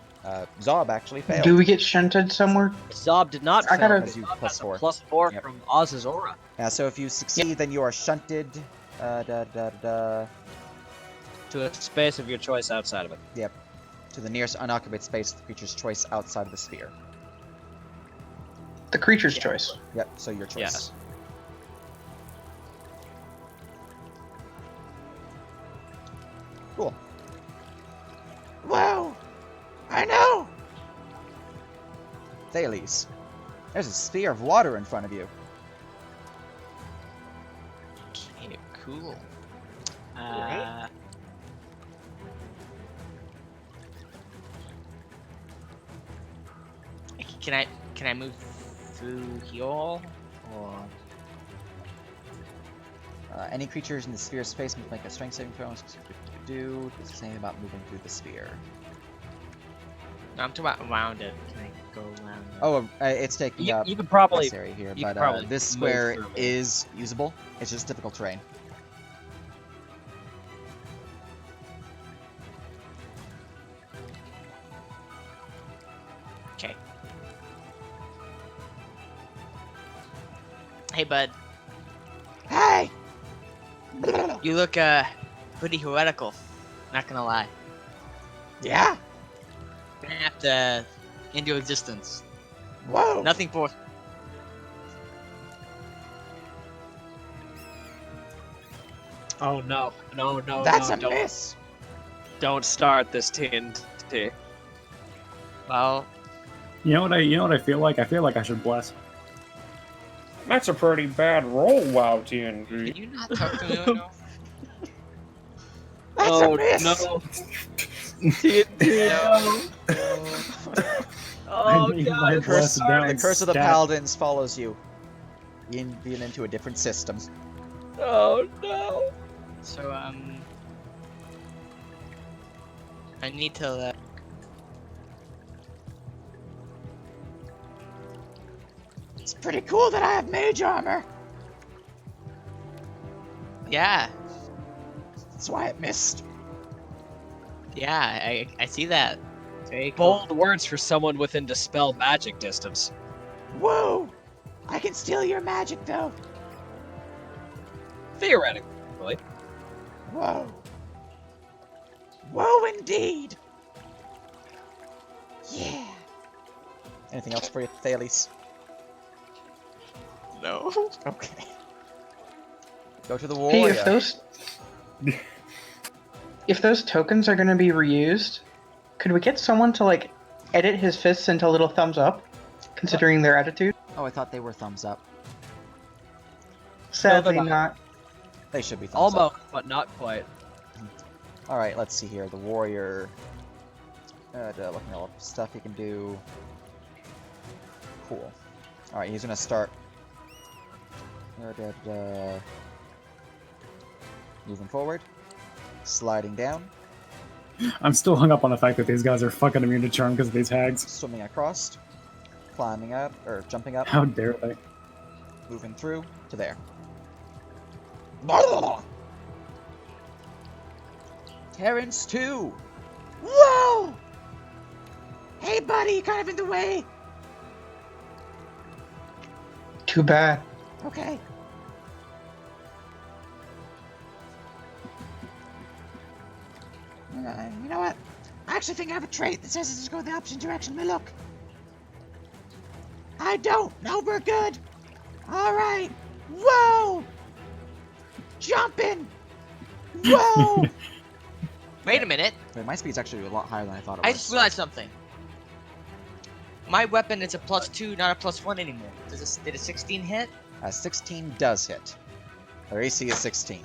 Zob actually failed. Do we get shunted somewhere? Zob did not I fail. gotta- because You Zob plus has a 4. +4 Yep. from Oz's aura. Yeah. So if you succeed, then you are shunted. To a space of your choice outside of it. to the nearest unoccupied space of the creature's choice outside of the sphere. The creature's choice. Yep, so your choice. Yes. Cool. Whoa! I know! Thales, there's a sphere of water in front of you. Okay, cool. Can I move through here or Any creatures in the sphere of space must make a strength saving throw. Do the same about moving through the sphere. no, I'm talking about around it. Can I go around it? Oh, it's taking up You could probably this area here, you could but probably this move square through it. is usable. It's just difficult terrain. Okay. Hey, bud. Hey! You look pretty heretical. Not gonna lie. Yeah? Gonna have to end your existence. Whoa! Nothing for. Oh no, no, That's a don't, miss! don't start this TNT. Well, You know what I feel like? I feel like I should bless. That's a pretty bad roll, wow, can TNT. you not talk to me right now? That's a miss! no. TNT. I need my bless down The curse of the stat. paladins follows you. Being into a different system. Oh no. So I need to. It's pretty cool that I have mage armor. Yeah, That's why it missed. yeah, I see that. Very cool. Bold words for someone within dispel magic distance. Whoa! I can steal your magic though. Theoretically. Whoa. Whoa indeed! Yeah. Anything else for you, Thales? No. Okay. Go to the Hey, warrior. if those tokens are gonna be reused, could we get someone to like edit his fists into little thumbs up, considering their attitude? Oh, I thought they were thumbs up. Sadly, not. not. They should be thumbs up. Almost, but not quite. Alright, let's see here. The warrior. Looking at all the stuff he can do. Cool. Alright, he's gonna start. Moving forward. Sliding down. I'm still hung up on the fact that these guys are fucking immune to charm because of these hags. Swimming across. Climbing up. Or jumping up. How dare they? Moving through to there. Terrence 2! Whoa! Hey buddy, you're kind of in the way. Too bad. Okay. You know what? I actually think I have a trait that says it's go the opposite direction. Let me look. I don't. No, we're good. All right. Whoa! Jumping. Whoa! Wait a minute. Wait, my speed's actually a lot higher than I thought it I was. just realized something. My weapon is a +2, not a +1 anymore. Did a 16 hit? 16 does hit. Their AC is 16.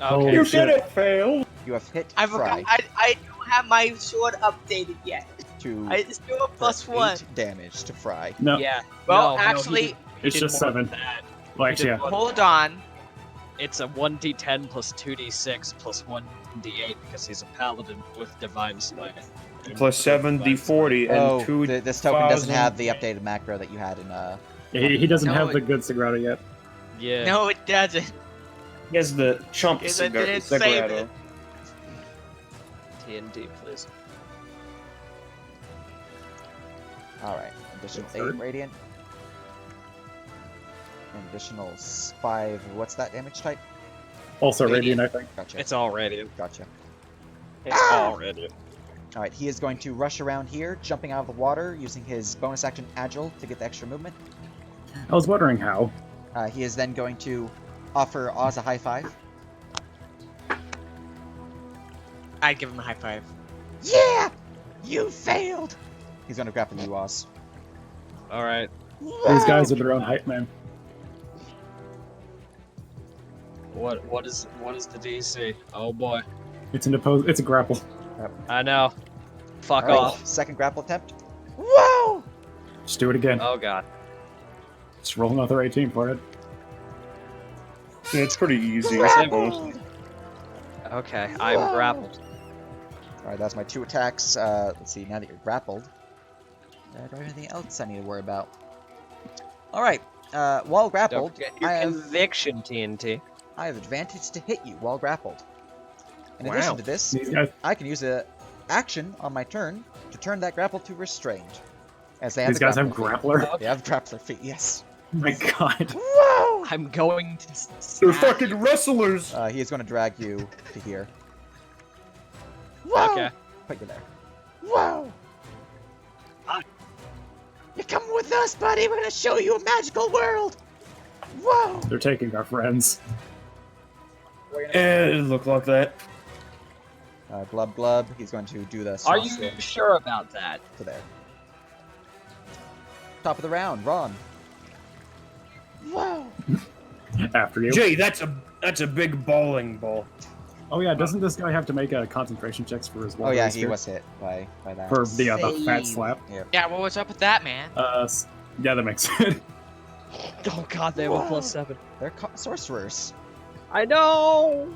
Holy You shit. did it, fail. You have hit I Fry forgot. I don't have my sword updated yet. to It's still a for +1. 8 damage to Fry. No, Yeah. Well, no, actually, he did it's just more than 7. that. Well, He actually, did yeah. more hold on. It's a 1d10 plus 2d6 plus 1d8 because he's a paladin with divine smite. Plus 7d40 and Oh, 2. this token doesn't 1,000. have the updated macro that you had in He doesn't No, have the it- good Sagrada yet. Yeah. No, it doesn't. He has the chump Yes, I cigar. didn't save it. TNT, please. Alright, additional Third? 8 radiant. An additional 5. What's that damage type? Also Radiant. Radiant, I think. Gotcha. It's all radiant. Gotcha. It's all radiant. Alright, he is going to rush around here, jumping out of the water, using his bonus action Agile to get the extra movement. I was wondering how. He is then going to offer Oz a high five. I'd give him a high five. Yeah! You failed! He's going to grapple you, Oz. All right. These guys are their own hype man. What is the DC? Oh boy. It's a grapple. I know. Fuck Alright, off. second grapple attempt. Whoa! Just do it again. Oh god. Just roll another 18 for it. Yeah, it's pretty easy. Grappled! Okay, I'm Whoa. grappled. Alright, that's my 2 attacks. Let's see, now that you're grappled, do I have anything else I need to worry about? Alright, while Don't grappled, forget your I have conviction, TNT. advantage to hit you while grappled. In Wow. addition to this, These guys, I can use a action on my turn to turn that grapple to restrained. As they have these the guys have grappler feet. grappler. They have grappler feet, yes. Oh my god. Whoa! I'm going to. They're smack fucking you. wrestlers! He is going to drag you to here. Whoa! Okay. Put you there. Whoa! You're coming with us, buddy. We're gonna show you a magical world. Whoa! They're taking our friends. It looked like that. Glub Glub, he's going to do the Are strong you swim sure about that? to there. Top of the round, Ron. Whoa! After you. Jay, that's a big bowling ball. Oh yeah, doesn't this guy have to make concentration checks for his Oh water yeah, resist he was hit by that. for the fat Save. slap? Yeah, well, what's up with that, man? Yeah, that makes sense. Oh god, they have a +7. They're sorcerers. I know.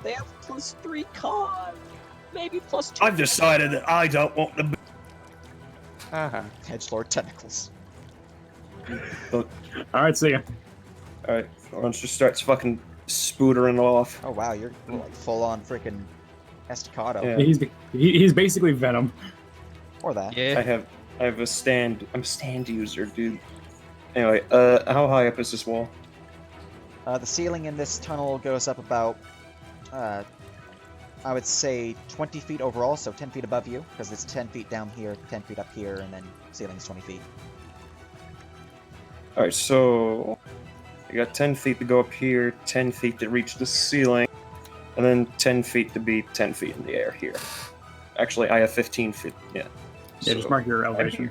They have +3 con. Maybe +2. I've decided that I don't want to be. Edgelord tentacles. Alright, see ya. Alright, Lawrence just starts fucking spootering off. Oh wow, you're like full on freaking estacado. Yeah. He's basically Venom. Or that. Yeah. I have a stand. I'm a stand user, dude. Anyway, how high up is this wall? The ceiling in this tunnel goes up about, I would say 20 feet overall, so 10 feet above you, because it's 10 feet down here, 10 feet up here, and then ceiling's 20 feet. Alright, so I got 10 feet to go up here, 10 feet to reach the ceiling, and then 10 feet to be 10 feet in the air here. Actually, I have 15 feet. Yeah. Yeah, just mark your elevation.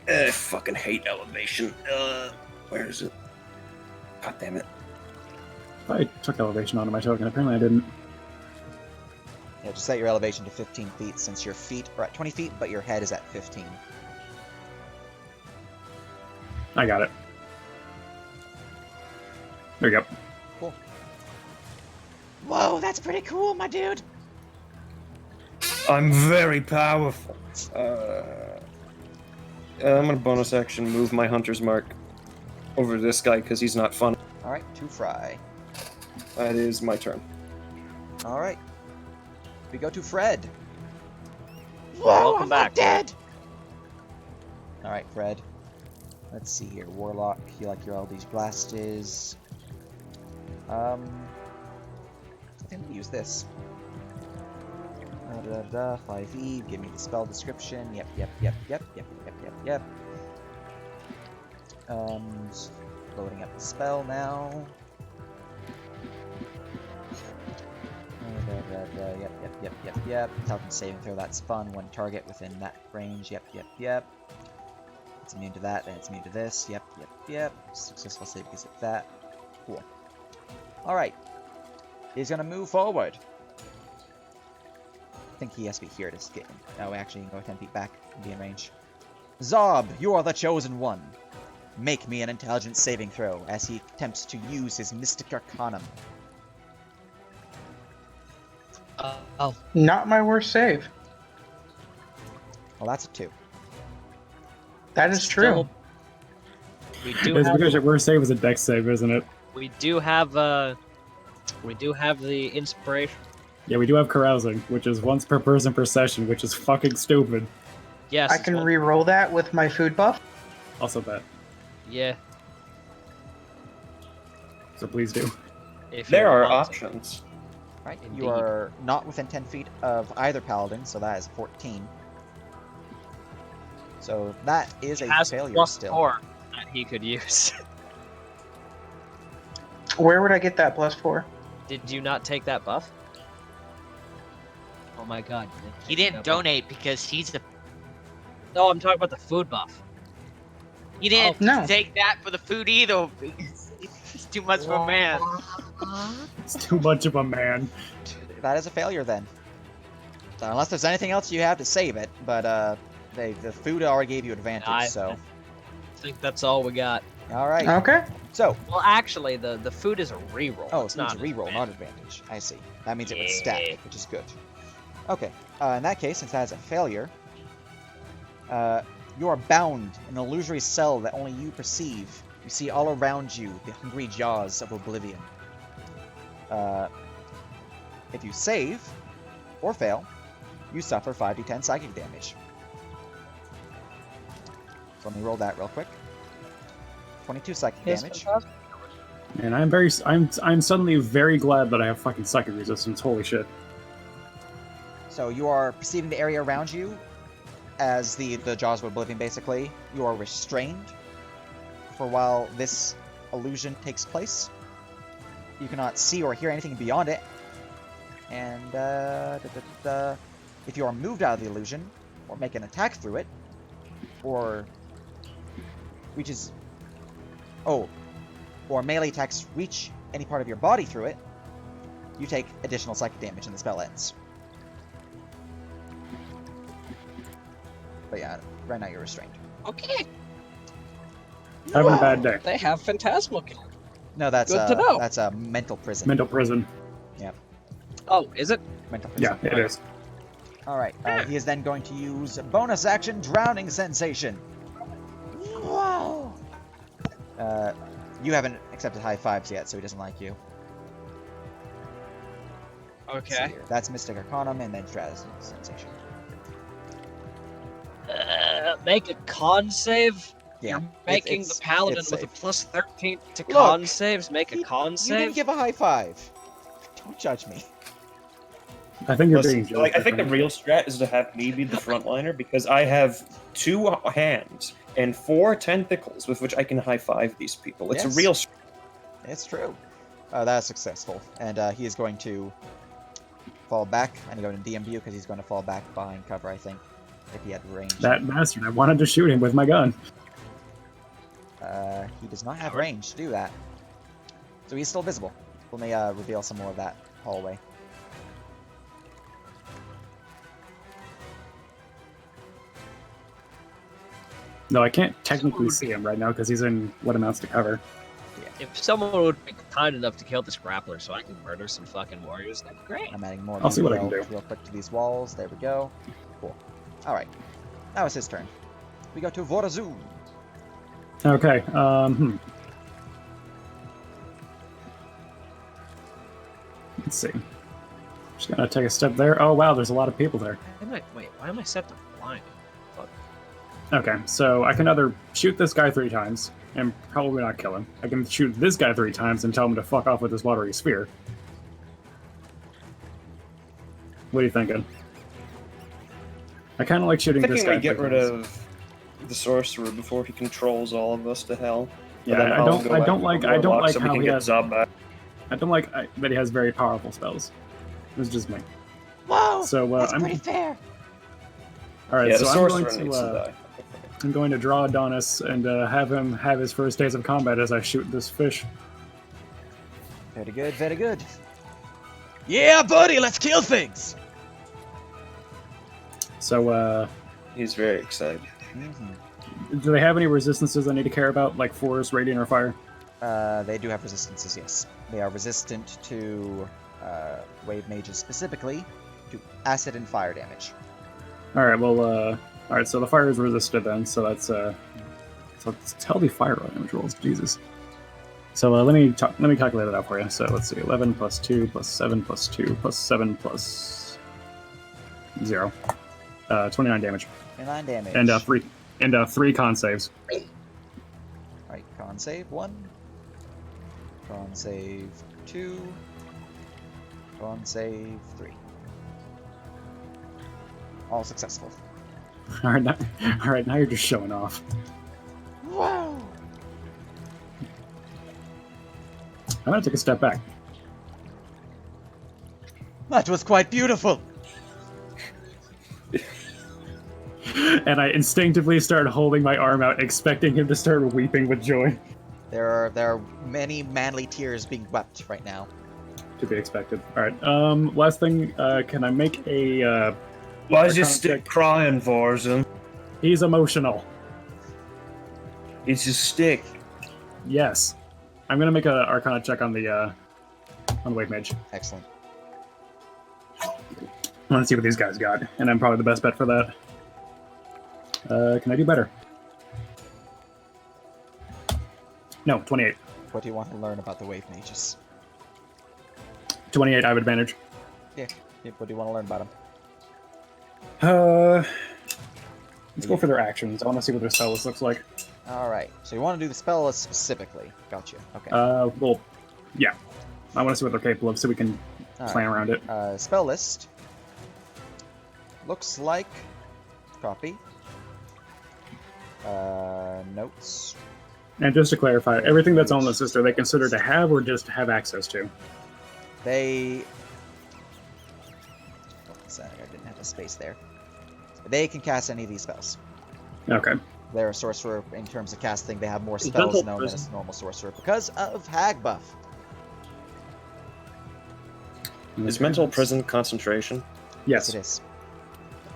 I fucking hate elevation. Where is it? God damn it. I took elevation onto my token. Apparently I didn't. Yeah, just set your elevation to 15 feet, since your feet are at 20 feet, but your head is at 15. I got it. There you go. Cool. Whoa, that's pretty cool, my dude. I'm very powerful. I'm gonna bonus action move my hunter's mark over to this guy because he's not fun. Alright, 2 fry. That is my turn. Alright. We go to Fred. Whoa, Welcome I'm back. not dead. Alright, Fred. Let's see here. Warlock, you like your Eldritch Blast is. I think we'll use this. 5e, give me the spell description. Yep. Loading up the spell now. Yep. Health and saving throw, that's fun. One target within that range. Yep. It's immune to that, then it's immune to this. Yep. Successful save because of that. Cool. Alright. He's gonna move forward. I think he has to be here to get him. No, actually, he can go 10 feet back and be in range. Zob, you are the chosen one. Make me an intelligence saving throw as he attempts to use his Mystic Arcanum. Oh. Not my worst save. Well, that's a 2. That is true. We do It's have. because your worst save is a dex save, isn't it? We do have. We do have the inspiration. Yeah, we do have carousing, which is once per person per session, which is fucking stupid. Yes. I it's can one- re-roll that with my food buff. Also that. Yeah. So please do. If There you are want to. options. Right, Indeed. you are not within 10 feet of either paladin, so that is 14. So that is He a has failure plus still. 4 that he could use. Where would I get that +4? Did you not take that buff? Oh my god. you He take didn't that buff. donate because he's a. No, I'm talking about the food buff. He didn't No. take that for the food either. Because he's too much of a man. It's too much of a man. That is a failure then. So unless there's anything else you have to save it, but the food already gave you advantage, I so. think that's all we got. All right. Okay. So, Well, actually, the food is a reroll. oh, it's so it's not a reroll, an not advantage. advantage. I see. That means it would stack, Yeah. which is good. Okay. In that case, since that is a failure, you are bound in an illusory cell that only you perceive. You see all around you the hungry jaws of oblivion. If you save or fail, you suffer 5d10 psychic damage. So let me roll that real quick. 22 psychic Yes, damage. fantastic. And I'm suddenly very glad that I have fucking psychic resistance. Holy shit. So you are perceiving the area around you as the jaws of oblivion, basically. You are restrained for while this illusion takes place. You cannot see or hear anything beyond it. And if you are moved out of the illusion, or make an attack through it, or reaches... Oh, or melee attacks reach any part of your body through it, you take additional psychic damage and the spell ends. But yeah, right now you're restrained. Okay. Having a bad day. They have Phantasmal Killer. No, that's Good to know. that's a mental prison. Mental prison. Oh, is it? Mental prison. Yeah, it is. All right. He is then going to use bonus action drowning sensation. Whoa. You haven't accepted high fives yet, so he doesn't like you. Let's see Okay. here. That's Mystic Arcanum and then drowning sensation. Make a con save. Yeah. You're making it's- the paladin it's with a safe. plus 13 to Look, con saves. Make a You con didn't save. give a high five. Don't judge me. I think you're Listen, being like, I think the real strat is to have me be the frontliner because I have 2 hands and 4 tentacles with which I can high five these people. It's Yes. a real strat. It's true. That's successful. And he is going to fall back. I'm going to DM you because he's going to fall back behind cover, I think, if he had range. That bastard. I wanted to shoot him with my gun. He does not have range to do that. So he's still visible. Let me reveal some more of that hallway. No, I can't technically see him right now because he's in what amounts to cover. If someone would be kind enough to kill this grappler so I can murder some fucking warriors, that'd be great. I'm adding more I'll see what I can detail do. real quick to these walls. There we go. Cool. Alright. Now it's his turn. We go to Vorazun. Okay, Let's see. Just gonna take a step there. Oh wow, there's a lot of people there. Why am I set to blind? Fuck. Okay, so I can either shoot this guy 3 times and probably not kill him. I can shoot this guy 3 times and tell him to fuck off with his watery sphere. What are you thinking? I kind of like shooting this Thinking guy. we get 3 rid times. of the sorcerer before he controls all of us to hell. Yeah, And then I I'll don't. go I after don't the like. I don't warlock like so we how can he get has. Zob back. I don't like that he has very powerful spells. It's just me. Whoa! So That's I'm pretty fair. all right. Yeah, so the I'm sorcerer going needs to to. die. I'm going to draw Adonis and have him have his first days of combat as I shoot this fish. Very good, very good. Yeah, buddy, let's kill things. So, He's very excited. do they have any resistances I need to care about, like force, radiant, or fire? They do have resistances, yes. They are resistant to wave mages specifically, to acid and fire damage. All right. Well, all right. So the fire is resisted then. So that's so it's healthy fire damage rolls. Jesus. So let me calculate it out for you. So let's see. 11 plus 2 plus 7 plus 2 plus 7 plus 0. 29 damage. 29 damage. And 3 con saves. Alright, con save 1. Con save 2. Con save 3. All successful. All right, now you're just showing off. Wow! I'm gonna take a step back. That was quite beautiful. And I instinctively started holding my arm out, expecting him to start weeping with joy. There are many manly tears being wept right now. To be expected. Alright, last thing, can I make a, Why is your Arcana stick check. crying, Varzen? He's emotional. It's your stick. Yes. I'm gonna make a Arcana check on the Wave Mage. Excellent. I wanna see what these guys got, and I'm probably the best bet for that. Can I do better? No, 28. What do you want to learn about the wave mages? 28, I have advantage. Yeah, what do you want to learn about them? Let's go for their actions. I want to see what their spell list looks like. Alright, so you want to do the spell list specifically. Gotcha. Okay. Well, yeah. I want to see what they're capable of so we can plan around it. Spell list. Looks like... Copy. Notes. And just to clarify, everything that's on the sister they consider to have or just have access to? They... I didn't have a space there. They can cast any of these spells. Okay. They're a sorcerer in terms of casting. They have more Is spells Mental known as Prison- a normal sorcerer because of Hag buff. Is mental prison concentration? Yes. It is.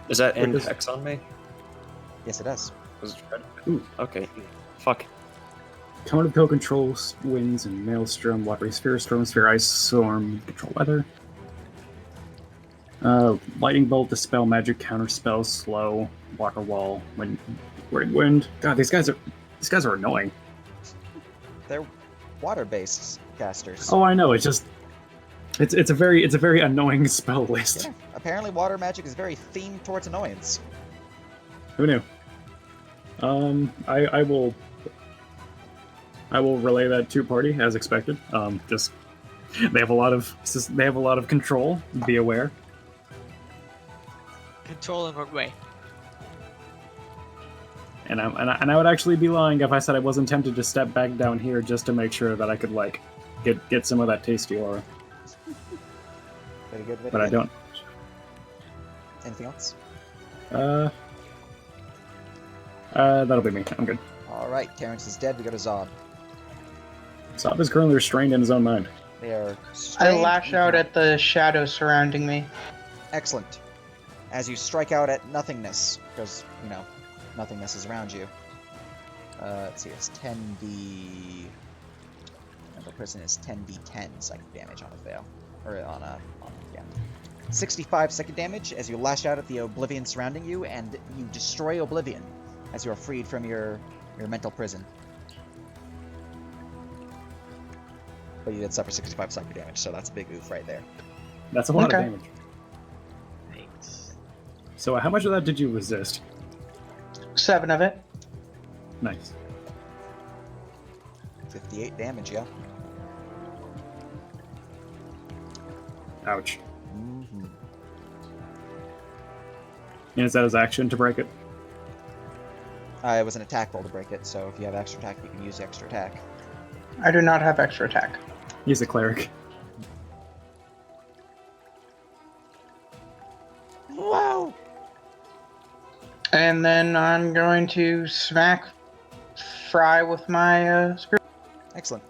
Does that end does- hex on me? Yes, it does. Ooh. Okay. Fuck. Cone of Pill controls winds and maelstrom, watery sphere, storm sphere, ice storm, control weather. Lightning bolt, dispel magic, counter spell, slow, block a wall, wind. God, these guys are annoying. They're water-based casters. Oh, I know. It's just it's a very annoying spell list. Yeah. Apparently, water magic is very themed towards annoyance. Who knew? I will relay that to party as expected. Just they have a lot of control. Be aware. Control in what way? And I would actually be lying if I said I wasn't tempted to step back down here just to make sure that I could like get some of that tasty aura. Very good. Very But I good. don't. Anything else? That'll be me. I'm good. All right, Terrence is dead. We go to Zob. Zob is currently restrained in his own mind. They are. I strained lash and out at the shadows surrounding me. Excellent. As you strike out at nothingness, because, nothingness is around you. Let's see, it's 10d... Mental Prison is 10d10 psychic damage on a fail. Or yeah. 65 psychic damage as you lash out at the Oblivion surrounding you, and you destroy Oblivion as you are freed from your mental prison. But you did suffer 65 psychic damage, so that's a big oof right there. That's a lot of Okay. damage. So how much of that did you resist? 7 of it. Nice. 58 damage, yeah. Ouch. Mm-hmm. And is that his action to break it? It was an attack roll to break it, so if you have extra attack, you can use the extra attack. I do not have extra attack. He's a cleric. Wow! And then I'm going to smack Fry with my spear. Excellent.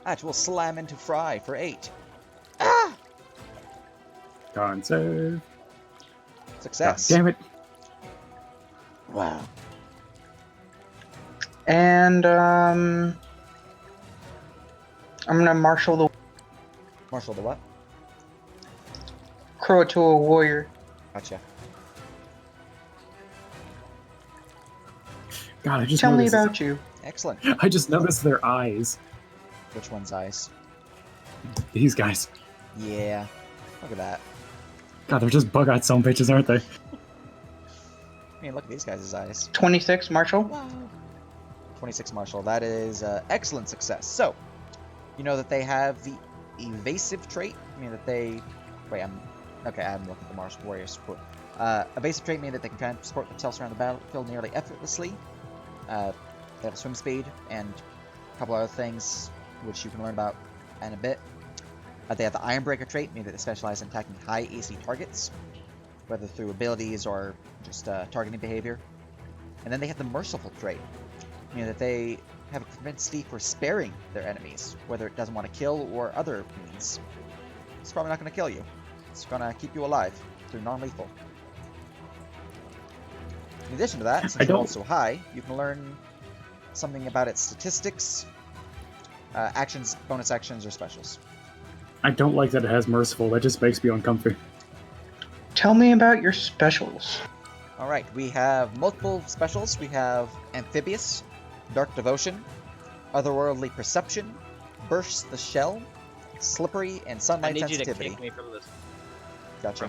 That will slam into Fry for 8. Ah! Con save. God Success. damn it. Wow. And I'm gonna marshal the Marshal the what? crow to a warrior. Gotcha. God, I just Tell me noticed. about you. Excellent. I just noticed their eyes. Which one's eyes? These guys. Yeah. Look at that. God, they're just bug-eyed some bitches, aren't they? I mean, look at these guys' eyes. 26, Marshall. Wow. 26 Marshal. That is excellent success. So, you know that they have the evasive trait, meaning that they... Wait, I'm looking at the Martial Warriors quote. Evasive trait meaning that they can transport themselves around the battlefield nearly effortlessly. They have a swim speed and a couple other things which you can learn about in a bit. They have the Ironbreaker trait, meaning that they specialize in attacking high AC targets, whether through abilities or just targeting behavior. And then they have the Merciful trait, meaning that they have a propensity for sparing their enemies, whether it doesn't want to kill or other means. It's probably not going to kill you. It's going to keep you alive through non-lethal. In addition to that, since you're rolled so high, you can learn something about its statistics, actions, bonus actions, or specials. I don't like that it has merciful. That just makes me uncomfy. Tell me about your specials. Alright, we have multiple specials. We have Amphibious, Dark Devotion, Otherworldly Perception, Burst the Shell, Slippery, and I Sunlight need you to Sensitivity. kick me from the Gotcha.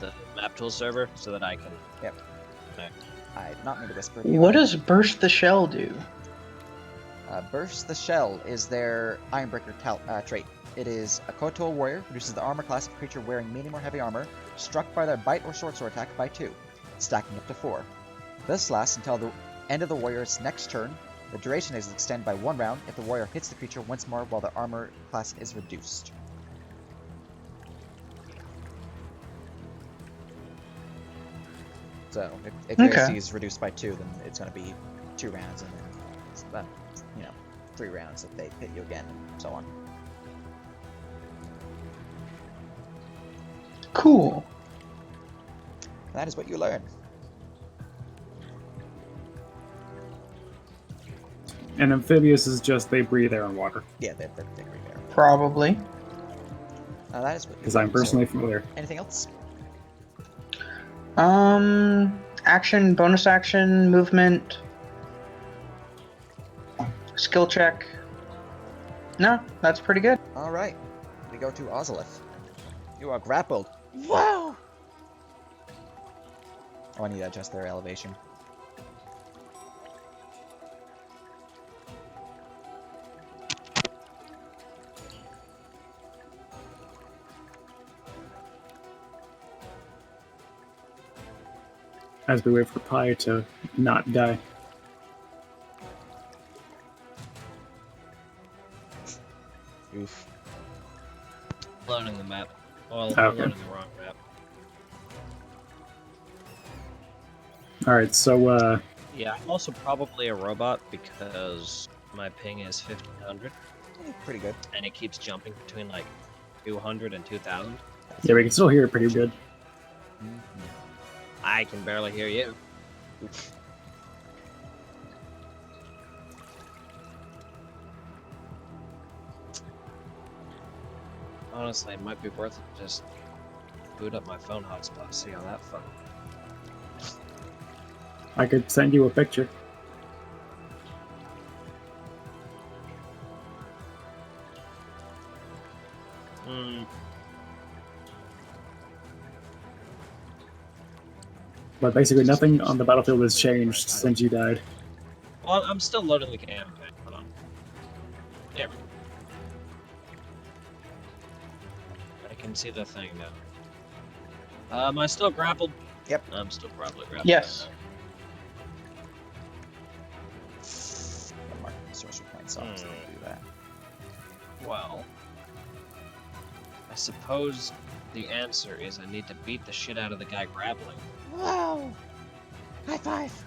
the map tool server so that I can. Yep. I did not mean to whisper. What does Burst the Shell do? Burst the Shell is their Ironbreaker trait. It is a Koto warrior, reduces the armor class of a creature wearing medium or heavy armor, struck by their bite or short sword attack by 2, stacking up to 4. This lasts until the end of the warrior's next turn. The duration is extended by 1 round if the warrior hits the creature once more while the armor class is reduced. So, if your AC is reduced by 2, then it's going to be 2 rounds, and then, 3 rounds if they hit you again, and so on. Cool. That is what you learn. And amphibious is just they breathe air and water. Yeah, they're there. Probably. That is what you Because I'm learn. personally So, familiar. anything else? Action, bonus action, movement, skill check. No, that's pretty good. Alright, we go to Ozolith. You are grappled. Whoa! Oh, I need to adjust their elevation. As we wait for Pi to not die. Oof. loading the map. Well, Okay. loading the wrong map. Alright, so, Yeah, I'm also probably a robot because my ping is 1500 Pretty good. and it keeps jumping between like 200 and 2000. yeah, we can still hear it pretty good. I can barely hear you. Honestly, it might be worth it to just boot up my phone hotspot, see how that fun. I could send you a picture. Hmm. But basically nothing on the battlefield has changed since you died. Well, I'm still loading the campaign. Hold on. There we go. I can see the thing now. Am I still grappled? Yep. I'm still probably grappled. Yes. I'll mark the sorcery points off so I can do that. Well, I suppose the answer is I need to beat the shit out of the guy grappling. Whoa! High five!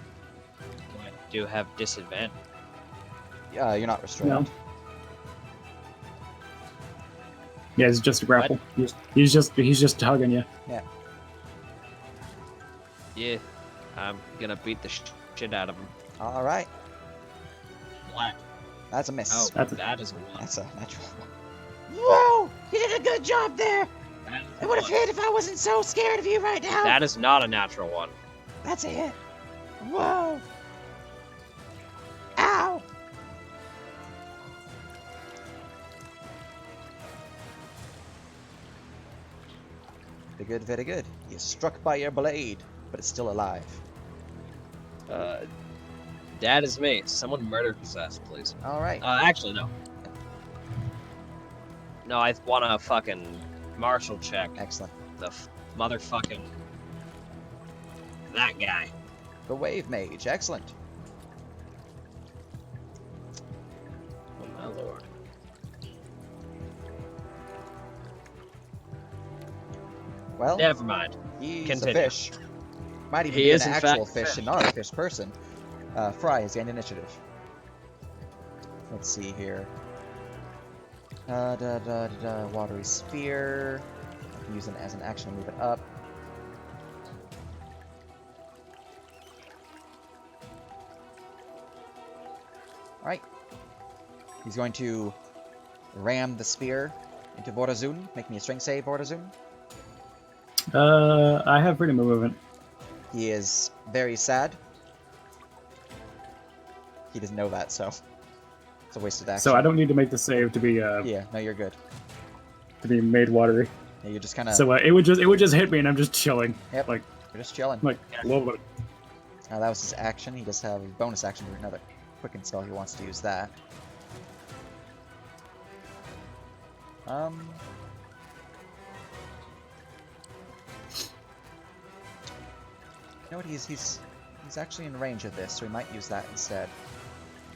I do have disadvantage. You're not restrained. No. Yeah, it's just a grapple. He's just hugging you. Yeah, I'm gonna beat the shit out of him. Alright, Black. that's a miss. Oh, That's- that is a one. That's a natural one. Whoa! You did a good job there! That is I a would have one. hit if I wasn't so scared of you right now! That is not a natural one. That's a hit! Whoa! Ow! Very good, very good. You're struck by your blade, but it's still alive. That is me. Someone murder his ass, please. Alright. Actually, no. No, I want to fucking martial check Excellent. the motherfucking that guy. The Wave Mage. Excellent. Oh my lord. Well, Never mind. he's Continue. a fish. Might even He be is, an in actual fact, fish and not a fish person. Fry has gained initiative. Let's see here. Watery Sphere. I can use it as an action to move it up. Alright. He's going to ram the spear into Vorazun. Make me a strength save, Vorazun. I have freedom of movement. He is very sad. He doesn't know that, so it's a wasted action. So I don't need to make the save to be Yeah, no, you're good. to be made watery. Yeah, you're just kind of. So it would just hit me, and I'm just chilling. Yep. Like You're just chilling. a little bit. That was his action. He does have a bonus action for another quicken spell. He wants to use that. You know what? He's actually in range of this, so he might use that instead.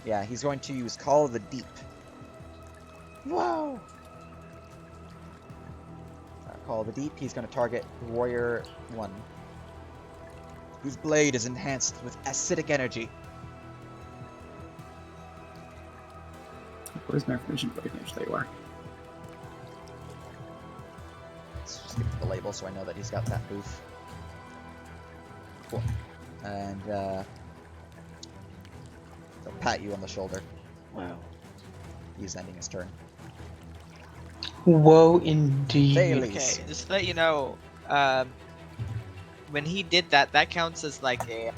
Yeah, he's going to use Call of the Deep. Whoa! Call of the Deep. He's going to target Warrior 1, whose blade is enhanced with acidic energy. Where's my information? There you are. Let's just give it the label so I know that he's got that boof. Cool. And he'll pat you on the shoulder. Wow. He's ending his turn. Whoa, indeed. Thales. Okay, just to let you know, when he did that, that counts as like an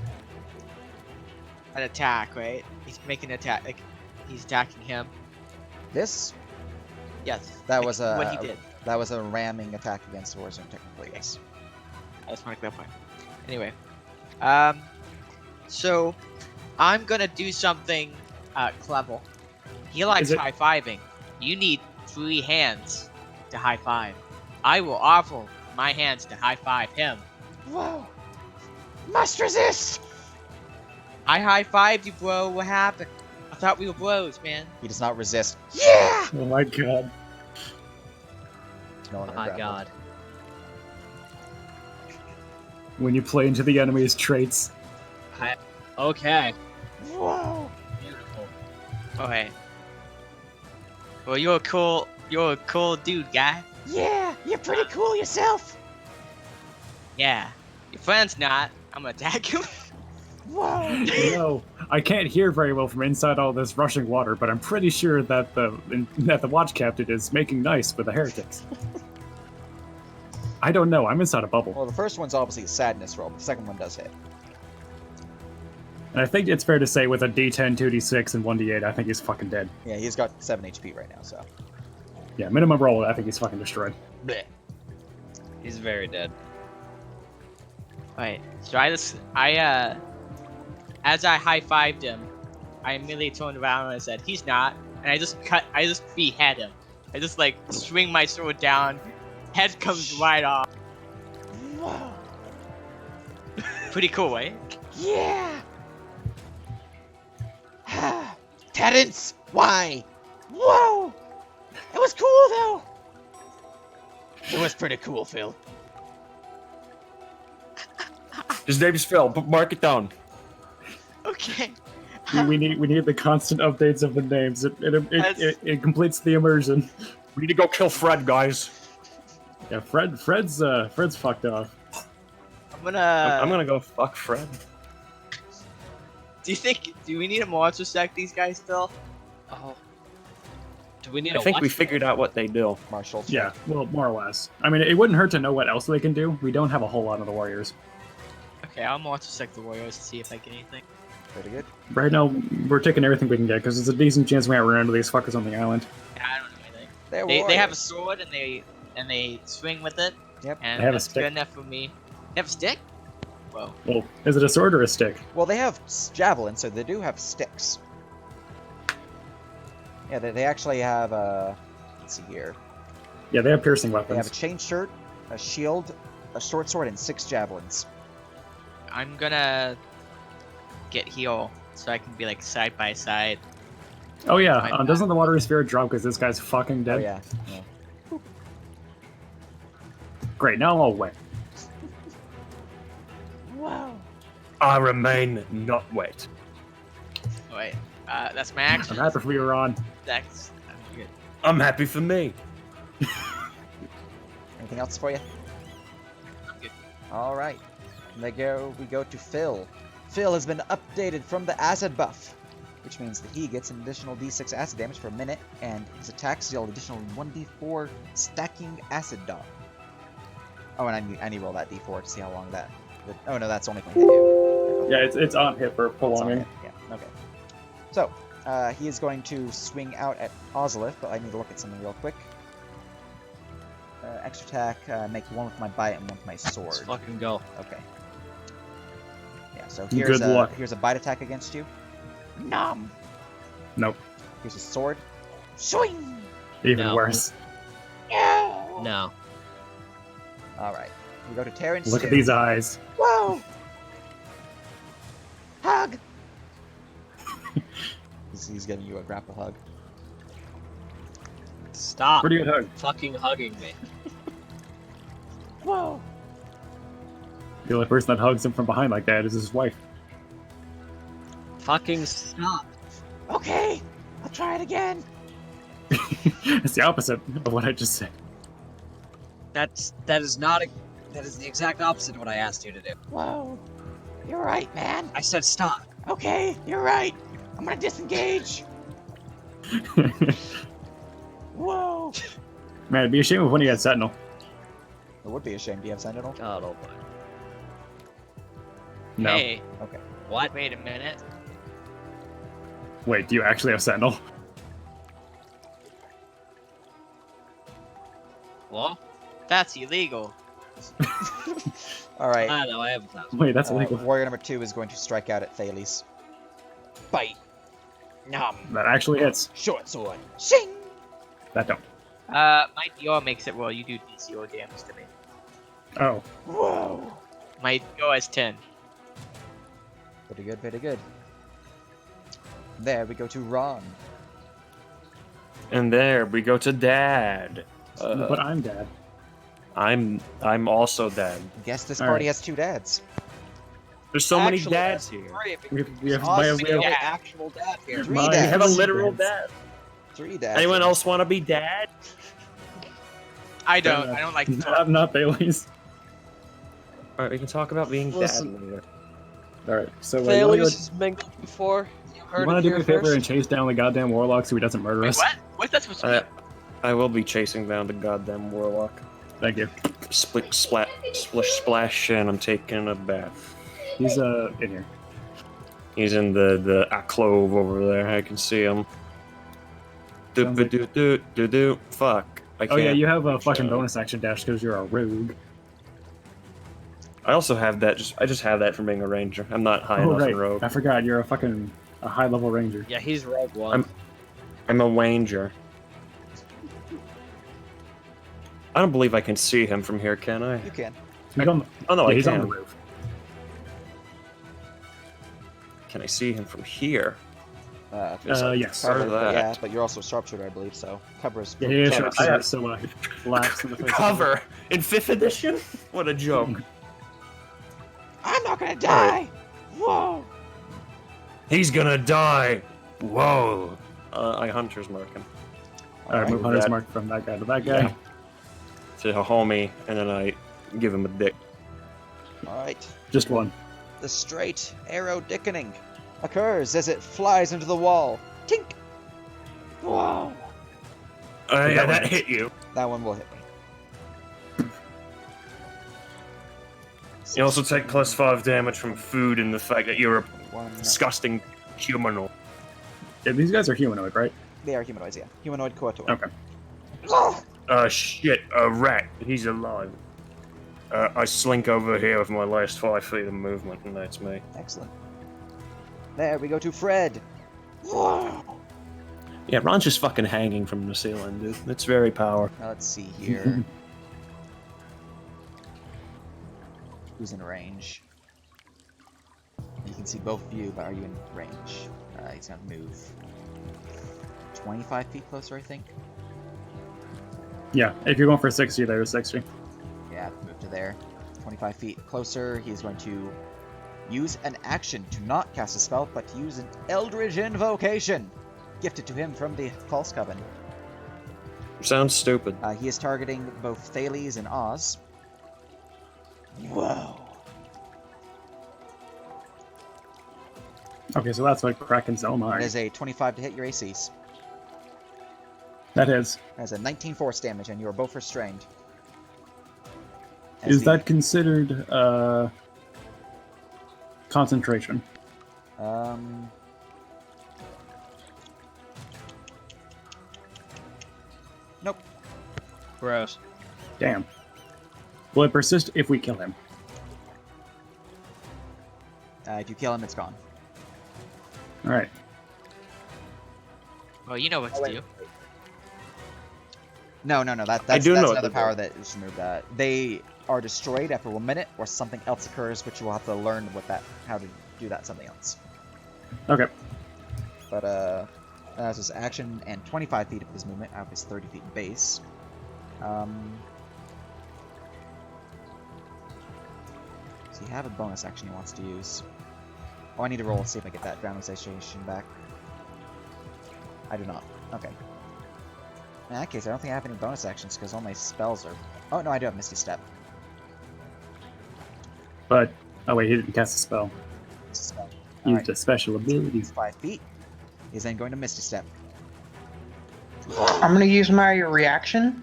attack, right? He's making an attack, like he's attacking him. This? Yes. That was a what he did. That was a ramming attack against Warzone, technically. Yes. I just want to clarify. Anyway, so I'm gonna do something clever. He likes Is it- high-fiving. You need 3 hands to high-five. I will offer my hands to high-five him. Whoa! Must resist! I high-fived you, bro. What happened? I thought we were bros, man. He does not resist. Yeah! Oh my god. No Oh longer my grappled. god. When you play into the enemy's traits. Okay. Whoa! Beautiful. Okay. Well, you're a cool dude, guy. Yeah! You're pretty cool yourself! Yeah. Your friend's not. I'm gonna attack him. Whoa! You know, I can't hear very well from inside all this rushing water, but I'm pretty sure that the watch captain is making nice with the heretics. I don't know. I'm inside a bubble. Well, the first one's obviously a sadness roll, but the second one does hit. And I think it's fair to say with a D10, 2D6, and 1D8, I think he's fucking dead. Yeah, he's got 7 HP right now, so. Yeah, minimum roll, I think he's fucking destroyed. Blech. He's very dead. Wait, so as I high-fived him, I immediately turned around and I said, he's not, and I just behead him. I just like swing my sword down, head comes right off. Whoa! Pretty cool, right? Yeah! Terrence! Why? Whoa! It was cool, though! It was pretty cool, Phil. His name's Phil. Mark it down. Okay. We need the constant updates of the names. It completes the immersion. We need to go kill Fred, guys. Yeah, Fred's fucked off. I'm gonna. I'm gonna go fuck Fred. Do we need a monster sec these guys still? Oh. Do we need I a think we watch? figured out what they do. Marshall. Yeah, well, more or less. I mean, it wouldn't hurt to know what else they can do. We don't have a whole lot of the warriors. Okay, I'll monster sec the warriors to see if I get anything. Pretty good. Right now, we're taking everything we can get, because there's a decent chance we might run into these fuckers on the island. Yeah, I don't know anything. They're They have a warriors. sword and they swing with it. Yep. And They have a that's stick. good enough for me. They have a stick? Whoa. Well, is it a sword or a stick? Well, they have javelins, so they do have sticks. Yeah, they actually have, let's see here. Yeah, they have piercing They have a weapons. chain shirt, a shield, a short sword, and 6 javelins. I'm gonna get heal so I can be like side by side. Oh yeah, My back. doesn't the water sphere drop because this guy's fucking dead? Oh yeah. Yeah. Great, now I'm all wet. Wow. I remain not wet. Oh, wait, that's my I'm action. happy for you, Ron. That's good. I'm happy for me. Anything else for you? I'm good. All right. We go to Phil. Phil has been updated from the acid buff, which means that he gets an additional d6 acid damage for a minute, and his attacks deal an additional 1d4 stacking acid dot. Oh, and I need to roll that d4 to see how long that. Oh no, that's only going to hit you. Yeah, it's on hit for It's on prolonging. hit, yeah. Okay. So he is going to swing out at Ozolith, but I need to look at something real quick. Extra attack, make one with my bite and one with my sword. Let's fucking go. Okay. Yeah, so Good luck. here's a bite attack against you. Nom! Nope, Here's a sword. Swing! even No. worse. No. Alright. We go to Terrence. Look at these eyes. Whoa! Hug! he's giving you a grapple hug. Stop Pretty good hug. fucking hugging me. Whoa! The only person that hugs him from behind like that is his wife. Fucking stop. Okay! I'll try it again! It's the opposite of what I just said. That is the exact opposite of what I asked you to do. Whoa! You're right, man! I said stop. Okay, you're right! I'm gonna disengage! Whoa! Man, it'd be a shame if when he had Sentinel. It would be a shame. Do you have Sentinel? God, oh boy. No. Hey, What? wait a minute. Wait, do you actually have Sentinel? What? That's illegal. Alright. I know, I have that. Wait, that's illegal. Warrior number 2 is going to strike out at Thales. Bite! Nom! That actually hits. Short sword! Shing! That don't. My DO makes it well. You do DCO damage to me. Oh. Whoa! My DO is 10. Pretty good, pretty good. There we go to Ron. And there we go to Dad. But I'm dead. I'm also Dad. Guess this All party right. has 2 dads. There's so many Actually, dads that's here. great, We because have, Ozzy we have, is an actual dad here. 3 My- We dads. have a literal Dads. dad. 3 dads. Anyone else want to be Dad? I don't. I don't like to talk. I'm not Bailey's. All right, we can talk about being Listen. Dad later. Alright, so you Thales has mingled before. You heard want it to do here me a favor and first. chase down the goddamn warlock so he doesn't murder Wait, us? what? What's that supposed to I will be chasing down the goddamn warlock. Thank you. Split, splat, splish, splash, and I'm taking a bath. He's in here. He's in the clove over there. I can see him. Do Sounds do like- do do do do. Fuck. I can't. Oh yeah, you have a fucking show. bonus action dash because you're a rogue. I also have that. I just have that from being a ranger. I'm not high Oh enough right, in rogue. I forgot you're a high level ranger. Yeah, he's Rogue One. I'm a wanger. I don't believe I can see him from here, can I? You can. He's on, Oh no, yeah, I he's on can. the roof. Can I see him from here? Yes. Cover, Part of that. yeah, but you're also a sharpshooter, I believe, so covers. Yeah, yeah, sure. I have- So laughs in the face. Cover in 5th edition? What a joke! I'm not gonna die! Whoa! He's gonna die. Whoa! I hunter's mark him Alright, move Alright, Hunter's that- mark from that guy to that guy. Yeah. to a homie, and then I give him a dick. Alright. Just one. The straight arrow dickening occurs as it flies into the wall. Tink! Whoa! Yeah, one that hits. hit you. That one will hit me. You also take +5 damage from food and the fact that you're a 1, disgusting humanoid. Yeah, these guys are humanoid, right? They are humanoids, yeah. Humanoid Koator. Okay. Shit, a rat. He's alive. I slink over here with my last 5 feet of movement, and that's me. Excellent. There we go to Fred. Whoa! Yeah, Ron's just fucking hanging from the ceiling, dude. It's very powerful. Now let's see here. Who's in range? You can see both of you, but are you in range? He's gonna move 25 feet closer, I think. Yeah, if you're going for 60, there's 60. Yeah, move to there. 25 feet closer. He's going to use an action to not cast a spell, but to use an Eldritch Invocation, gifted to him from the False Coven. Sounds stupid. He is targeting both Thales and Oz. Whoa. Okay, so that's what Kraken's Elmar. That is a 25 to hit your ACs. That is. That is a 19 force damage, and you are both restrained. Is that considered concentration? Nope. Gross. Damn. Will it persist if we kill him? If you kill him, it's gone. Alright. Well, you know what to do. No. That's do know what another to power do. that is removed. They are destroyed after 1 minute, or something else occurs, which you will have to learn how to do that something else. Okay. But that's his action and 25 feet of his movement out of his 30 feet base. Does he have a bonus action he wants to use? Oh, I need to roll to see if I get that dramatization back. I do not. Okay. In that case, I don't think I have any bonus actions because all my spells are... Oh, no, I do have Misty Step. But, oh wait, he didn't cast a spell. Misty Step. Used Alright. a special ability. He's 5 feet. He's then going to Misty Step. I'm going to use my reaction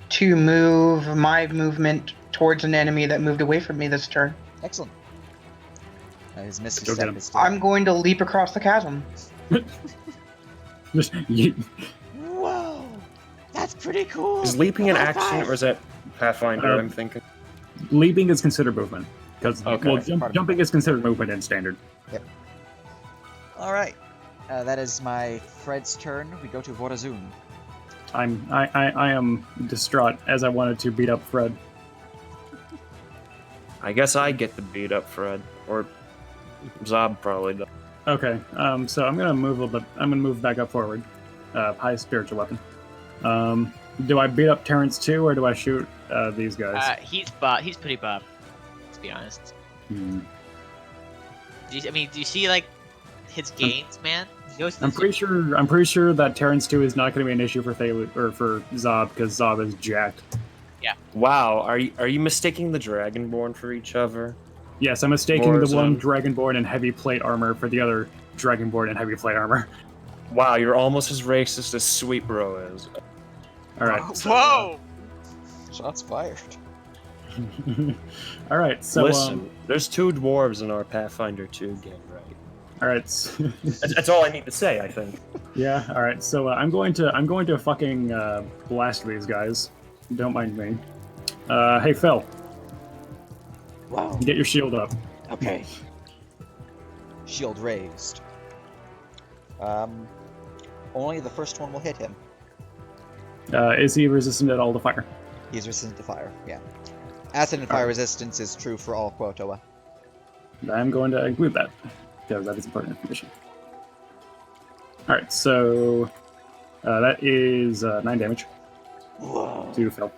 to move my movement towards an enemy that moved away from me this turn. Excellent. His Misty Go get Step him. is still... I'm going to leap across the chasm. Just, Whoa! That's pretty cool! Is leaping an High action, five. or is that Pathfinder? Uh, I'm thinking. leaping is considered movement. Because Okay. jumping is considered movement in standard. Alright. That is my Fred's turn. We go to Vorazun. I am distraught as I wanted to beat up Fred. I guess I get to beat up Fred, or Zob probably does. Okay, so I'm gonna move a little bit. I'm gonna move back up forward. High spiritual weapon. Do I beat up Terrence too, or do I shoot these guys? He's pretty buff, to be honest. Hmm. Do you see like his gains, man? He goes to I'm the pretty sure that Terrence 2 is not going to be an issue for for Zob because Zob is jacked. Wow, are you mistaking the Dragonborn for each other? Yes, I'm mistaking the one Warzone. Dragonborn in heavy plate armor for the other Dragonborn in heavy plate armor. Wow, you're almost as racist as Sweet Bro is. All right. Whoa! Shots fired. All right. So Listen, there's 2 dwarves in our Pathfinder 2 game, right? all right. That's all I need to say, I think. Yeah. All right. So I'm going to fucking blast these guys. Don't mind me. Hey Phil, Whoa. get your shield up. Okay. Shield raised. Only the first one will hit him. Is he resistant at all to fire? He's resistant to fire, yeah. Acid and fire resistance is true for all Quotoa. I'm going to include that because that is important information. All right. So that is 9 damage Whoa. to Phil.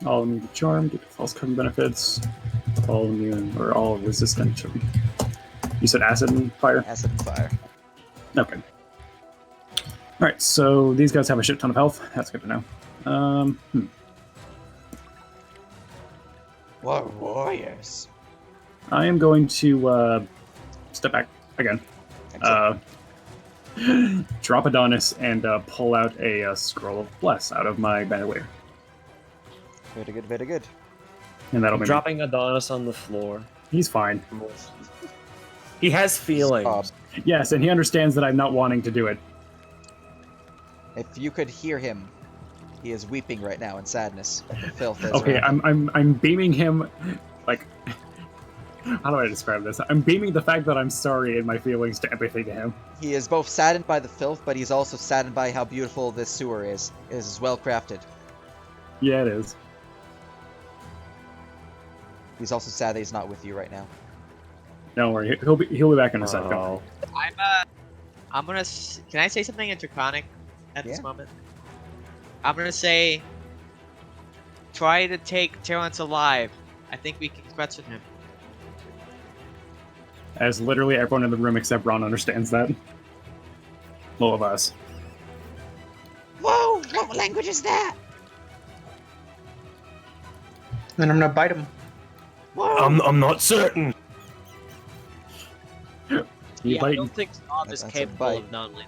All immune to charm, get false cover benefits. All immune or all resistant to. You said acid and fire? Acid and fire. Okay. Alright, so these guys have a shit ton of health. That's good to know. What warriors? I am going to step back again. Drop Adonis and pull out a scroll of bless out of my bandolier. Very good, very good. And that'll be me. Dropping Adonis on the floor. He's fine. He has feelings. Bob, Yes, and he understands that I'm not wanting to do it. if you could hear him, he is weeping right now in sadness. The filth is Okay, around him. I'm beaming him like How do I describe this? I'm beaming the fact that I'm sorry in my feelings to empathy to him. He is both saddened by the filth, but he's also saddened by how beautiful this sewer is. It is well crafted. Yeah, it is. He's also sad that he's not with you right now. Don't worry, he'll be back in a second. Oh. I'm gonna. Can I say something in Draconic at this Yeah. moment? I'm gonna say, try to take Terrence alive. I think we can question him. As literally everyone in the room except Ron understands that. All of us. Whoa! What language is that? Then I'm gonna bite him. Whoa! I'm not certain. He Yeah, I bite- don't think Snob is That's a capable bite. of non-lethal.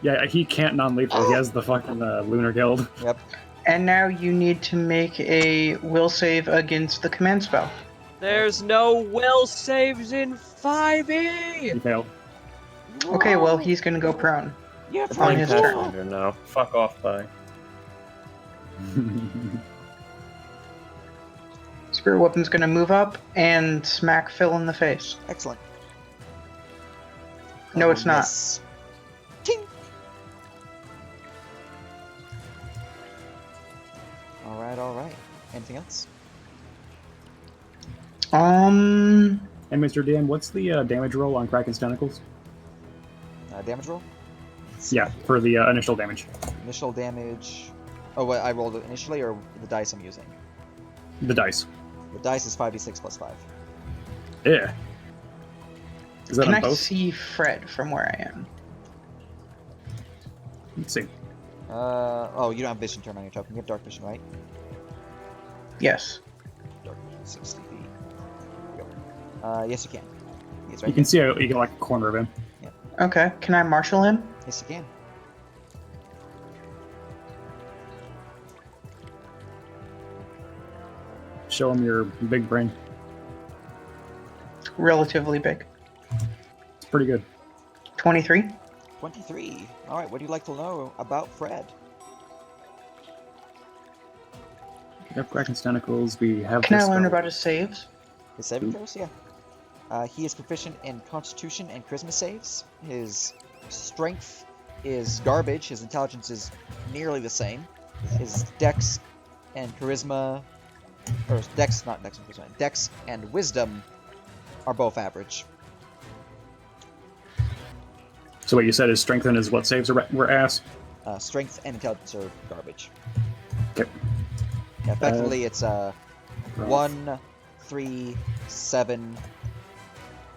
Yeah, he can't non-lethal. He has the fucking Lunar Guild. Yep. And now you need to make a will save against the command spell. There's no will saves in 5e! He failed. Okay, well, he's gonna go prone. You're on Playing his turn. Pathfinder now. Fuck off, bye. Spirit Weapon's gonna move up and smack Phil in the face. Excellent. No, it's not. Miss. Ting! Alright. Anything else? Hey, Mr. DM, what's the damage roll on Kraken's tentacles? Damage roll? Yeah, for the initial damage. Initial damage. Oh, what I rolled it initially, or the dice I'm using? The dice. The dice is 5d6 plus 5. Yeah. Is that Can on I both? see Fred from where I am? Let's see. Oh, you don't have vision turn on your token. You have dark vision, right? Yes. Dark vision, 60 feet. Yes, you can. He's right You can see you get like a corner of him. Okay, can I marshal him? there. Yes, you can. Show him your big brain. Relatively big. It's pretty good. 23. 23. Alright, what do you like to know about Fred? We have Kraken's tentacles. We have. Can I this learn spell. about his saves? His saving throws? Yeah. He is proficient in Constitution and Charisma saves. His strength is garbage. His intelligence is nearly the same. His Dex and Charisma, or Dex, not Dex and Charisma, Dex and Wisdom are both average. So what you said is strength and his what saves were ass. Strength and intelligence are garbage. Okay. Yeah, effectively, it's 1, 3, 7,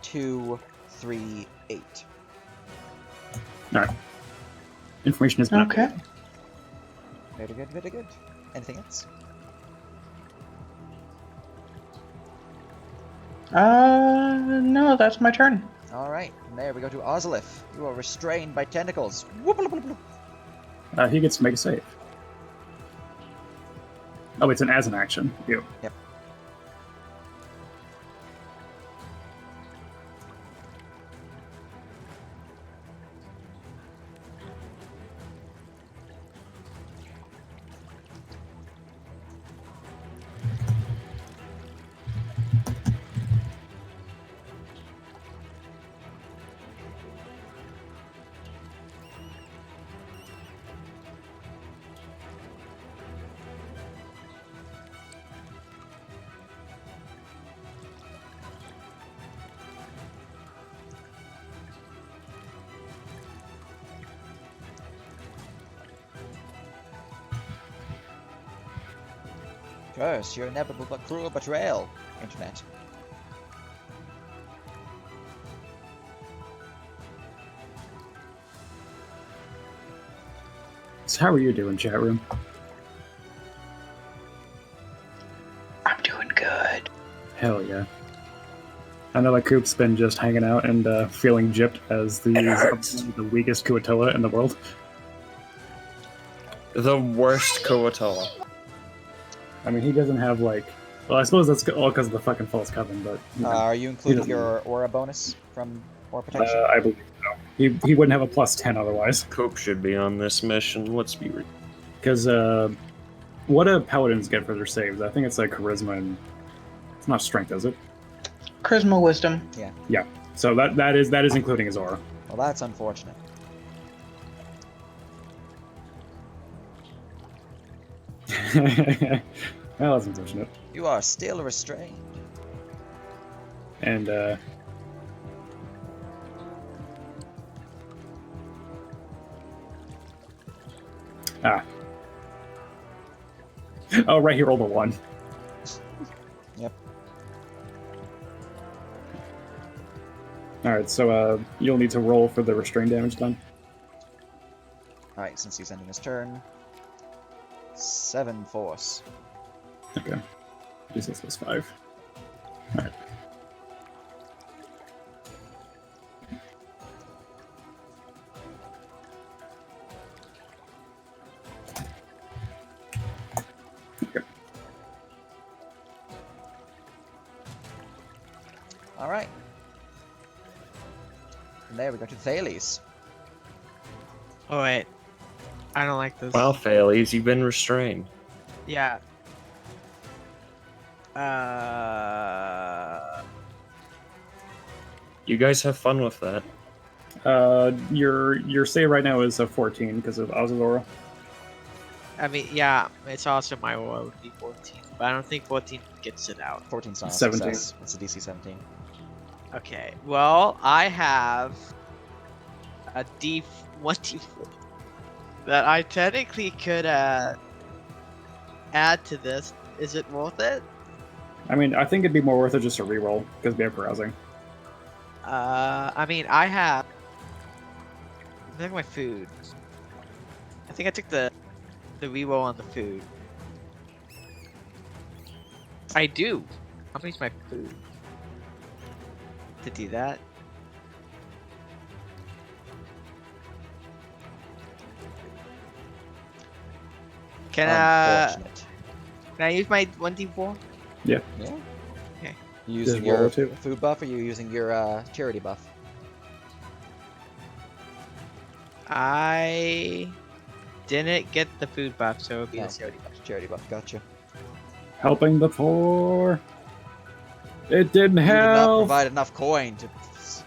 2, 3, 8. All right. Information has been Okay. updated. Very good, very good. Anything else? No, that's my turn. Alright, and there we go to Ozolith. You are restrained by tentacles. He gets to make a save. Oh, it's as an action. You. Yep. Curse your inevitable but cruel betrayal, Internet. So how are you doing, chat room? I'm doing good. Hell yeah. I know that Coop's been just hanging out and feeling gypped as the weakest Kuatoa in the world. The worst Kuatoa. I mean, he doesn't have like. Well, I suppose that's all because of the fucking false coven, but. You know, Are you including doesn't- your aura bonus from aura protection? I believe so. He wouldn't have a plus 10 otherwise. Coop should be on this mission. Let's be real. Because what do paladins get for their saves? I think it's like charisma and. It's not strength, is it? Charisma wisdom. So that is including his aura. Well, that's unfortunate. Well, that's unfortunate. You are still restrained. And oh, right, he rolled a 1. Yep. All right, so you'll need to roll for the restrain damage then. Alright, since he's ending his turn. 7 force. Okay. Jesus plus 5. All right. Alright. And there we go to Thales. Oh wait, I don't like this. Well, Thales, you've been restrained. Yeah. You guys have fun with that. Your save right now is a 14 because of Oz's aura. I mean, yeah, it's also my aura would be 14, but I don't think 14 gets it out. 14 sound 17. success. It's a DC 17. Okay, well, I have a D1d4 that I technically could add to this. Is it worth it? I mean, I think it'd be more worth it just to reroll because we have carousing. I mean, I have. I think my food. I think I took the reroll on the food. I do. How many's my food? To do that. Can Unfortunate. I use my 1d4? Yeah. Okay. You using Just your roll too. food buff or you using your charity buff? I didn't get the food buff, so it would be No. the charity buff. Charity buff, gotcha. Helping the poor. It didn't You did not help. provide enough coin to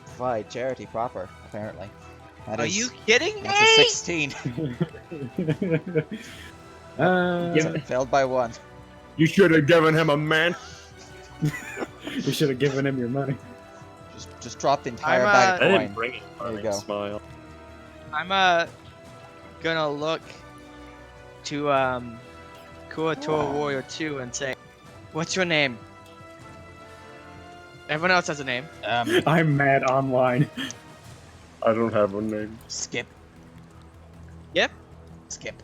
provide charity proper, apparently. That Are is- you kidding me? That's a 16. Yeah. Failed by 1. You should have given him a man. You should have given him your money. Just drop the entire I'm, bag I of didn't coin. bring it. There you Fine, go. Smile. I'm gonna look to Kuator Warrior 2 and say, "What's your name?" Everyone else has a name. I'm mad online. I don't have a name. Skip. Yep. Skip.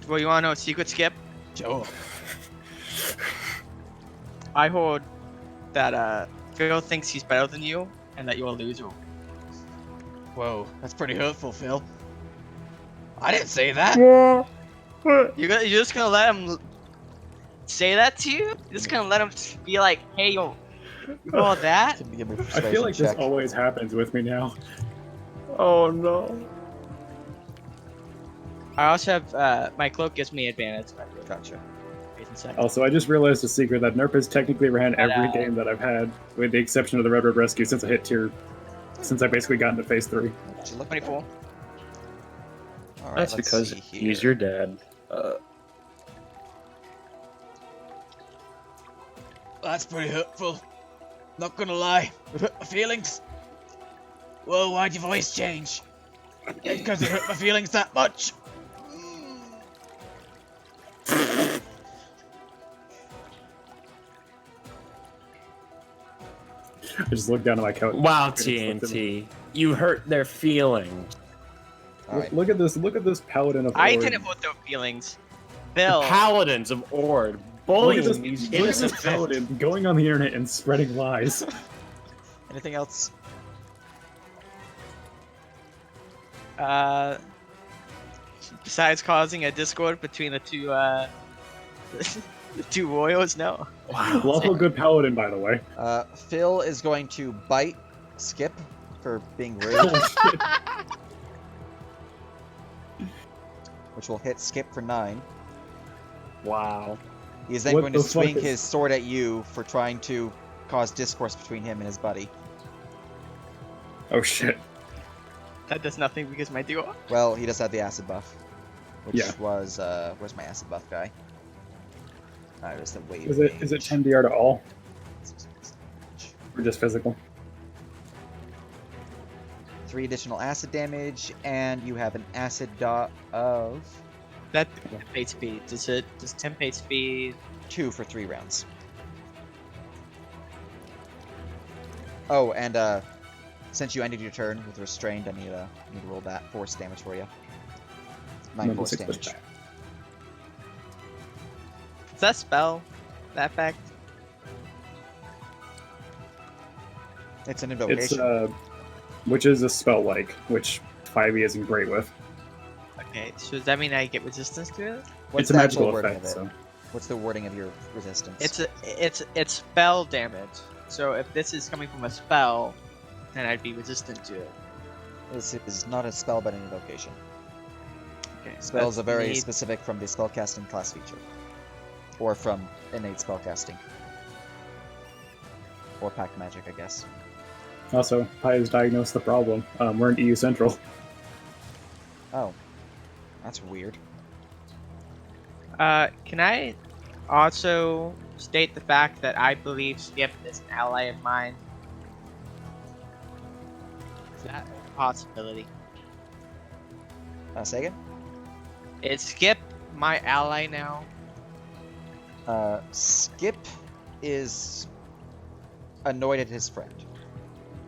Well, you wanna know a secret, Skip? Joe. I heard that Phil thinks he's better than you, and that you're a loser. Whoa, that's pretty hurtful, Phil. I didn't say that. You're just gonna let him say that to you? You're just gonna let him be like, "Hey, yo, you know that?" Can you give me a I persuasion feel like this check? always happens with me now. Oh no. I also have my cloak gives me advantage. Gotcha. Wait a second. Also, I just realized a secret that Nerp has technically ran every Ta-da. game that I've had, with the exception of the Red Red Rescue since I hit since I basically got into phase 3. Did you look 24. Alright, That's let's because see he's here. your dad. That's pretty hurtful. Not gonna lie, it hurt my feelings. Whoa, why'd your voice change? Because it hurt my feelings that much. I just looked down at my couch. Wow, It's looked at me. TNT. You hurt their feelings. Alright. Look at this paladin of I Ord. didn't put their feelings. The Bill. paladins of Ord Look at bullying this, these look at this innocent paladin going on the internet and spreading lies. Anything else? Besides causing a discord between the two the two royals, no. Lawful good paladin, by the way. Phil is going to bite Skip for being rude, Holy shit. which will hit Skip for 9. Wow. He is then What going to the fuck swing is- his sword at you for trying to cause discourse between him and his buddy. Oh shit. That does nothing because my duo. Well, he does have the acid buff, which Yeah. was where's my acid buff guy? It was the wave. Is it mage. 10 DR to all? Or just physical? 3 additional acid damage, and you have an acid dot of That template speed. Does template speed? 2 for 3 rounds. Oh, and since you ended your turn with restrained, I need to roll that force damage for you. 9 force 96 damage. pushback. Is that spell? That effect? It's an invocation. It's which is a spell like, which 5e isn't great with. Okay, so does that mean I get resistance to it? What's It's a the actual magical wording effect, of it? so What's the wording of your resistance? It's spell damage. So if this is coming from a spell, then I'd be resistant to it. This is not a spell, but an invocation. Okay. Spells are that's very neat. specific from the spellcasting class feature, or from innate spellcasting, or pack magic, I guess. Also, Pi has diagnosed the problem. We're in EU Central. Oh, that's weird. Can I also state the fact that I believe Skip is an ally of mine? Is that a possibility? Say again? Is Skip my ally now? Skip is annoyed at his friend.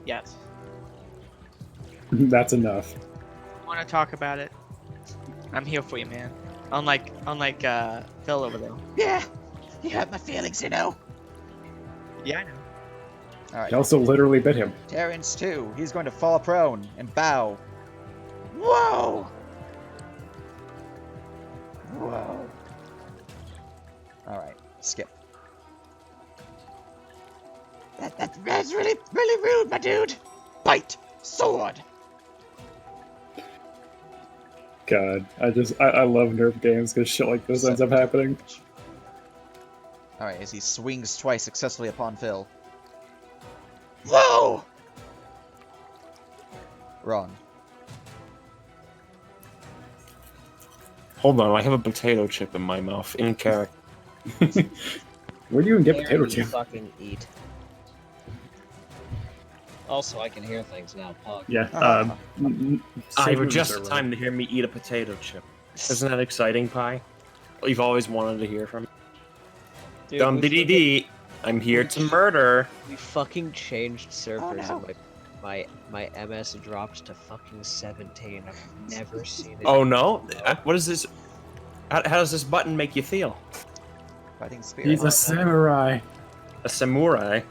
Yes. That's enough. Want to talk about it? I'm here for you, man. Unlike Phil over there. Yeah, you hurt my feelings, you know. Yeah, I know. Alright, He also literally bit him. Terrence 2. He's going to fall prone and bow. Whoa! Whoa. Alright, Skip. That's really rude, my dude. Bite, sword. God, I love nerf games because shit like this ends up happening. Alright, as he swings twice successfully upon Phil. Whoa! Wrong. Hold on, I have a potato chip in my mouth. In character. Where do you even get Dare potato you chip? fucking eat. Also, I can hear things now. Pog. Yeah. I save have just server. time to hear me eat a potato chip. Isn't that exciting, Pi? You've always wanted to hear from me. Dude, Dum we dee dee. I'm here to murder. We fucking changed servers no. and my MS dropped to fucking 17. I've never seen it. Oh no? What is this? How does this button make you feel? Fighting spirit. He's a samurai. A samurai?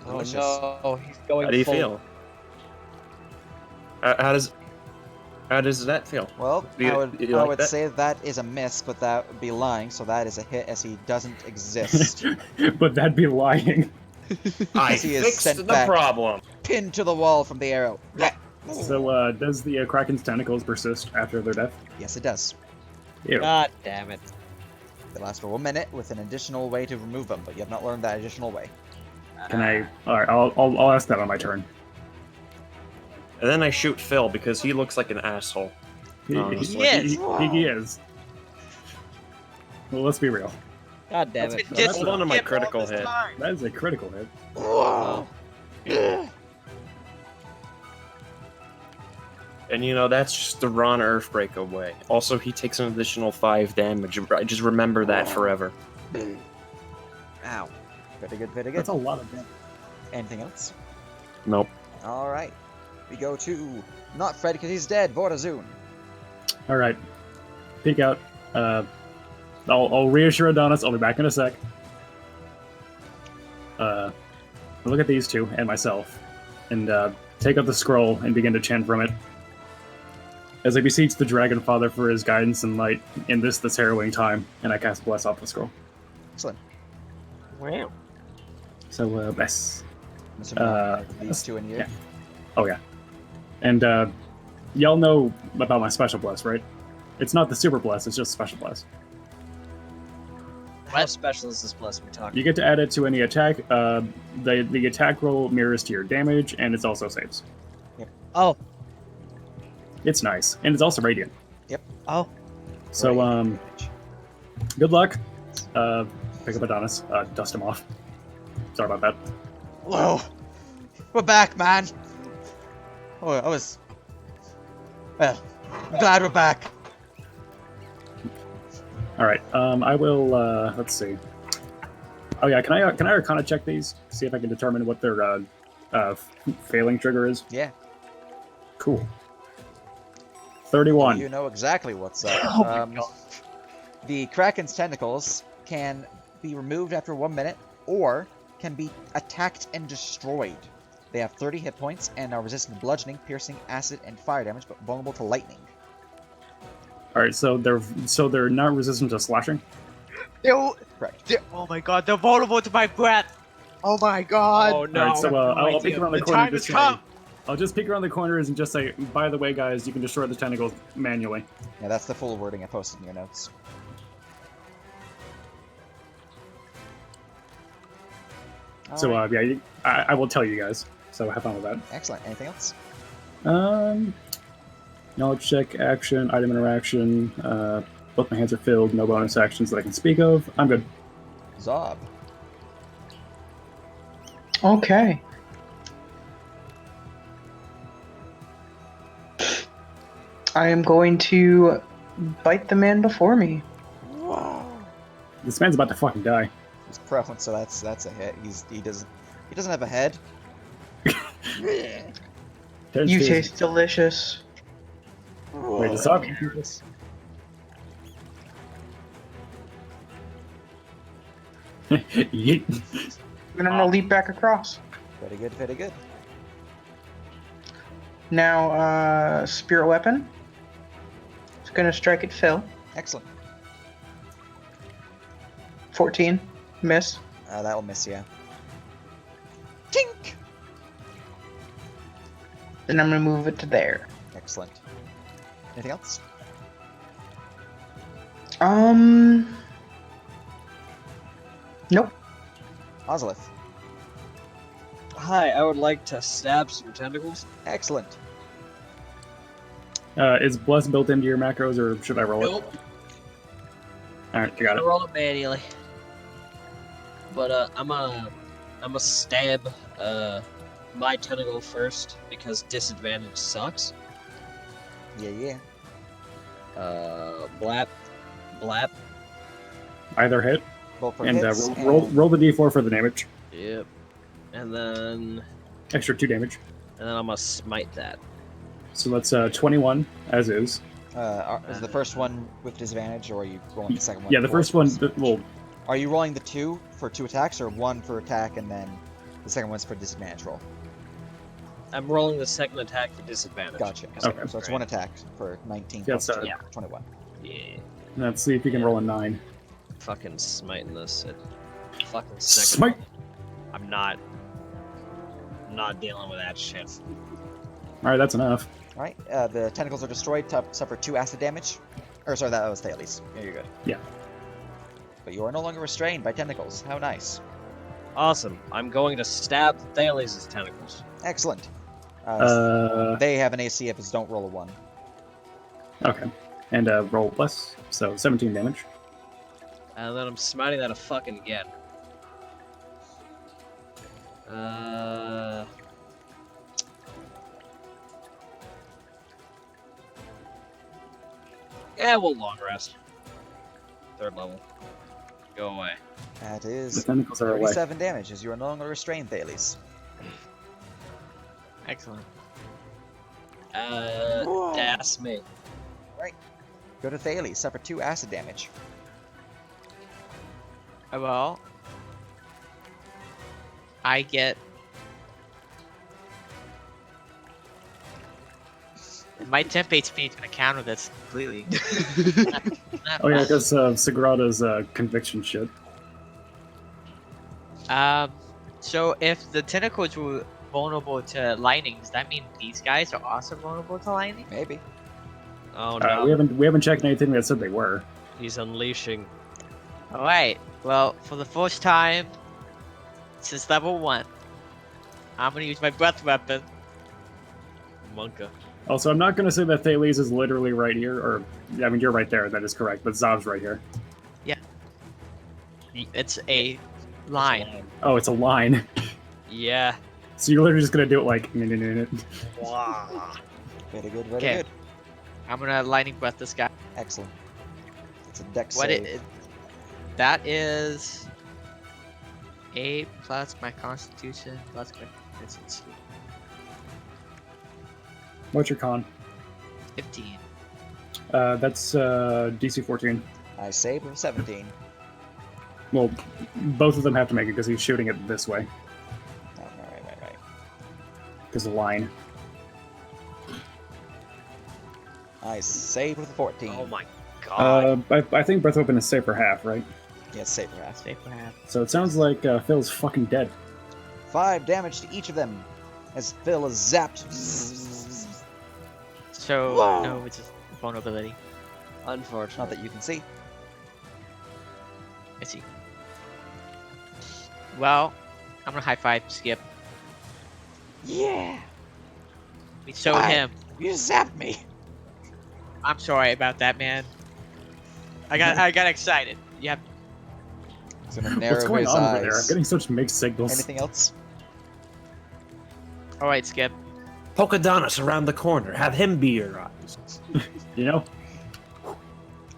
Oh Delicious. no, he's going How do you full- feel? How does that feel? Well, Do you- I would, do you I like would that? say that is a miss, but that would be lying, so that is a hit as he doesn't exist. But that'd be lying. I He is fixed sent the back. problem. Pinned to the wall from the arrow. So, does the Kraken's tentacles persist after their death? Yes, it does. Ew. God damn it. They last for 1 minute with an additional way to remove them, but you have not learned that additional way. Can I? Alright, I'll ask that on my turn. And then I shoot Phil because he looks like an asshole. He Honestly. he is. Well, let's be real. God damn That's it. been That's dissing one of my Skip all critical this hit. time. That is a critical hit. Whoa! And you know, that's just the Ron Earthbreak away. Also, he takes an additional 5 damage. I just remember that forever. Ow. Very good, very good. That's a lot of damage. Anything else? Nope. Alright. We go to not Fred because he's dead, Vorazun. Alright. Peek out. I'll reassure Adonis, I'll be back in a sec. Look at these two and myself, and take out the scroll and begin to chant from it. As I beseech the Dragon Father for his guidance and light in this harrowing time, and I cast Bless off the scroll. Excellent. Wow. So, bless. I'm assuming these two in here. yeah. Oh, yeah. And, y'all know about my special bless, right? It's not the super bless, it's just special bless. How What? special is this plus we're talking? You get to add it to any attack. The attack roll mirrors to your damage, and it's also saves. Oh, It's nice, and it's also radiant. oh. So Right. good luck. Pick up Adonis. Dust him off. Sorry about that. Whoa. We're back, man. Oh, I was... Well, I'm glad we're back. All right. I will. Let's see. Oh yeah. Can I Arcana check these? See if I can determine what their failing trigger is. Yeah. Cool. 31. You know exactly what's up. Oh my God. The Kraken's tentacles can be removed after 1 minute, or can be attacked and destroyed. They have 30 hit points and are resistant to bludgeoning, piercing, acid, and fire damage, but vulnerable to lightning. All right. So they're not resistant to slashing. Correct. Oh my God, they're vulnerable to my breath. Oh my God. Oh All no. right. So I'll peek around the The corner. time Just has say, come. I'll just peek around the corners and just say, by the way, guys, you can destroy the tentacles manually. Yeah, that's the full wording I posted in your notes. So Alright. yeah, I will tell you guys. So have fun with that. Excellent. Anything else? Knowledge check, action, item interaction. Both my hands are filled. No bonus actions that I can speak of. I'm good. Zob. Okay. I am going to bite the man before me. This man's about to fucking die. He's prone, so that's a hit. He doesn't have a head. You taste delicious. Wait, is that this? Yeet. And I'm gonna leap back across. Very good, very good. Now, spirit weapon. It's gonna strike at Phil. Excellent. 14. Miss. That will miss you. Tink! Then I'm gonna move it to there. Excellent. Anything else? Nope. Ozolith. Hi, I would like to stab some tentacles. Excellent. Is Bless built into your macros, or should I roll it? Nope. All right, you got I it. roll it manually. But I'm a stab my tentacle first because disadvantage sucks. Yeah. Blap, blap. Either hit, Both for and hits. roll the d4 for the damage. Yep. And then Extra 2 damage. I'm gonna smite that. So that's 21 as is. Is the first one with disadvantage, or are you rolling the second one? Yeah, the for- first one. Well, Are you rolling the 2 for 2 attacks, or 1 for attack, and then the second one's for disadvantage roll? I'm rolling the second attack for disadvantage. Gotcha. Okay. So it's 1 attack for 19 Yeah, plus so- 2, Yeah. 21. Yeah. let's see if you can roll a 9. Fucking smiting this at fucking second. Smite. I'm not dealing with that shit. All right, that's enough. Alright, the tentacles are destroyed, suffer 2 acid damage. Or sorry, that was Thales. Yeah, you're good. Yeah. But you are no longer restrained by tentacles. How nice. Awesome. I'm going to stab Thales' tentacles. Excellent. Uh, They have an AC if it's don't roll a 1. okay, and roll plus, so 17 damage. And then I'm smiting that a fucking again. Yeah, we'll long rest. 3rd level. Go away. That The is tentacles are away. 37 damage, as you are no longer restrained, Thales. Excellent. That's me. Go to Thales, suffer 2 acid damage. Well, I get. My temp HP is gonna counter this completely. Not Oh yeah, bad. because Sagrada's conviction shit. So if the tentacles were vulnerable to lightning, does that mean these guys are also vulnerable to lightning? Maybe. Oh no. We haven't checked anything that said they were. He's unleashing. Alright. Well, for the first time since level 1, I'm gonna use my breath weapon. Monka. Also, I'm not going to say that Thales is literally right here, or, I mean, you're right there, that is correct, but Zob's right here. It's a line. Oh, it's a line. Yeah. So you're literally just going to do it like... Wow. Very good, very Okay. good. I'm gonna lightning breath this guy. Excellent. It's a dex What save. that is 8 plus my constitution plus my proficiency. What's your con? 15. That's DC 14. I save with 17. Well, both of them have to make it because he's shooting it this way. Oh, right. Because the line. I save with 14. Oh my god. I think Breath Open is safe for half, right? Yes, save for half. Safe for half. So it sounds like Phil's fucking dead. 5 damage to each of them as Phil is zapped. So, Whoa. no, it's just vulnerability. Not Unfortunately. that you can see. I see. Well, I'm gonna high five Skip. Yeah! We showed Why? him. You zapped me! I'm sorry about that, man. I got excited. Yep. He's gonna narrow What's going his on eyes. over there? I'm getting such mixed signals. Anything else? All right, Skip. Pokedonis around the corner. Have him be your eyes. You know?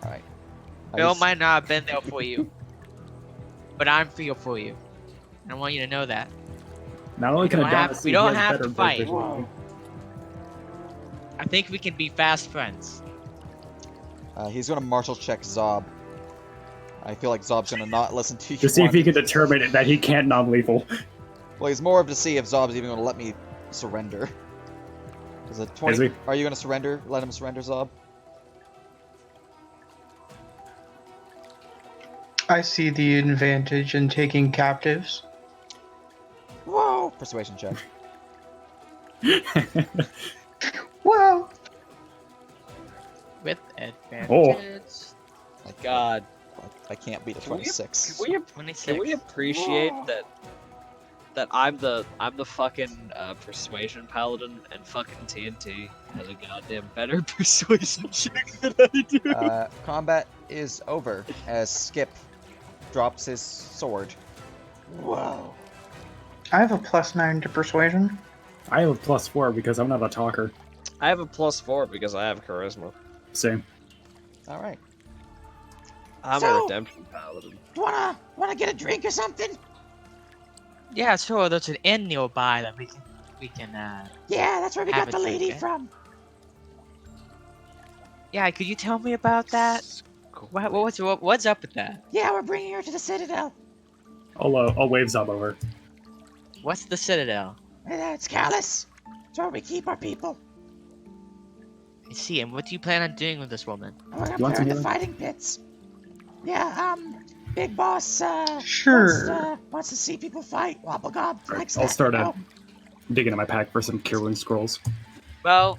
Alright. Bill might not have been there for you, but I'm here for you. And I want you to know that. Not only can don't have- Adonis we see, don't he has have better to fight. vision than me. I think we can be fast friends. He's gonna martial check Zob. I feel like Zob's gonna not listen to you. To see if he wanting can determine that he can't non-lethal. Well, he's more of to see if Zob's even gonna let me surrender. Is it 20? Is he? Are you gonna surrender? Let him surrender, Zob? I see the advantage in taking captives. Whoa! Persuasion check. Well, With advantage. Oh. God. I can't beat a Can we- 26. Can 26. we appreciate that I'm the fucking persuasion paladin and fucking TNT has a goddamn better persuasion check than I do. Combat is over as Skip drops his sword. Whoa. I have a +9 to persuasion. I have a +4 because I'm not a talker. I have a +4 because I have charisma. Same. Alright. I'm a So- redemption paladin. Wanna get a drink or something? Yeah, sure. There's an inn nearby that we can. Yeah, that's where we Have got a the lady drink, eh? from. Yeah, could you tell me about that? What's up with that? Yeah, we're bringing her to the Citadel. I'll wave Zob over. What's the Citadel? It's Callus. It's where we keep our people. I see. And what do you plan on doing with this woman? We're gonna You put want her in the some fighting pits. Yeah, Big Boss, Sure. wants to see people fight. Wobblegob Alright, likes I'll that, start you know? digging in my pack for some Cure Wound scrolls. Well,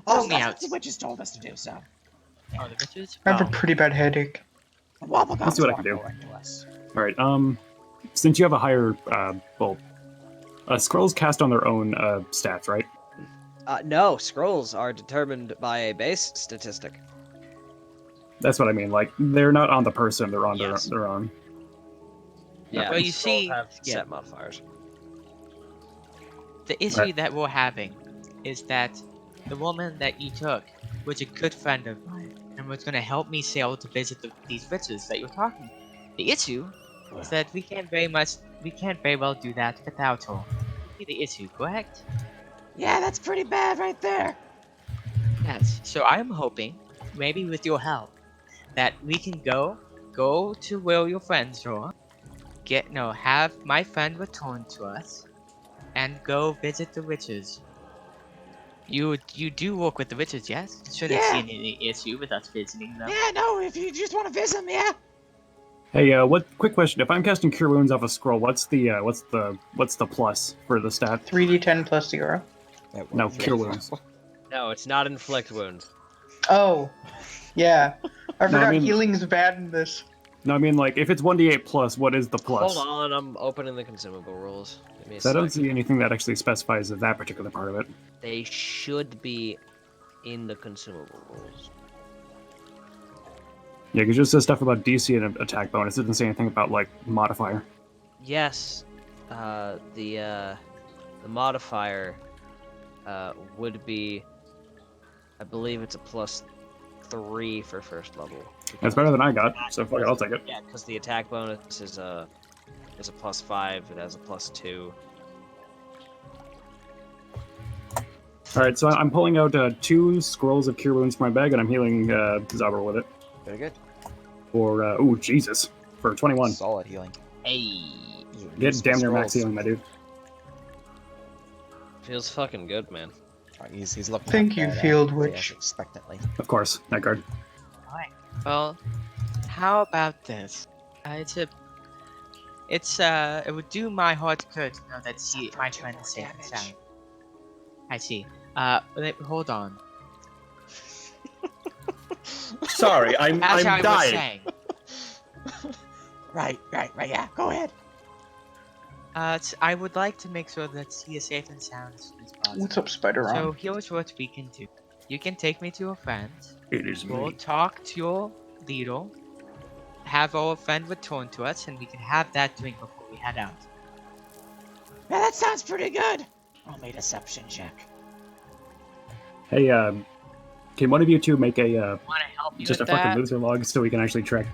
Oh, me that's out. what the witches told us to do, so. oh, the bitches. I have a Oh. pretty bad headache. Wobblegob's Let's see what I can do. going to us. Alright, since you have a higher, scrolls cast on their own, stats, right? No, scrolls are determined by a base statistic. That's what I mean, like, they're not on the person, they're on Yes. their own. Yeah, Well, you scrolls see- have yeah. set modifiers. The issue Right. that we're having is that the woman that you took was a good friend of mine and was going to help me sail to visit these witches that you're talking. The issue is that we can't very well do that without her. See the issue, correct? Yeah, that's pretty bad right there. Yes. So I'm hoping, maybe with your help, that we can go to where your friends are, have my friend return to us, and go visit the witches. You do work with the witches, yes? Shouldn't Yeah. see any issue with us visiting them. Yeah, no, if you just want to visit them, yeah. Hey, quick question, if I'm casting Cure Wounds off a scroll, what's the plus for the stat? 3d10 plus 0. Yeah, No, what- Cure Wounds. No, it's not inflict wounds. Oh, yeah. I No, I forgot mean- healing's bad in this. No, I mean, like, if it's 1d8 plus, what is the plus? Hold on, I'm opening the consumable rules. Give me a So I don't second. see anything that actually specifies that particular part of it. They should be in the consumable rules. Yeah, because it just says stuff about DC and attack bonus. It doesn't say anything about, like, modifier. Yes, the modifier would be, I believe it's a +3 for first level. That's better than I got, so fuck it, I'll take it. Yeah, because the attack bonus is a +5. It has a +2. Alright, so I'm pulling out 2 scrolls of Cure Wounds from my bag, and I'm healing Zabra with it. Very good. For, ooh, Jesus. For 21. Solid healing. Hey, Get damn near max Scrolls. healing, my dude. feels fucking good, man. Alright, he's looking Thank up you, at, Field Theas Witch. expectantly. Of course, that guard. Well, how about this? It would do my heart good to know that my friend is safe and sound. I see. Hold on. Sorry, I'm As I was dying. saying, Right, yeah, go ahead. I would like to make sure that he is safe and sound as soon as possible. What's up, Spider-On? So here's what we can do. You can take me to a friend. It is We'll me. talk to your leader. Have our friend return to us, and we can have that drink before we head out. Yeah, that sounds pretty good. Roll me a deception check. Hey, can one of you two make a, Want to help you just a with fucking that? loser log so we can actually track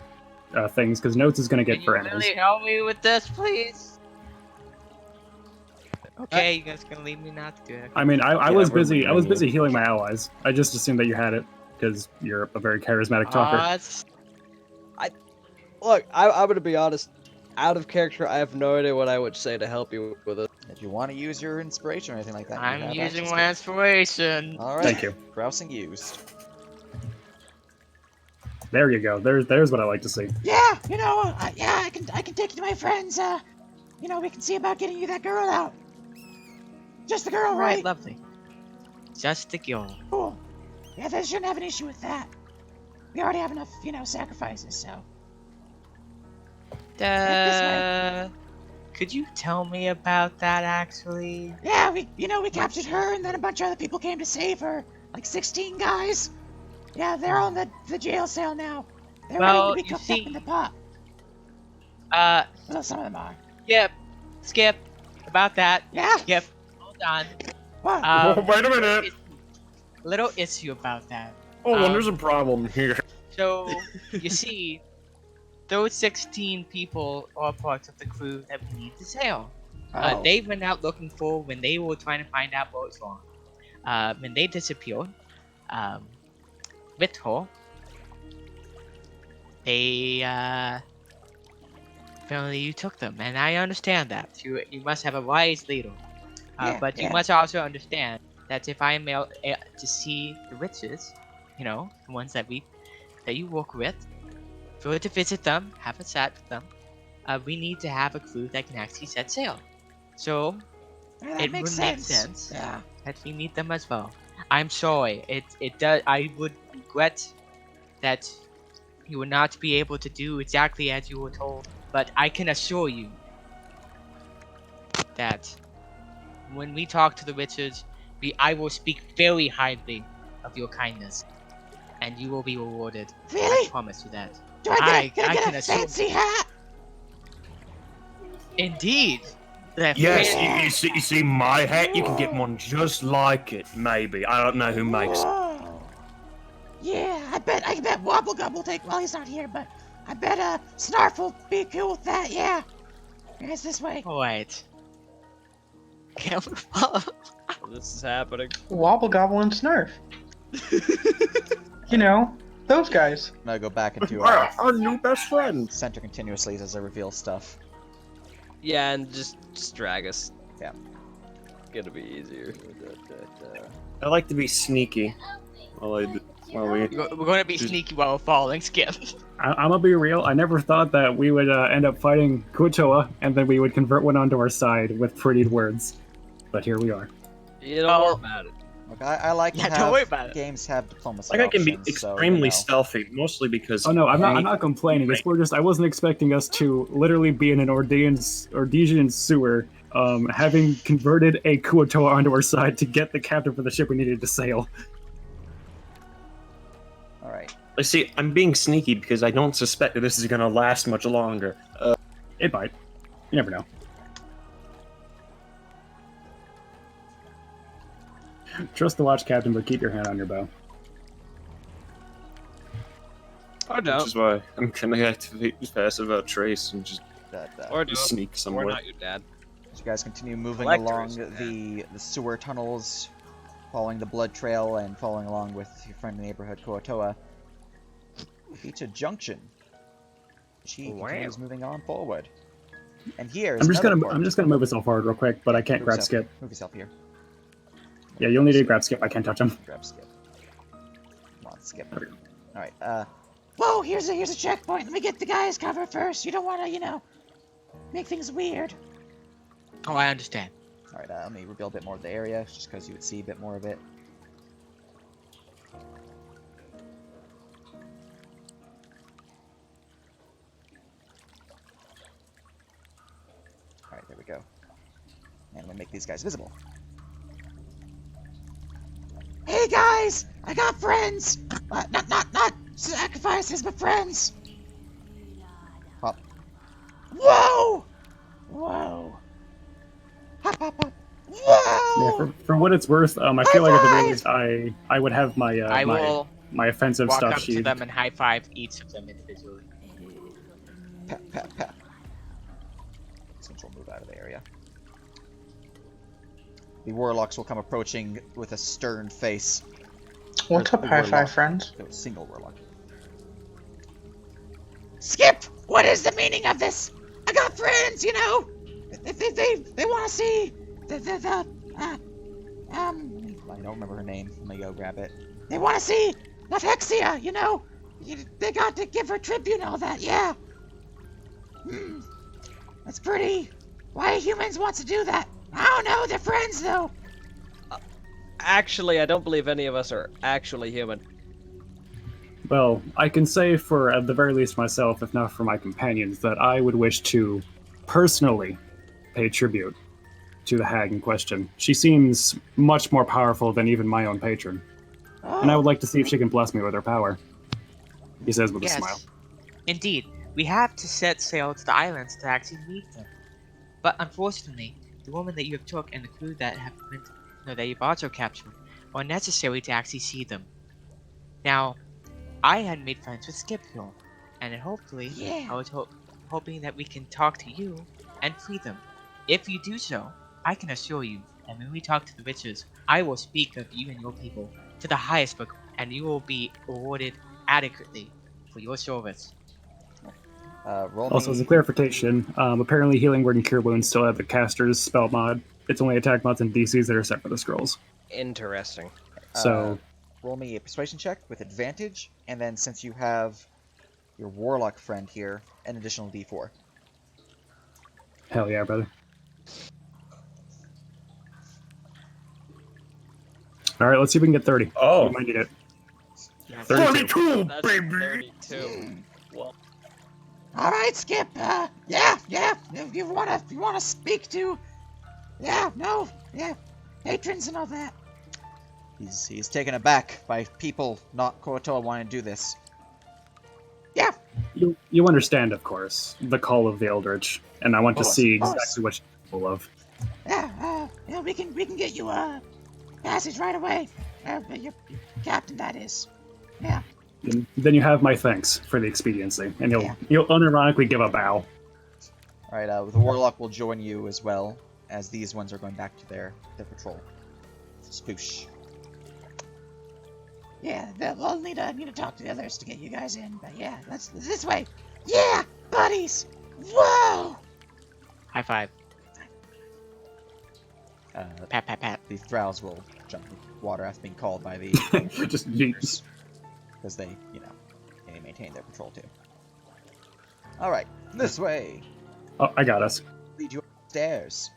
things? Because notes is gonna get Can for you animals. really help me with this, please? Okay, you guys gonna leave me not to do it. I mean, I Yeah, was we're busy. I was leaving busy healing my allies. I just assumed that you had it because you're a very charismatic talker. Look, I'm gonna be honest. Out of character, I have no idea what I would say to help you with it. If you want to use your inspiration or anything like that, you I'm have using access my to it. inspiration. Alright. Thank you. Grousing used. There you go. There's what I like to see. Yeah, I can take you to my friends. We can see about getting you that girl out. Just the girl, Alright, right? lovely. Just the girl. Cool. Yeah, they shouldn't have an issue with that. We already have enough, sacrifices, so. Could you tell me about that, actually? Yeah, we captured her, and then a bunch of other people came to save her. Like 16 guys. Yeah, they're on the jail cell now. They're Well, ready to be you cooked up see- in the pot. Well, some of them are. Skip. About that. Yeah? Skip. Hold on. What? Wait a minute. Little issue about that. There's a problem here. So, you see, those 16 people are parts of the crew that we need to sail. Oh. They went out looking for when they were trying to find out what was wrong. When they disappeared, with her, they, apparently you took them, and I understand that. You must have a wise leader. But you must also understand that if I am able to see the witches, the ones that you work with, go to visit them, have a chat with them, we need to have a crew that can actually set sail. So, Yeah, that it makes would make sense. sense Yeah. that we meet them as well. I'm sorry, it does. I would regret that you would not be able to do exactly as you were told, but I can assure you that when we talk to the witches, I will speak very highly of your kindness, and you will be rewarded. Really? I promise you that. Do I get, I can I can get a assume- fancy hat? Indeed. The Yes, fancy- you see my hat? You can get one just like it, maybe. I don't know who makes it. Whoa. Yeah, I bet Wobblegum will take. Well, he's not here, but I bet Snarf will be cool with that. Yeah. It's this way. Alright. This is happening. Wobble Gobble and Snurf. Those guys. I'm gonna go back into Our new best friend. center continuously as I reveal stuff. Yeah, and just drag us. Yeah. Gonna be easier. I like to be sneaky. While we. We're gonna be sneaky while we're following Skip. I'm gonna be real. I never thought that we would end up fighting Kutoa and then we would convert one onto our side with prettied words. But here we are. You don't Well, worry about it. Look, I like to Yeah, have don't worry about it. games have diplomacy Like I can be options, so, extremely you know. stealthy, mostly because. Oh no, I'm not complaining. It's more just I wasn't expecting us to literally be in an Ordesian sewer, having converted a Kuotoa onto our side to get the captain for the ship we needed to sail. All right. I see. I'm being sneaky because I don't suspect that this is going to last much longer. It might. You never know. Trust the watch captain, but keep your hand on your bow. Or Which don't. is why I'm gonna activate passive out trace and just Or don't. sneak We're somewhere. not your dad. As you guys continue moving Collectors, along man. the sewer tunnels, following the blood trail and following along with your friendly neighborhood Kuotoa, you reach a junction. She Wow. continues moving on forward. And here is I'm just another gonna port. I'm just gonna move myself forward real quick, but I can't Move grab yourself- skip. Move yourself here. Yeah, you'll need to grab skip. I can't touch him. Grab skip. Come on, skip. There we go. Alright, Whoa, here's a checkpoint. Let me get the guy's cover first. You don't want to, you know, make things weird. Oh, I understand. alright, let me reveal a bit more of the area, just because you would see a bit more of it. Alright, there we go. And I'm gonna make these guys visible. Hey guys, I got friends. Not sacrifices, but friends. Hop. Whoa! Whoa! Hop, hop, hop. Whoa! Yeah, for what it's worth, I feel like at the very High least I would have my I will my offensive walk stuff up to sheathed. them and high five each of them individually. Pat, pat, pat. Since we'll move out of the area. The warlocks will come approaching with a stern face. What's up, The high warlock. five friends? No, single warlock. Skip! What is the meaning of this? I got friends, you know. They want to see I don't remember her name. Let me go grab it. they want to see Nothexia, you know. They got to give her tribute and all that. Yeah. That's pretty. Why humans want to do that? I don't know. They're friends though. Actually, I don't believe any of us are actually human. Well, I can say for at the very least myself, if not for my companions, that I would wish to personally pay tribute to the hag in question. She seems much more powerful than even my own patron, and I would like to see if she can bless me with her power. He says with a smile. Indeed. We have to set sail to the islands to actually meet them. But unfortunately, the woman that you have took and the crew that have been, that you've also captured are necessary to actually see them. Now, I had made friends with Skip Hill, and hopefully, Yeah. I was hoping that we can talk to you and free them. If you do so, I can assure you that when we talk to the witches, I will speak of you and your people to the highest book, and you will be rewarded adequately for your service. Roll Also, as me. a clarification, apparently Healing Word and Cure Wounds still have the caster's spell mod. It's only attack mods and DCs that are set for the scrolls. Interesting. So, Roll me a persuasion check with advantage, and then since you have your warlock friend here, an additional d4. hell yeah, brother. Alright, let's see if we can get 30. Oh. We might need it. Yeah, 32! That's baby! 32. Well, All right, Skip. Yeah. If you wanna speak to, patrons and all that. He's taken aback by people not Kuotoa wanting to do this. Yeah. You understand, of course, the call of the Eldritch, and I want to Of course, see of course. exactly what she's capable of. Yeah. We can get you a passage right away. Your captain, that is. Yeah. And then you have my thanks for the expediency, and you'll unironically give a bow. Alright, the warlock will join you as well, as these ones are going back to their patrol. Spoosh. Yeah. We'll need to talk to the others to get you guys in. But yeah, let's this way. Yeah, buddies. Whoa. high five. Pat, pat, pat. The Throws will jump in the water after being called by the Just yeet. because they maintain their patrol too. Alright, this way. Oh, I got us. Lead you upstairs.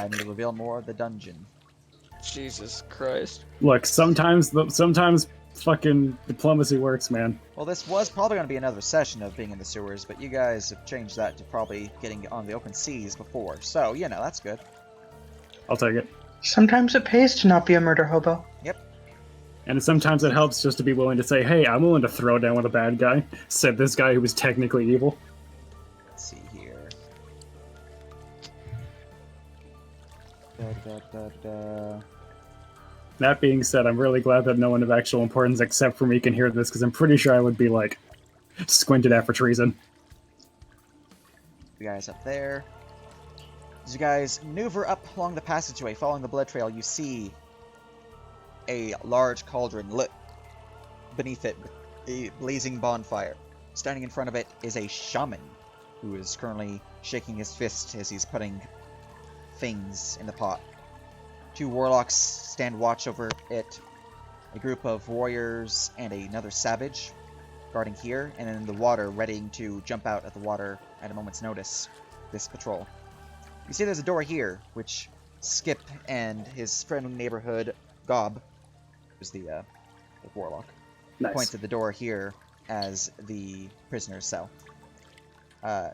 I need to reveal more of the dungeon. Jesus Christ. Look, sometimes fucking diplomacy works, man. Well, this was probably going to be another session of being in the sewers, but you guys have changed that to probably getting on the open seas before. So, you know, that's good. I'll take it. Sometimes it pays to not be a murder hobo. And sometimes it helps just to be willing to say, hey, I'm willing to throw down with a bad guy, said this guy who was technically evil. Let's see here. That being said, I'm really glad that no one of actual importance except for me can hear this, because I'm pretty sure I would be, like, squinted at for treason. You guys up there. As you guys maneuver up along the passageway, following the blood trail, you see a large cauldron lit beneath it with a blazing bonfire. Standing in front of it is a shaman who is currently shaking his fist as he's putting things in the pot. 2 warlocks stand watch over it, a group of warriors and another savage guarding here, and in the water readying to jump out at the water at a moment's notice. This patrol. You see there's a door here, which Skip and his friendly neighborhood Gob, who's the warlock, points at the door here as the prisoner's cell.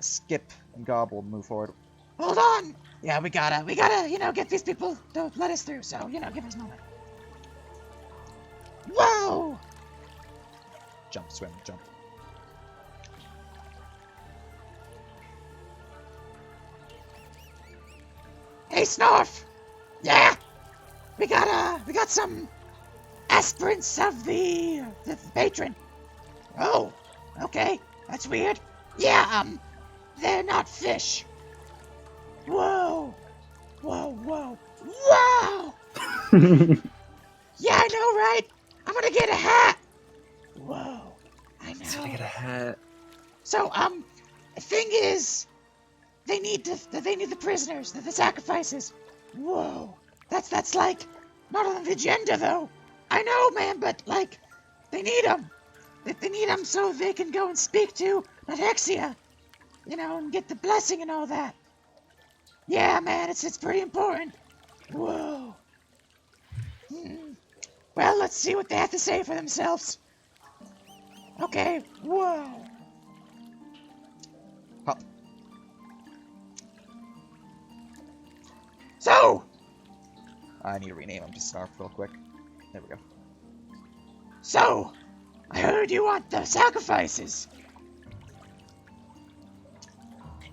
Skip and Gob will move forward. Hold on! Yeah, we gotta, get these people to let us through, so, give us a moment. Whoa! Jump, swim, jump. Hey, Snorf! Yeah! We got some aspirants of the patron. Oh, okay, that's weird. Yeah, they're not fish. Whoa! Whoa! Yeah, I know, right? I'm gonna get a hat. Whoa, I know. Gotta get a hat. So, the thing is, they need the prisoners, the sacrifices. Whoa, that's like not on the agenda though. I know, man, but like, they need them. They need them so they can go and speak to Natexia, and get the blessing and all that. Yeah, man, it's pretty important. Whoa. Well, let's see what they have to say for themselves. Okay, whoa. Huh. So, I need to rename him to Snarf real quick. There we go. So, I heard you want the sacrifices.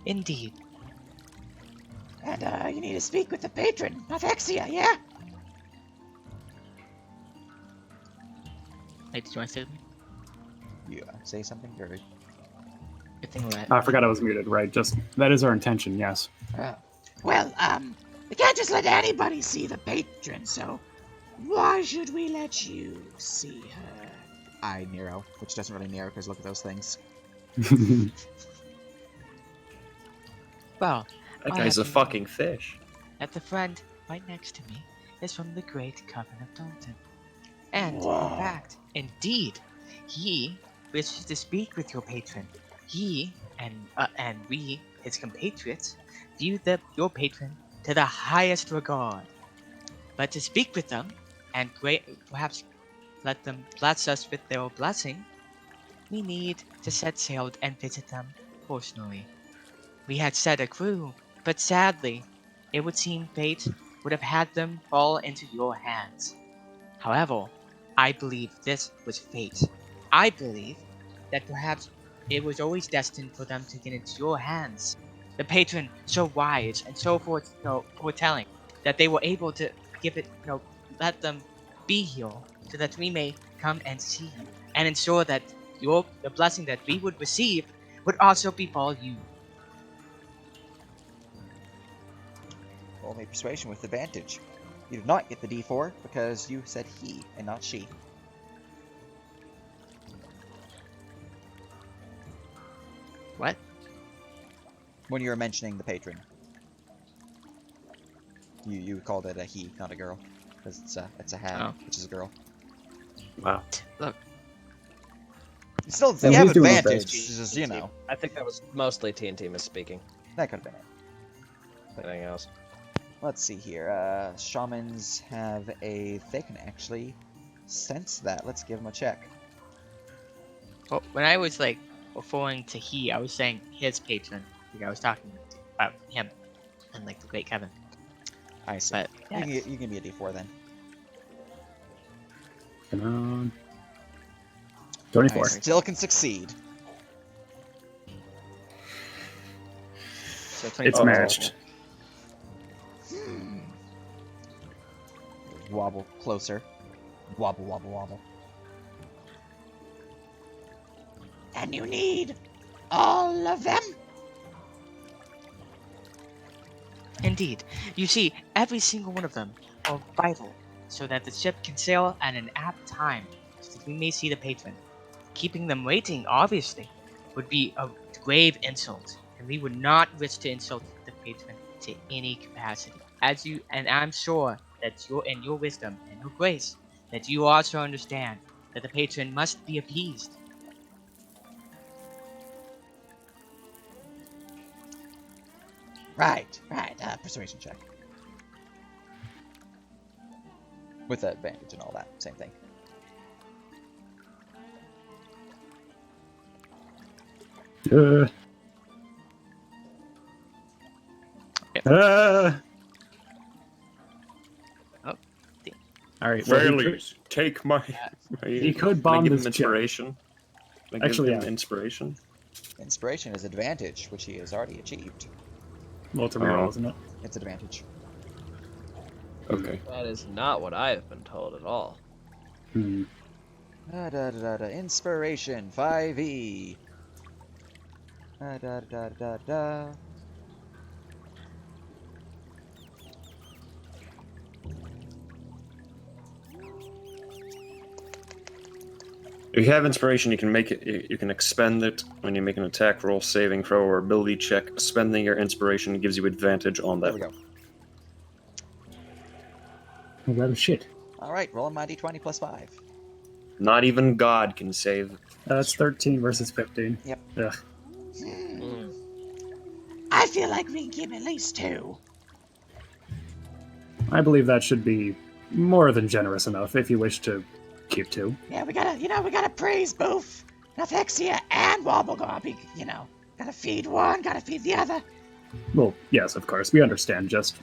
Indeed. And, you need to speak with the patron, Natexia, yeah? Wait, did you want to say something? You say something? Or... Good thing we're at. I forgot I was muted, right? That is our intention, yes. Well, we can't just let anybody see the patron, so why should we let you see her? I Nero, which doesn't really narrow because look at those things. Well, That I guy's a have to fucking know fish. that the friend right next to me is from the Great Coven of Dalton. And, Whoa. in fact, indeed, he wishes to speak with your patron. He and we, his compatriots, view your patron to the highest regard. But to speak with them, and perhaps let them bless us with their blessing, we need to set sail and visit them personally. We had set a crew, but sadly, it would seem fate would have had them fall into your hands. However, I believe this was fate. I believe that perhaps it was always destined for them to get into your hands. The patron, so wise and so foretelling, that they were able to give it, let them be here, so that we may come and see you, and ensure that the blessing that we would receive would also befall you. Roll me persuasion with advantage. You did not get the D4 because you said he and not she. What? When you were mentioning the patron. You called it a he, not a girl. Because it's a hag, Oh. which is a girl. Wow. Look, You still And you have who's doing the advantage, best? just, you know. I think that was mostly TNT misspeaking. That could have been it. Anything else? Let's see here. Shamans have they can actually sense that. Let's give them a check. Well, when I was like referring to he, I was saying his patron. Like I was talking about him and like the great Kevin. I see. But You can be a D4 then. Come on. 24. I still can succeed. So It's matched. Wobble closer. Wobble, wobble, wobble. And you need all of them? Indeed. You see, every single one of them are vital so that the ship can sail at an apt time so that we may see the patron. Keeping them waiting, obviously, would be a grave insult, and we would not wish to insult the patron to any capacity. And I'm sure that in your wisdom and your grace, that you also understand that the patron must be appeased. Right. Persuasion check. With advantage and all that. Same thing. Uh, all right. Well, Fairlies, take my. he could Can I bomb give this him chip. inspiration? Can I Actually, give him yeah. inspiration. Inspiration is advantage, which he has already achieved. Well, it's a reroll, isn't it? It's advantage. Okay. That is not what I have been told at all. Hmm. Inspiration 5e. Da da da da da. If you have inspiration, you can make it. You can expend it when you make an attack roll, saving throw, or ability check. Spending your inspiration gives you advantage on There that. we go. Well, shit. Alright, roll my d20 plus 5. Not even God can save. That's 13 versus 15. Yep. Ugh. I feel like we can keep at least 2. I believe that should be more than generous enough if you wish to keep 2. Yeah, we gotta praise both Nathexia and Wobblegobby, Gotta feed one, gotta feed the other. Well, yes, of course, we understand. Just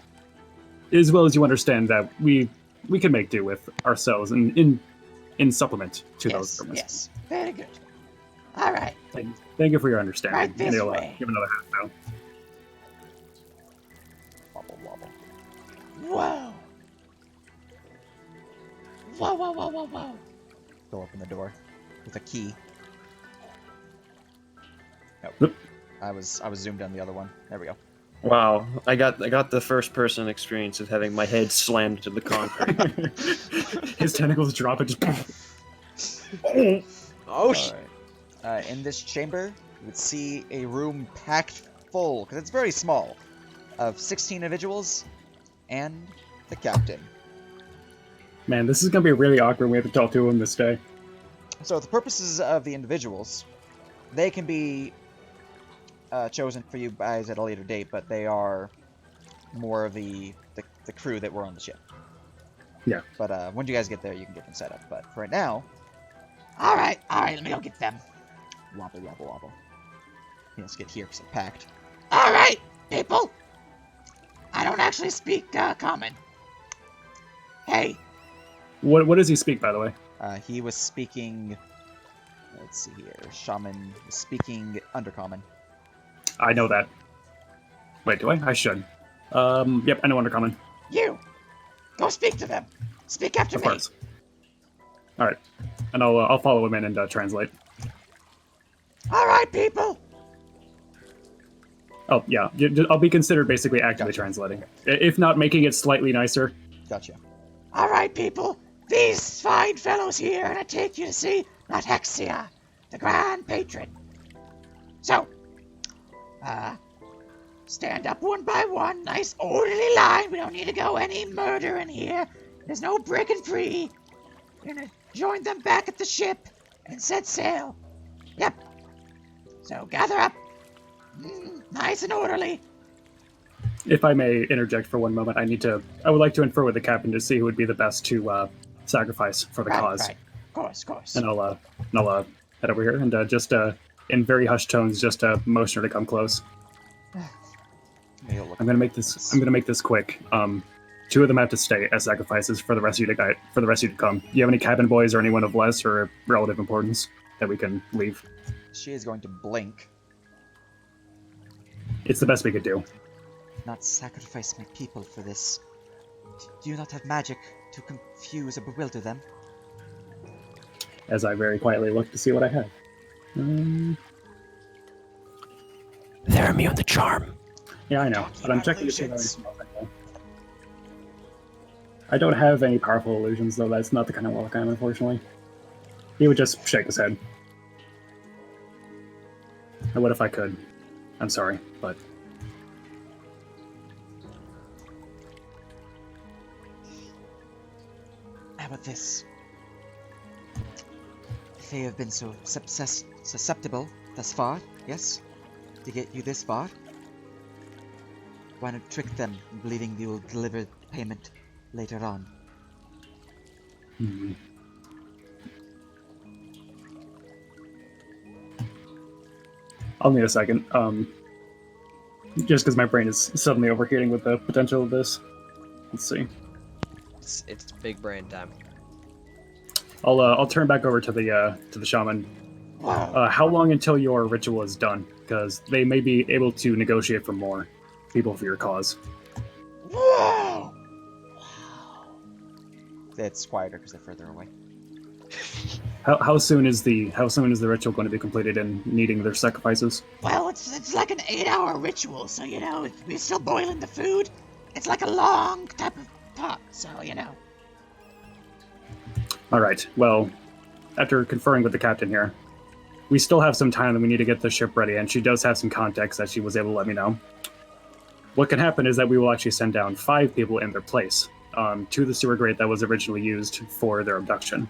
as well as you understand that we can make do with ourselves in supplement to those Yes, rumors. yes. Very good. Alright. Thank you for your understanding. Right this And he'll, way. give another half now. Wobble, wobble. Whoa. Whoa. Go open the door with a key. Nope. Oop. I was zoomed on the other one. There we go. Wow, I got the first person experience of having my head slammed to the concrete. His tentacles drop and just. Alright. In this chamber, you would see a room packed full, because it's very small, of 16 individuals and the captain. Man, this is gonna be a really awkward way to talk to him this day. So the purposes of the individuals, they can be chosen for you guys at a later date, but they are more of the crew that were on the ship. Yeah. But when you guys get there, you can get them set up. But for right now, Alright, let me go get them. wobble, wobble, wobble. Let's get here because they're packed. Alright, people. I don't actually speak common. Hey, What does he speak, by the way? He was speaking. Let's see here. Shaman was speaking Undercommon. I know that. Wait, do I? I should. Yep, I know Undercommon. you. Go speak to them. Speak after Of me. course. All right, and I'll follow him in and translate. Alright, people. Oh yeah, I'll be considered basically actively translating, if not making it slightly nicer. Gotcha. Alright, people. These fine fellows here are gonna take you to see Nathexia, the Grand Patron. So, stand up one by one, nice orderly line. We don't need to go any murder in here. There's no breaking free. We're gonna join them back at the ship and set sail. Yep. So gather up. Nice and orderly. if I may interject for one moment, I would like to infer with the captain to see who would be the best to sacrifice for the cause. Right. Of course. And I'll head over here and just in very hushed tones, just motion her to come close. I'm gonna make this quick. Two of them have to stay as sacrifices for the rest of you to come. Do you have any cabin boys or anyone of less or relative importance that we can leave? She is going to blink. It's the best we could do. Not sacrifice my people for this. Do you not have magic to confuse or bewilder them? As I very quietly look to see what I have. They're immune to charm. Yeah, I know, but I'm checking to see how many. I don't have any powerful illusions, though. That's not the kind of welcome I am, unfortunately. He would just shake his head. I would if I could. I'm sorry, but... How about this? They have been so susceptible thus far, yes? To get you this far? Why not trick them, believing you will deliver the payment later on? I'll need a second. Just because my brain is suddenly overheating with the potential of this. Let's see. It's big brain time. I'll turn back over to the shaman. How long until your ritual is done? Because they may be able to negotiate for more people for your cause. Whoa! Wow. It's quieter because they're further away. How soon is the ritual going to be completed and needing their sacrifices? Well, it's like an 8-hour ritual, so we're still boiling the food. It's like a long type of pot, so All right. Well, after conferring with the captain here, we still have some time that we need to get the ship ready, and she does have some context that she was able to let me know. What can happen is that we will actually send down 5 people in their place to the sewer grate that was originally used for their abduction.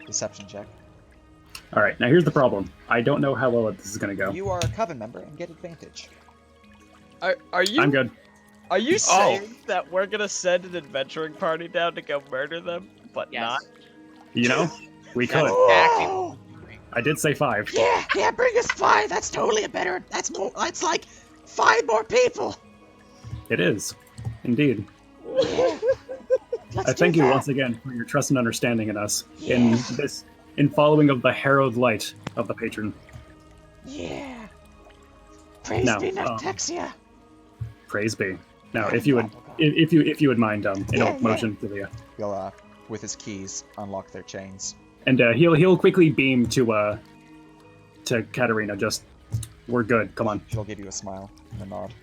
Deception check. All right. Now here's the problem. I don't know how well this is going to go. You are a coven member and get advantage. Are you? I'm good. Are you saying that we're gonna send an adventuring party down to go murder them, but not? You know, we could. Whoa! I did say 5. Yeah, bring us 5. That's totally that's more. That's like 5 more people. It is, indeed. Yeah. Let's I thank do you that. once again for your trust and understanding in us in following of the harrowed light of the patron. Yeah. Praise Now, be Noctexia. Praise be. Now, if you would mind, motion to the He'll, with his keys, unlock their chains. and he'll quickly beam to Katarina. Just, we're good. Come on. She'll give you a smile and a nod.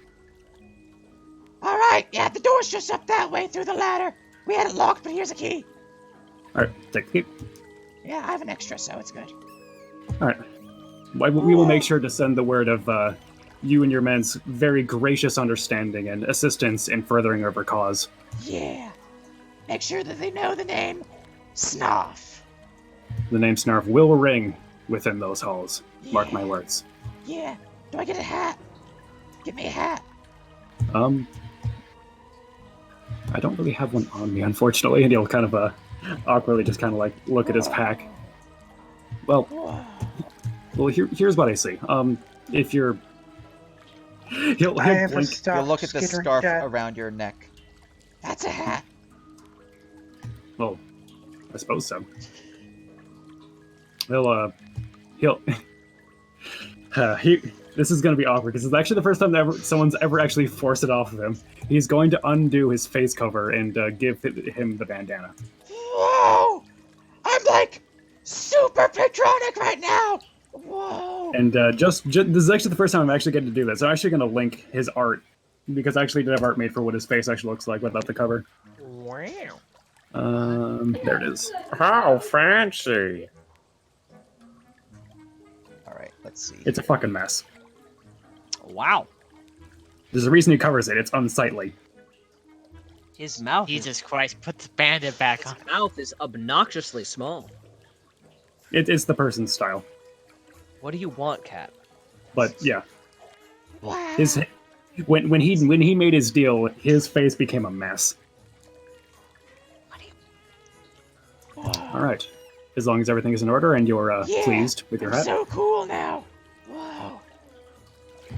All right. Yeah, the door's just up that way through the ladder. We had it locked, but here's a key. All right, take the key. Yeah, I have an extra, so it's good. All right. We will make sure to send the word of you and your men's very gracious understanding and assistance in furthering of our cause. Yeah. Make sure that they know the name Snoff. The name Snarf will ring within those halls. Mark my words. Yeah. Do I get a hat? Give me a hat. I don't really have one on me, unfortunately, and he'll kind of awkwardly just kind of like look at his pack. Well, here's what I see. If you're, he'll blink. You'll look at the scarf around your neck. That's a hat. Well, I suppose so. This is going to be awkward because it's actually the first time someone's ever actually forced it off of him. He's going to undo his face cover and give him the bandana. Whoa! I'm like super patronic right now. Whoa! And just this is actually the first time I'm actually getting to do this. I'm actually going to link his art because I actually did have art made for what his face actually looks like without the cover. Wow. There it is. How fancy! All right, let's see. It's a fucking mess. Wow. There's a reason he covers it. It's unsightly. His mouth. Jesus Christ, put the bandit back on. His mouth is obnoxiously small. It's the person's style. What do you want, Cat? But yeah, Wow. His when he made his deal, his face became a mess. All right. As long as everything is in order and you're Yeah, pleased with your I'm hat, so cool now. Whoa.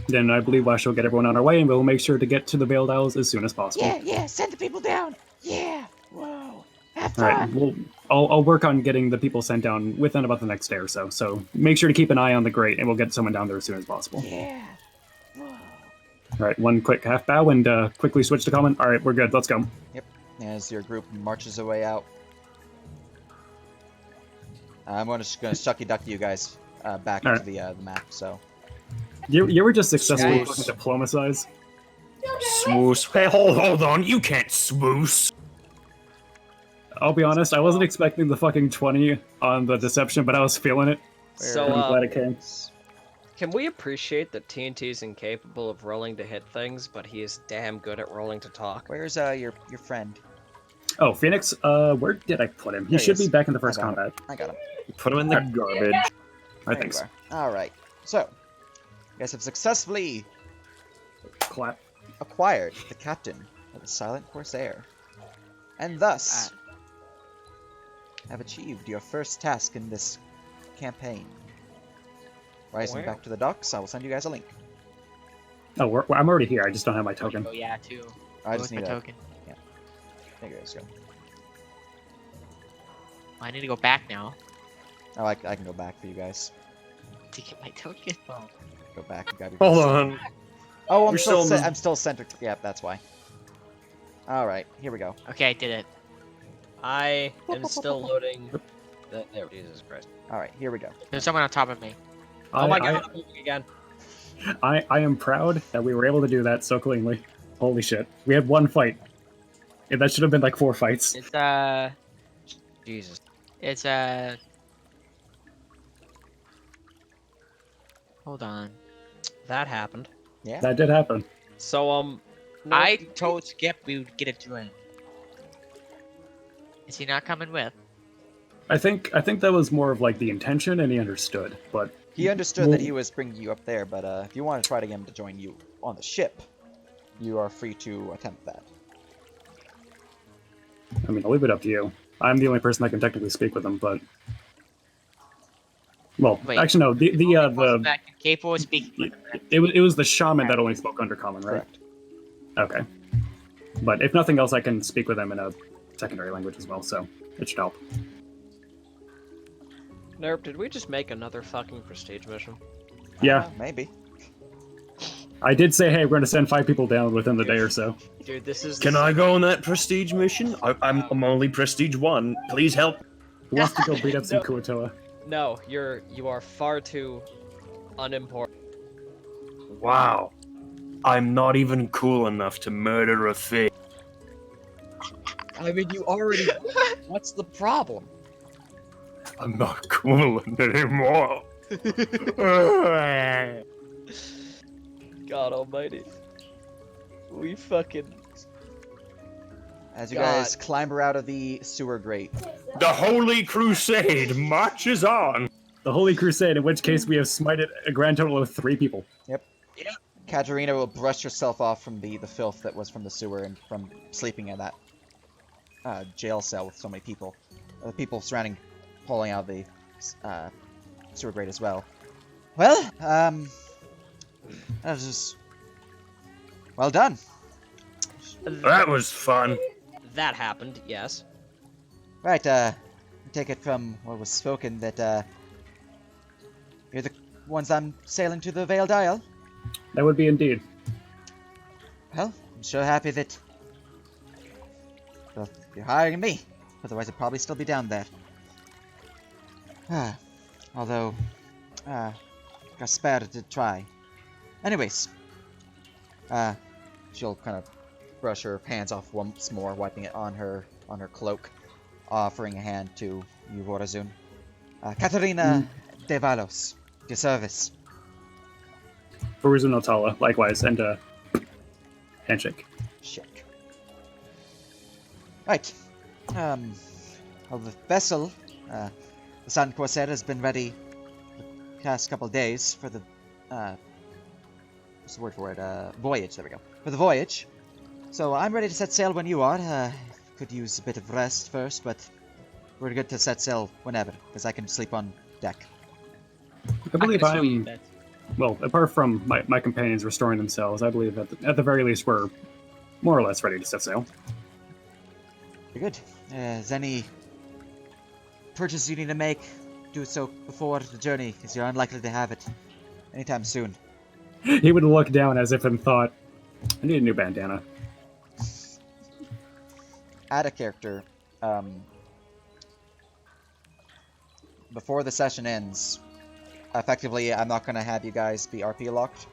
then I believe I shall get everyone on our way, and we'll make sure to get to the Veiled Isles as soon as possible. Yeah, send the people down. Yeah. Whoa. Have All right. fun. I'll work on getting the people sent down within about the next day or so. So make sure to keep an eye on the grate, and we'll get someone down there as soon as possible. Yeah. Whoa. All right. One quick half bow and quickly switch to common. All right, we're good. Let's go. Yep. As your group marches away out, I'm just gonna sucky duck you guys back All into right. the map. So You were just successfully Nice. fucking diplomatized. Swoosh. Hey, hold on. You can't swoosh. I'll be honest, I wasn't expecting the fucking 20 on the deception, but I was feeling it. So, I'm glad it came. Can we appreciate that TNT is incapable of rolling to hit things, but he is damn good at rolling to talk? where's your friend? Oh, Phoenix, where did I put him? He There he should be is. back in the first I got combat. I got him. Put him in the garbage. I There think you so. are. All right. So, you guys have successfully Clap. acquired the captain of the Silent Corsair, and thus have achieved your first task in this campaign. Rising Wow. back to the docks, I will send you guys a link. Oh, I'm already here. I just don't have my token. Oh yeah, too. I just Where's my need a. token? There you guys go. I need to go back now Oh, I can go back for you guys. to get my token. Go back. You gotta Hold on. Oh, You're still in the- I'm still centered. Yeah, that's why. All right, here we go. Okay, I did it. I am still loading. There, Jesus Christ. All right, here we go. There's someone on top of me. Oh my god, I'm moving again. I am proud that we were able to do that so cleanly. Holy shit. We had one fight. Yeah, that should have been like 4 fights. Jesus. It's hold on. That happened. Yeah. That did happen. So, no, I told Skip we would get a drink. Is he not coming with? I think that was more of like the intention, and he understood. But He understood that he was bringing you up there, but if you want to try to get him to join you on the ship, you are free to attempt that. I mean, I'll leave it up to you. I'm the only person that can technically speak with him, but well, Wait. actually no. The Back capable of speaking. it was the shaman that only spoke Undercommon, right? Correct. Okay. But if nothing else, I can speak with them in a secondary language as well, so it should help. Nerp, did we just make another fucking prestige mission? Yeah, Maybe. I did say, hey, we're going to send 5 people down within the day or so. Dude, this is. Can I go on that prestige mission? I'm only prestige 1. Please help. Who wants to go beat up some No. Kuatoa? No, you are far too unimportant. Wow. I'm not even cool enough to murder a fish. I mean, you already. What's the problem? I'm not cool anymore. God Almighty. We fucking. As you God. guys clamber out of the sewer grate, The Holy Crusade marches on. The Holy Crusade, in which case we have smited a grand total of 3 people. Katerina will brush herself off from the filth that was from the sewer and from sleeping in that jail cell with so many people. The people surrounding, pulling out the sewer grate as well. Well, that was just well done. That was fun. That happened, yes. Right, I take it from what was spoken that you're the ones I'm sailing to the Veiled Isle. That would be indeed. Well, I'm sure happy that well, you're hiring me. Otherwise, I'd probably still be down there. Although, Gaspar did try. Anyways, she'll kind of brush her hands off once more, wiping it on her cloak, offering a hand to you, Vorazun. Katerina de Valos, your service. Baruzu Notala, likewise, and handshake. Shake. Right. Well, the vessel, the Sun Corsair, has been ready the past couple days for the what's the word for it? Voyage. There we go. For the voyage. So I'm ready to set sail when you are. Could use a bit of rest first, but we're good to set sail whenever, because I can sleep on deck. I believe I can assure you I'm. that. Well, apart from my companions restoring themselves, I believe at the very least we're more or less ready to set sail. Very good. Is any purchase you need to make? Do so before the journey, because you're unlikely to have it anytime soon. He would look down as if in thought, I need a new bandana. Add a character. Before the session ends, effectively, I'm not going to have you guys be RP locked.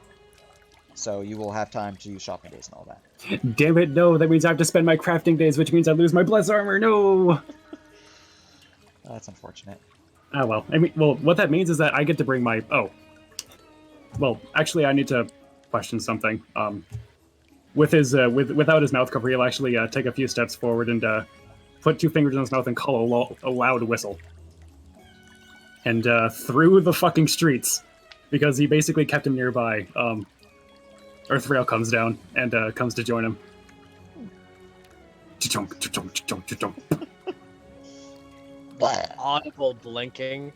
So you will have time to use shopping days and all that. Damn it, no, that means I have to spend my crafting days, which means I lose my blessed armor, no! That's unfortunate. Ah, well. I mean, well, what that means is that I get to bring my... Oh. Well, actually, I need to question something. Without his mouth cover, he'll actually take a few steps forward and put 2 fingers in his mouth and call a loud whistle. And through the fucking streets, because he basically kept him nearby, Earthrail comes down and comes to join him. Audible blinking.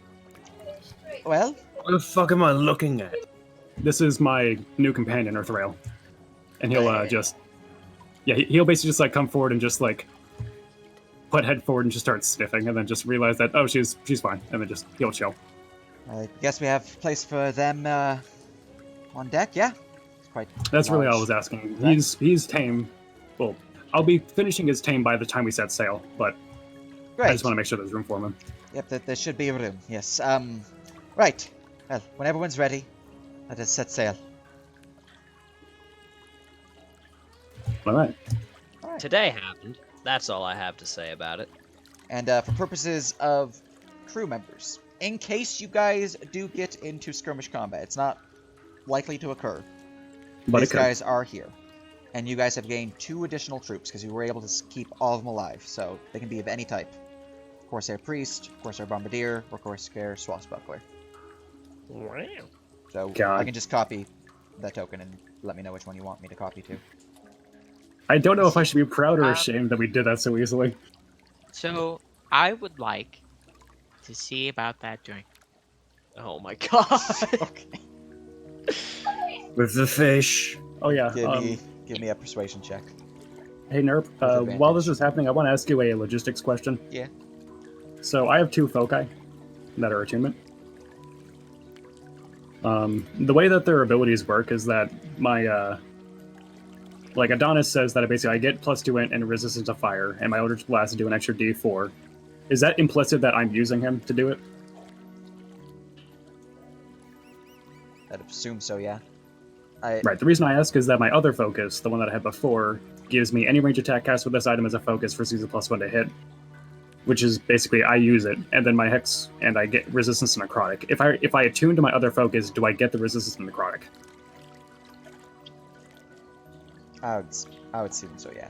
Well, What the fuck am I looking at? This is my new companion, Earthrail. And he'll just... Yeah, he'll basically just, like, come forward and just, like, put head forward and just start sniffing, and then just realize that, oh, she's fine, and then just, he'll chill. I guess we have place for them on deck, yeah? It's quite That's really all I large. was asking. He's tame. Well, I'll be finishing his tame by the time we set sail, but Great. I just want to make sure there's room for him. Yep, there should be room, yes. Right. Well, when everyone's ready, let us set sail. Alright. Alright. Today happened. That's all I have to say about it. And for purposes of crew members, in case you guys do get into skirmish combat, it's not likely to occur. But These it could. guys are here. And you guys have gained 2 additional troops, because you were able to keep all of them alive, so they can be of any type. Corsair Priest, Corsair Bombardier, or Corsair Swashbuckler. Wow. So God. I can just copy that token and let me know which one you want me to copy to. I don't know if I should be proud or Um, ashamed that we did that so easily. So I would like to see about that drink. Oh my god. With the fish. Oh yeah. Give me a persuasion check. Hey Nerp, advantage. while this is happening, I want to ask you a logistics question. Yeah. So I have 2 foci that are attunement. The way that their abilities work is that my like Adonis says that basically I get +2 int and resistance to fire, and my Eldritch Blast do an extra D4. Is that implicit that I'm using him to do it? I'd assume so, yeah. Right. The reason I ask is that my other focus, the one that I had before, gives me any range attack cast with this item as a focus for season +1 to hit, which is basically I use it, and then my hex, and I get resistance to necrotic. If I attune to my other focus, do I get the resistance to necrotic? I would assume so, yeah.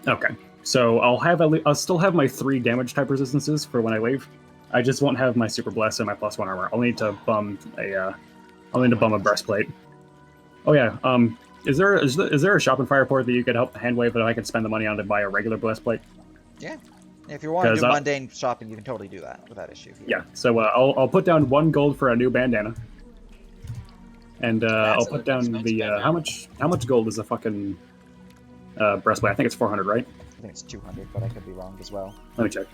Okay. So I'll still have my 3 damage type resistances for when I leave. I just won't have my super bless and my +1 armor. I'll need to bum a breastplate. Oh yeah. Is there a shop in Fireport that you could help hand wave that I could spend the money on to buy a regular breastplate? Yeah. If you want to 'Cause do mundane shopping, you can totally do that without issue. Yeah. So I'll put down 1 gold for a new bandana. And I'll put down expensive the bandana. how much gold is a fucking breastplate? I think it's 400, right? I think it's 200, but I could be wrong as well. Let me check.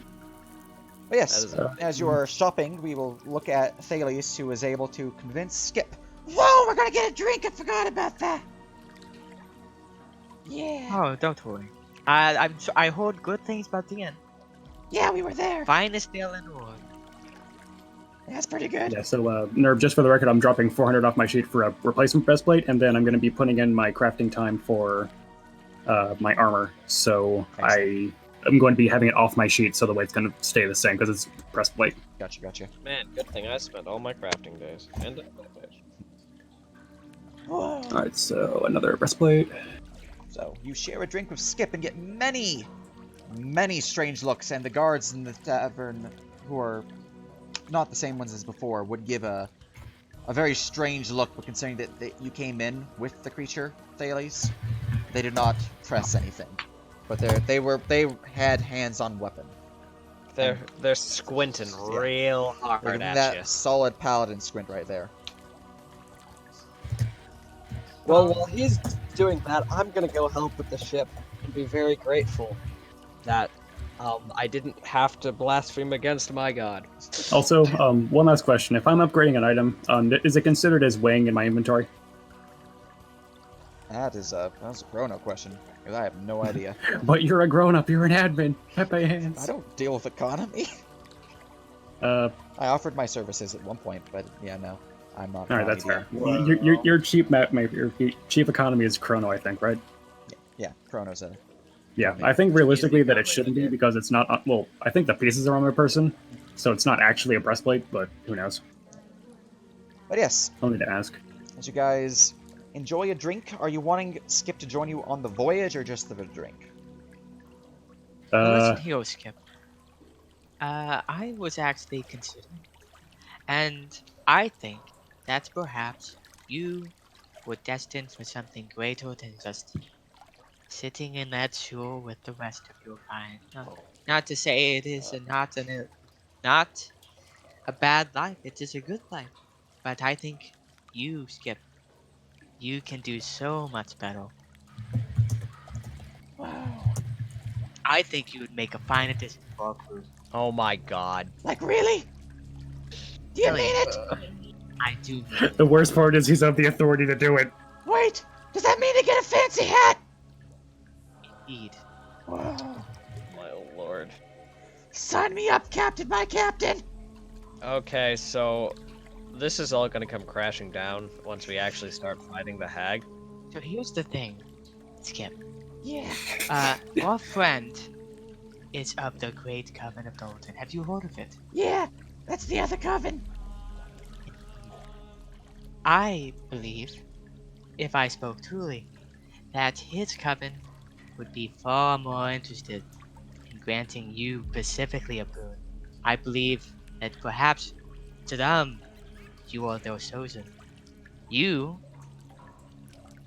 But yes, That is as you are shopping, we will look at Thales, who was able to convince Skip. Whoa, we're gonna get a drink! I forgot about that! Yeah. Oh, don't worry. I heard good things about the inn. Yeah, we were there. Finest ale in the world. That's pretty good. Yeah, so Nerv, just for the record, I'm dropping 400 off my sheet for a replacement breastplate, and then I'm going to be putting in my crafting time for my armor. So Excellent. I'm going to be having it off my sheet, so the weight's going to stay the same because it's breastplate. Gotcha. Man, good thing I spent all my crafting days. And days. Whoa. All right, so another breastplate. So you share a drink with Skip and get many strange looks, and the guards in the tavern, who are not the same ones as before, would give a a very strange look, but considering that you came in with the creature, Thales, they did not press anything. But they had hands on weapon. They're squinting Yeah. real They're hard giving at that you. solid paladin squint right there. Well, while he's doing that, I'm gonna go help with the ship and be very grateful that I didn't have to blaspheme against my god. Also, one last question. If I'm upgrading an item, is it considered as weighing in my inventory? That's a Chrono question, because I have no idea. But you're a grown-up, you're an admin. Pepe hands. I don't deal with economy. I offered my services at one point, but yeah, no, I'm not. Alright, that's dealer. fair. Your chief your chief economy is Chrono, I think, right? Yeah, Chrono's a. Yeah, I think realistically that it shouldn't be because it's not. Well, I think the pieces are on my person, so it's not actually a breastplate. But who knows? But yes, I'll need to ask. as you guys enjoy a drink, are you wanting Skip to join you on the voyage or just the drink? Listen here, Skip. I was actually considering, and I think that perhaps you were destined for something greater than just sitting in that shore with the rest of your kind. Not to say it is not a bad life, it is a good life. But I think you, Skip, you can do so much better. I think you would make a fine addition to our crew. Oh my god. Like, really? Do you mean it? I do mean it. The worst part is he's have the authority to do it. Wait, does that mean to get a fancy hat? Indeed. Whoa. My lord. Sign me up, Captain, my captain! Okay, so this is all gonna come crashing down once we actually start fighting the hag. So here's the thing, Skip. Yeah. Our friend is of the Great Coven of Dalton. Have you heard of it? Yeah, that's the other coven. I believe, if I spoke truly, that his coven would be far more interested in granting you specifically a boon. I believe that perhaps to them, you are their chosen. You,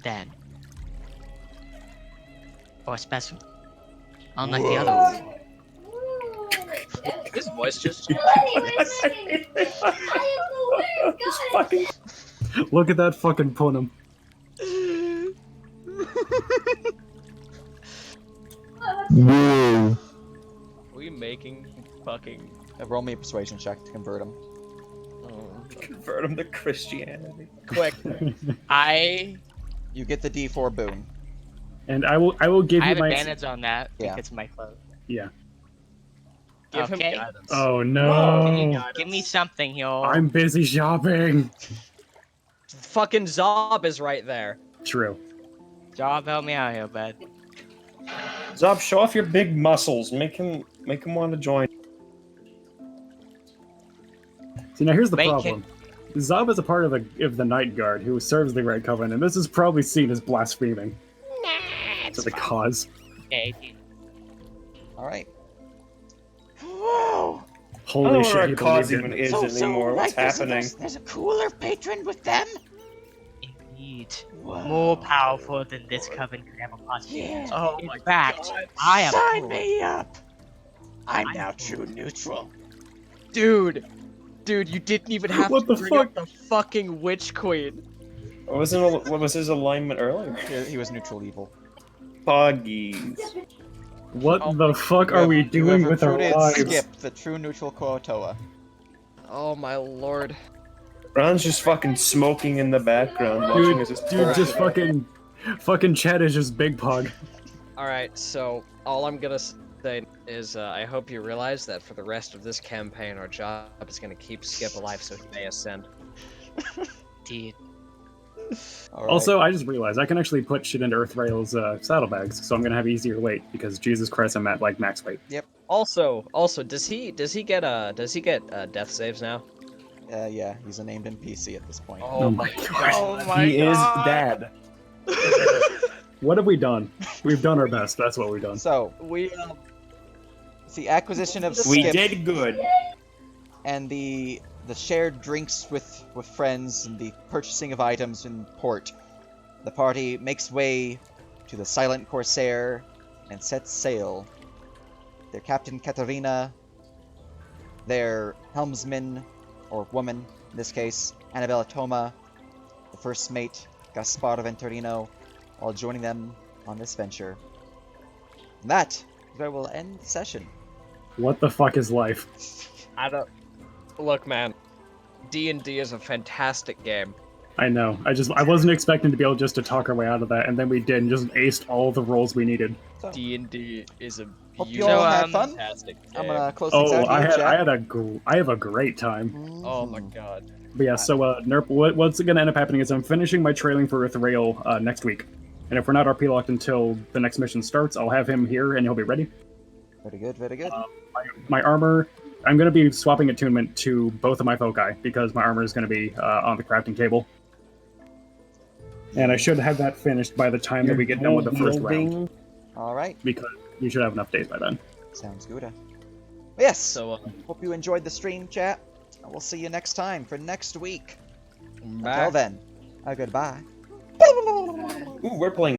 then, are special. Unlike the other ones. His voice just Look at that fucking punum. we making fucking Roll me a persuasion check to convert him. Convert him to Christianity. quick. You get the D4 boon. And I will give I you have my advantage on that Yeah. because of my clothes. Yeah. Give him Okay. guidance. Oh no. Give me something here. I'm busy shopping. Fucking Zob is right there. True. Job, help me out here, bud. Zob, show off your big muscles. Make him want to join. See, now here's the Wait, problem. Zob is a part of the Night Guard who serves the Great Coven, and this is probably seen as blaspheming. To the cause. Okay, 18. Alright. Whoa! I Holy don't know shit, where he our cause believed even it. is anymore. What's happening? There's a cooler patron with them? Indeed. Whoa. More powerful than this coven could ever possibly be. Yeah. Oh In my fact, god. I am Sign cool. me up! I'm now true neutral. Dude, you didn't even have What to the bring fuck? up the fucking Witch Queen. What was his alignment earlier? He was neutral evil. Poggies. What Oh the fuck are we You doing have with our recruited lives? Skip, the true neutral Koatoa. Oh my lord. Ron's just fucking smoking in the background, watching as his Dude, just fucking Chad is just big pug. Alright, so all I'm gonna say is I hope you realize that for the rest of this campaign, our job is gonna keep Skip alive so he may ascend. Indeed. Alright. Also, I just realized I can actually put shit into Earthrail's saddlebags, so I'm gonna have easier weight because Jesus Christ, I'm at like max weight. Also, does he get death saves now? Yeah, he's a named NPC at this point. Oh my god. Oh my He is god. dad. What have we done? We've done our best. That's what we've done. So, We it's the acquisition of We Skip did good. and the the shared drinks with friends and the purchasing of items in port, the party makes way to the Silent Corsair and sets sail. Their captain Katarina, their helmsman, or woman in this case, Annabella Toma, the first mate Gaspar Venturino, all joining them on this venture. And that is where we'll end the session. What the fuck is life? I don't. Look, man. D&D is a fantastic game. I know. I wasn't expecting to be able just to talk our way out of that, and then we did, and just aced all the rolls we needed. So, D&D is a hope you beautiful, all had fun. fantastic I'm game. gonna close things Oh, out here, I chat. have a great time. Oh my Mhm. god. But yeah, so Nerp, what's going to end up happening is I'm finishing my trailing for Ithrail next week. And if we're not RP locked until the next mission starts, I'll have him here and he'll be ready. Very good, very good. My armor, I'm going to be swapping attunement to both of my foci because my armor is going to be on the crafting table. And I should have that finished by the time that we get done with the first round. Alright, Because you should have enough days by then. sounds good. Yes, So, hope you enjoyed the stream, chat. And we'll see you next time for next week. bye. Until then, goodbye. Ooh, we're playing